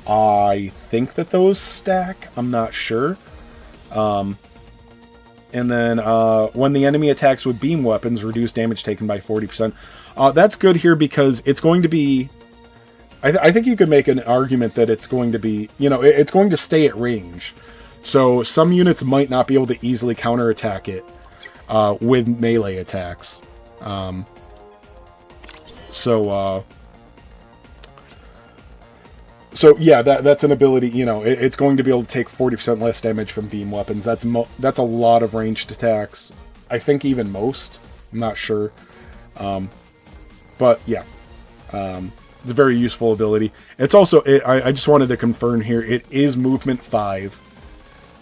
I think that those stack. I'm not sure. And then when the enemy attacks with beam weapons, reduce damage taken by 40%. That's good here because it's going to be... I think you could make an argument that it's going to be, you know, it's going to stay at range. So some units might not be able to easily counterattack it with melee attacks. So yeah, that's an ability, you know, it's going to be able to take 40% less damage from beam weapons. That's a lot of ranged attacks. I think even most. I'm not sure. But yeah. It's a very useful ability. It's also, I just wanted to confirm here, it is movement 5.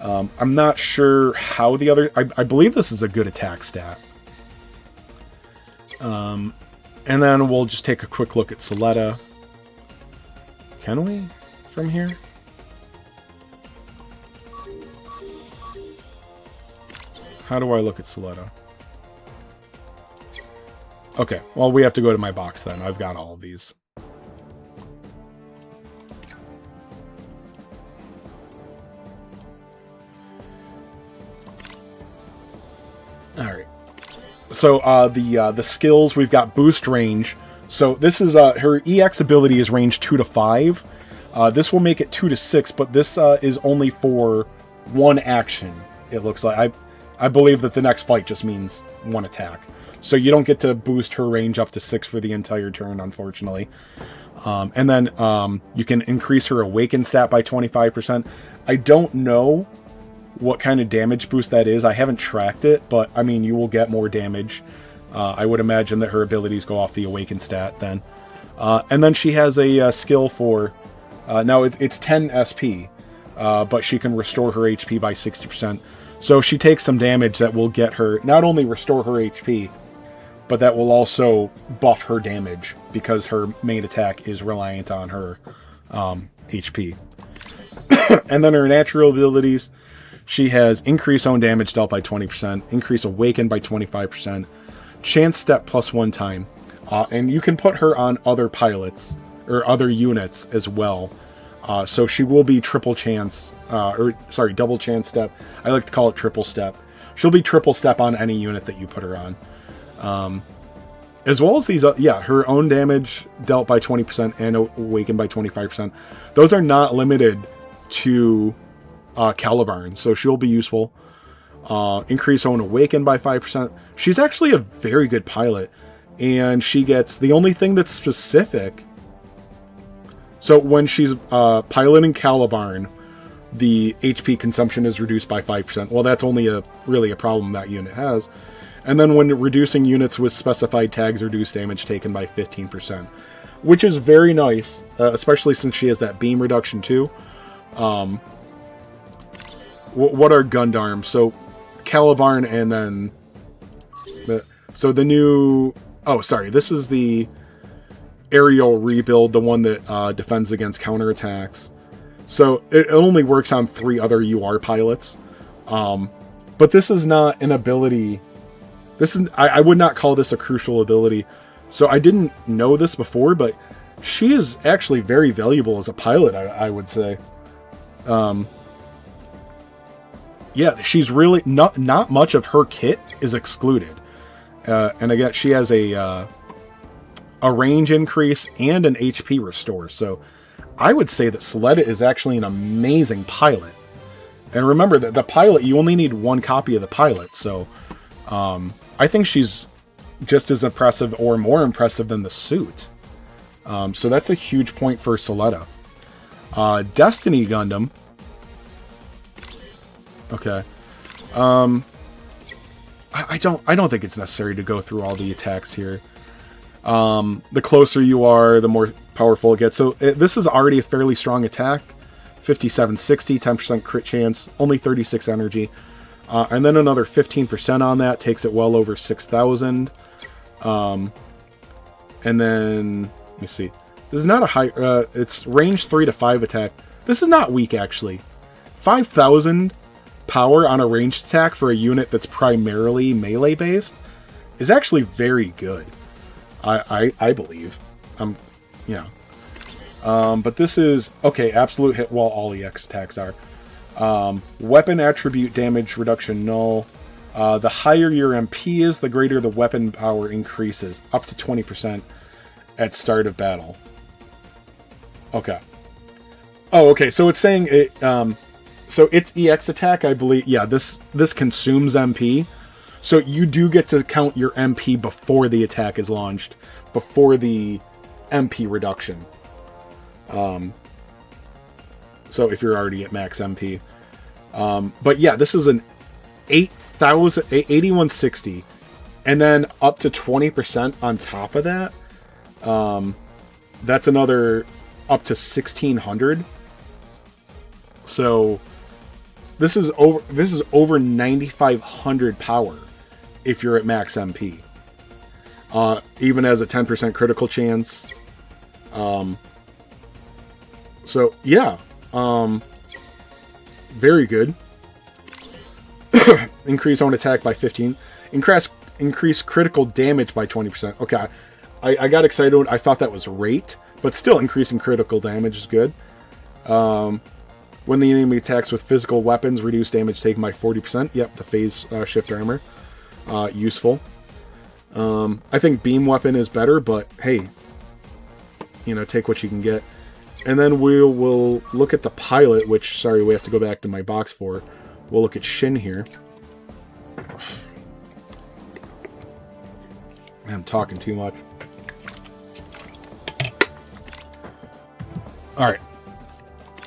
I'm not sure how the other... I believe this is a good attack stat. And then we'll just take a quick look at Soletta. Can we? From here? How do I look at Soletta? Okay, well, we have to go to my box then. I've got all of these. Alright. So, the skills, we've got boost range. So, this is, her EX ability is range 2 to 5. This will make it 2 to 6, but this is only for one action, it looks like. I believe that the next fight just means one attack. So you don't get to boost her range up to 6 for the entire turn, unfortunately. And then you can increase her awaken stat by 25%. I don't know what kind of damage boost that is. I haven't tracked it, but I mean, you will get more damage. I would imagine that her abilities go off the awaken stat then. And then she has a skill for... now it's 10 SP, but she can restore her HP by 60%. So if she takes some damage, that will get her... not only restore her HP, but that will also buff her damage, because her main attack is reliant on her HP. And then her natural abilities, she has increase own damage dealt by 20%, increase awaken by 25%, chance step plus 1 time, and you can put her on other pilots, or other units as well. So she will be triple chance, double chance step. I like to call it triple step. She'll be triple step on any unit that you put her on. As well as these, her own damage dealt by 20% and awakened by 25%. Those are not limited to Calibarn, so she'll be useful. Increase own awakened by 5%. She's actually a very good pilot, and she gets the only thing that's specific. So when she's piloting Calibarn, the HP consumption is reduced by 5%. Well, that's only really a problem that unit has. And then when reducing units with specified tags, reduce damage taken by 15%. Which is very nice, especially since she has that beam reduction too. What are Gundam? So, Calibarn and then... so the new... oh, sorry, this is the aerial rebuild, the one that defends against counterattacks. So, it only works on 3 other UR pilots. But this is not an ability... I would not call this a crucial ability. So I didn't know this before, but she is actually very valuable as a pilot, I would say. Yeah, she's really... not much of her kit is excluded. And again, she has a range increase and an HP restore. So I would say that Soletta is actually an amazing pilot. And remember that the pilot, you only need 1 copy of the pilot. So... I think she's just as impressive or more impressive than the suit. So that's a huge point for Soletta. Destiny Gundam. Okay. I don't think it's necessary to go through all the attacks here. The closer you are, the more powerful it gets. So this is already a fairly strong attack. 5760, 10% crit chance, only 36 energy. And then another 15% on that takes it well over 6,000. And then, let me see. This is not a high... it's range 3 to 5 attack. This is not weak, actually. 5,000 power on a ranged attack for a unit that's primarily melee-based is actually very good. I believe. Yeah. But this is... okay, absolute hit while all EX attacks are. Weapon attribute damage reduction null. The higher your MP is, the greater the weapon power increases, up to 20% at start of battle. Okay. Oh, okay. So it's saying it. So its EX attack, I believe. Yeah, this consumes MP. So you do get to count your MP before the attack is launched, before the MP reduction. So if you're already at max MP. But yeah, this is an 8160, and then up to 20% on top of that. That's another up to 1600. So this is over 9500 power if you're at max MP. Even as a 10% critical chance. So yeah, very good. Increase own attack by 15. Increase critical damage by 20%. Okay, I got excited. I thought that was rate, but still increasing critical damage is good. When the enemy attacks with physical weapons, reduce damage taken by 40%. Yep, the phase shift armor. Useful. I think beam weapon is better, but hey, take what you can get. And then we'll look at the pilot, which, sorry, we have to go back to my box for. We'll look at Shin here. Man, I'm talking too much. Alright.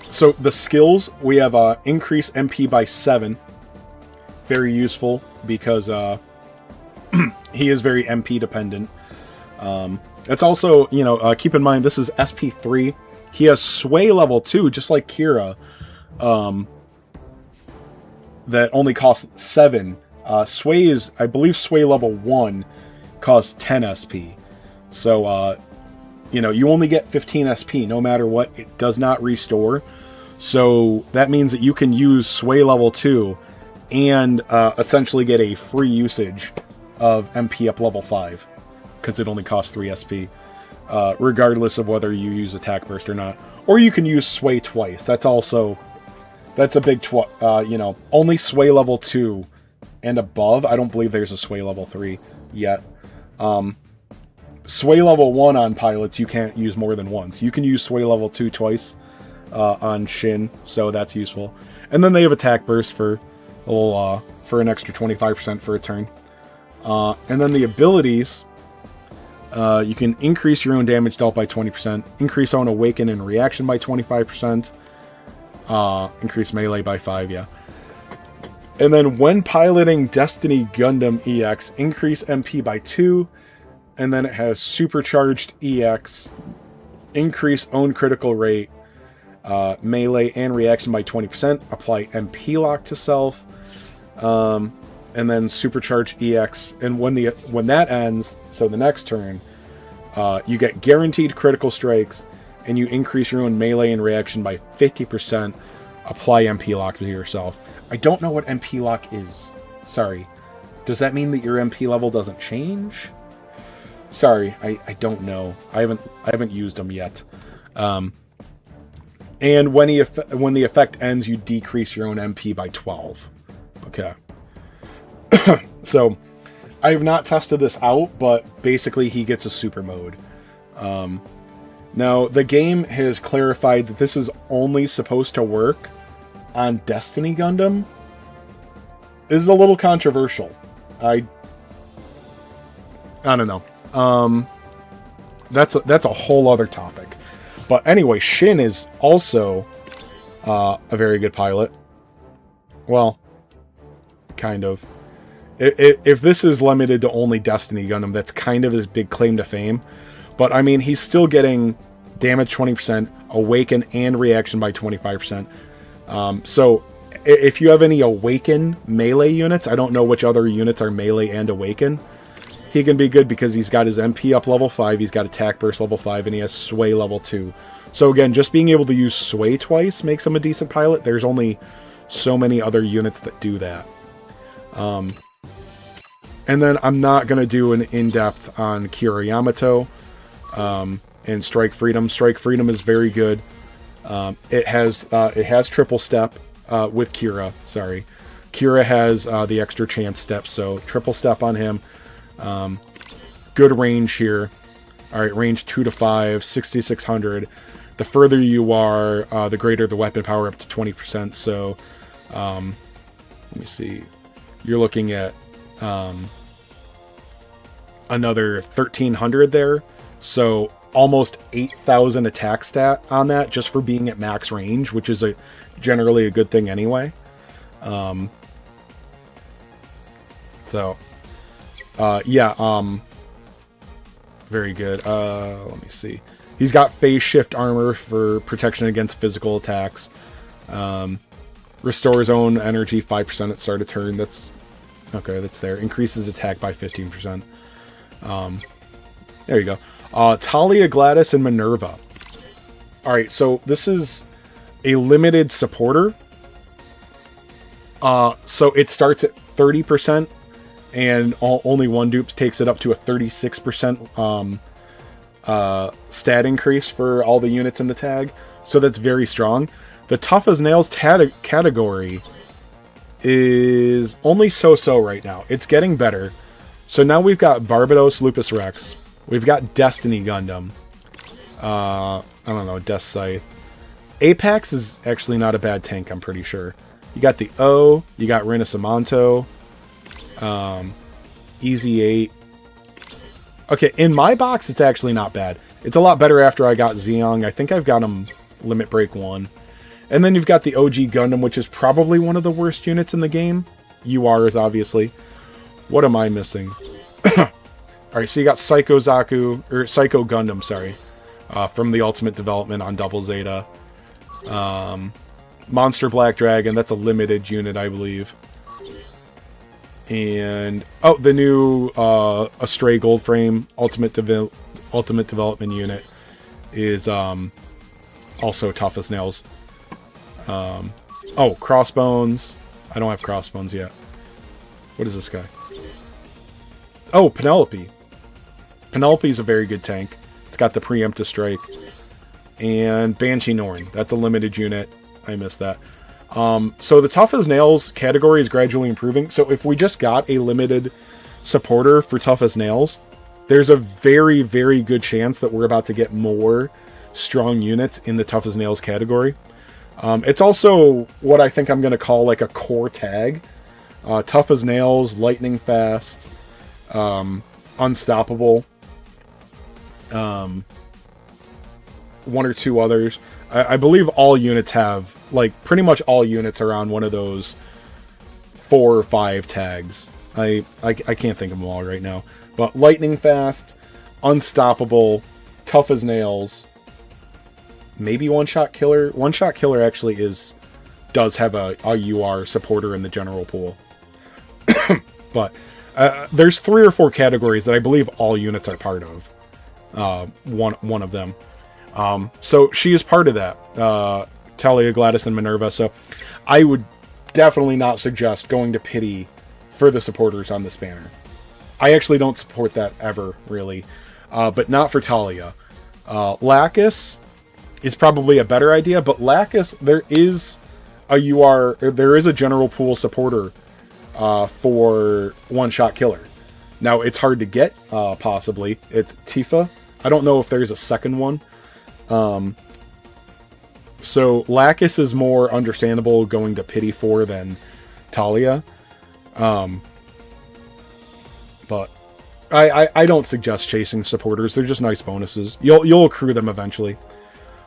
So the skills, we have increase MP by 7. Very useful because he is very MP dependent. It's also, keep in mind, this is SP3. He has Sway level 2, just like Kira. That only costs 7. Sway is, I believe, Sway level 1 costs 10 SP. So, you only get 15 SP no matter what. It does not restore. So that means that you can use Sway level 2 and essentially get a free usage of MP up level 5. Because it only costs 3 SP. Regardless of whether you use Attack Burst or not. Or you can use Sway twice. That's a big, only Sway level 2 and above. I don't believe there's a Sway level 3 yet. Sway level 1 on pilots, you can't use more than once. You can use Sway level 2 twice on Shin, so that's useful. And then they have Attack Burst for a little, for an extra 25% for a turn. And then the abilities, you can increase your own damage dealt by 20%, increase own awaken and reaction by 25%, increase melee by 5, yeah. And then when piloting Destiny Gundam EX, increase MP by 2, and then it has supercharged EX, increase own critical rate, melee and reaction by 20%, apply MP lock to self, and then supercharged EX. And when that ends, so the next turn, you get guaranteed critical strikes, and you increase your own melee and reaction by 50%, apply MP lock to yourself. I don't know what MP lock is. Sorry. Does that mean that your MP level doesn't change? Sorry, I don't know. I haven't used them yet. And when the effect ends, you decrease your own MP by 12. Okay. So, I have not tested this out, but basically he gets a super mode. Now, the game has clarified that this is only supposed to work on Destiny Gundam. This is a little controversial. I don't know. That's a whole other topic. But anyway, Shin is also a very good pilot. Well, kind of. If this is limited to only Destiny Gundam, that's kind of his big claim to fame. But I mean, he's still getting damage 20%, awaken and reaction by 25%. So if you have any awaken melee units, I don't know which other units are melee and awaken, he can be good because he's got his MP up level 5, he's got attack burst level 5, and he has sway level 2. So again, just being able to use sway twice makes him a decent pilot. There's only so many other units that do that. And then I'm not going to do an in-depth on Kira Yamato and Strike Freedom. Strike Freedom is very good. It has triple step with Kira. Sorry. Kira has the extra chance step, so triple step on him. Good range here. Alright, range 2 to 5, 6600. The further you are, the greater the weapon power, up to 20%. So, let me see. You're looking at another 1,300 there. So almost 8,000 attack stat on that just for being at max range, which is generally a good thing anyway. Very good. Let me see. He's got phase shift armor for protection against physical attacks. Restores own energy 5% at start of turn. That's okay. That's there. Increases attack by 15%. There you go. Talia, Gladys, and Minerva. All right, so this is a limited supporter. So it starts at 30%, and only one dupe takes it up to a 36% stat increase for all the units in the tag. So that's very strong. The Tough as Nails category is only so-so right now. It's getting better. So now we've got Barbados Lupus Rex. We've got Destiny Gundam. I don't know, Death Scythe. Apex is actually not a bad tank, I'm pretty sure. You got the O, you got Rinnesamanto, Easy 8. Okay, in my box, it's actually not bad. It's a lot better after I got Zeong. I think I've got him Limit Break 1. And then you've got the OG Gundam, which is probably one of the worst units in the game. UR is obviously. What am I missing? Alright, so you got Psycho Gundam, sorry. From the Ultimate Development on Double Zeta. Monster Black Dragon, that's a limited unit, I believe. And, oh, the new Astray Goldframe Ultimate Development unit is also Tough as Nails. Oh, Crossbones. I don't have Crossbones yet. What is this guy? Oh, Penelope. Penelope's a very good tank. It's got the Preemptive Strike. And Banshee Norn. That's a limited unit. I missed that. So the Tough as Nails category is gradually improving. So if we just got a limited supporter for Tough as Nails, there's a very, very good chance that we're about to get more strong units in the Tough as Nails category. It's also what I think I'm going to call like a core tag. Tough as Nails, Lightning Fast, Unstoppable, one or two others. I believe all units have, like, pretty much all units are on one of those 4 or 5 tags. I can't think of them all right now. But Lightning Fast, Unstoppable, Tough as Nails, maybe One Shot Killer. One Shot Killer actually does have a UR supporter in the general pool. But there's 3 or 4 categories that I believe all units are part of. One of them. So she is part of that. Talia, Gladys, and Minerva. So I would definitely not suggest going to pity for the supporters on this banner. I actually don't support that ever, really. But not for Talia. Lacus is probably a better idea, but Lacus, there is a general pool supporter for One Shot Killer. Now, it's hard to get, possibly. It's Tifa. I don't know if there's a second one. So Lacus is more understandable going to pity for than Talia. But I don't suggest chasing supporters. They're just nice bonuses. You'll accrue them eventually.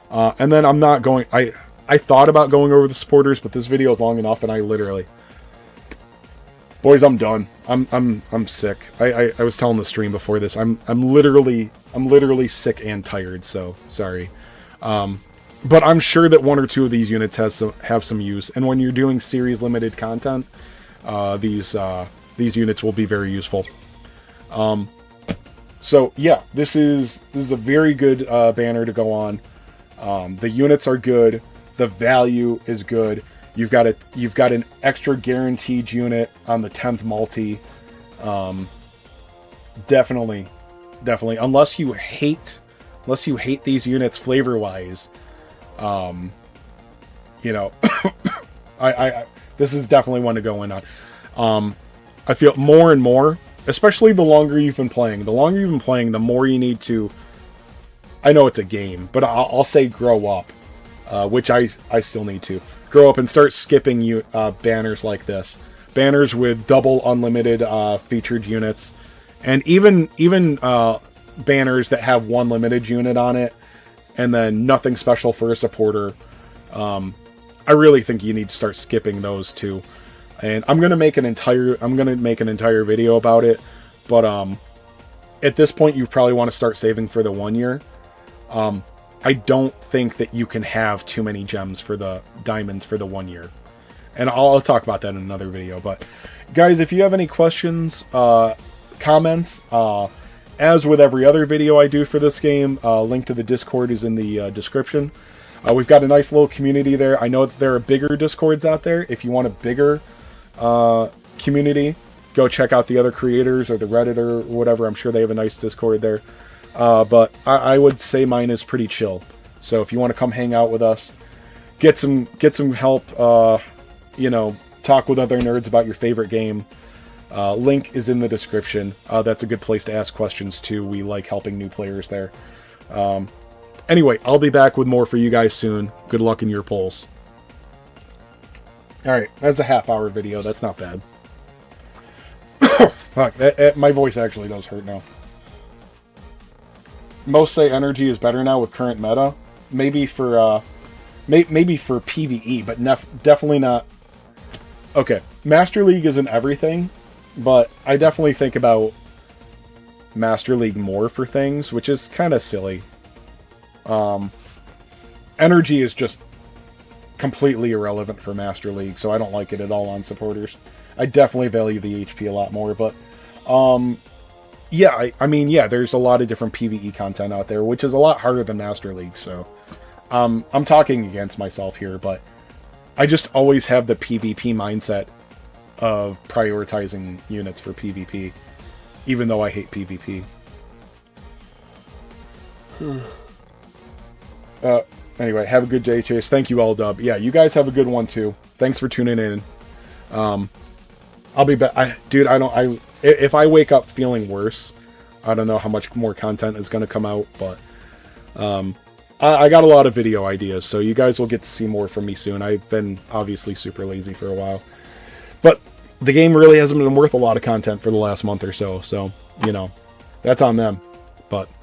And then I'm not going... I thought about going over the supporters, but this video is long enough, and I literally... Boys, I'm done. I'm sick. I was telling the stream before this. I'm literally sick and tired, so sorry. But I'm sure that 1 or 2 of these units have some use, and when you're doing series limited content, these units will be very useful. So yeah, this is a very good banner to go on. The units are good. The value is good. You've got an extra guaranteed unit on the 10th multi. Definitely, unless you hate these units flavor wise, you know, this is definitely one to go in on. I feel more and more, especially the longer you've been playing, the more you need to I know it's a game, but I'll say grow up, which I still need to grow up and start skipping you banners like this, banners with double unlimited featured units, and even banners that have one limited unit on it, and then nothing special for a supporter. I really think you need to start skipping those too. And I'm gonna make an entire video about it, but at this point you probably want to start saving for the 1 year. I don't think that you can have too many gems for the diamonds for the 1 year, and I'll talk about that in another video. But guys, if you have any questions, comments, as with every other video I do for this game, link to the Discord is in the description. We've got a nice little community there. I know that there are bigger Discords out there. If you want a bigger community, go check out the other creators or the Reddit or whatever. I'm sure they have a nice Discord there. But I would say mine is pretty chill. So if you want to come hang out with us, get some help, you know, talk with other nerds about your favorite game, link is in the description. That's a good place to ask questions too. We like helping new players there. Anyway, I'll be back with more for you guys soon. Good luck in your polls. Alright, that's a half-hour video. That's not bad. Fuck, my voice actually does hurt now. Most say energy is better now with current meta. Maybe for maybe for PvE, but definitely not. Okay, Master League isn't everything, but I definitely think about Master League more for things, which is kind of silly. Energy is just completely irrelevant for Master League, so I don't like it at all on supporters. I definitely value the HP a lot more, but yeah, I mean, yeah, there's a lot of different PvE content out there, which is a lot harder than Master League, so I'm talking against myself here, but I just always have the PvP mindset of prioritizing units for PvP, even though I hate PvP. Anyway, have a good day, Chase. Thank you, all dub. Yeah, you guys have a good one too. Thanks for tuning in. I'll be back. Dude, if I wake up feeling worse, I don't know how much more content is going to come out, but I got a lot of video ideas, so you guys will get to see more from me soon. I've been obviously super lazy for a while, but the game really hasn't been worth a lot of content for the last month or so, you know, that's on them, but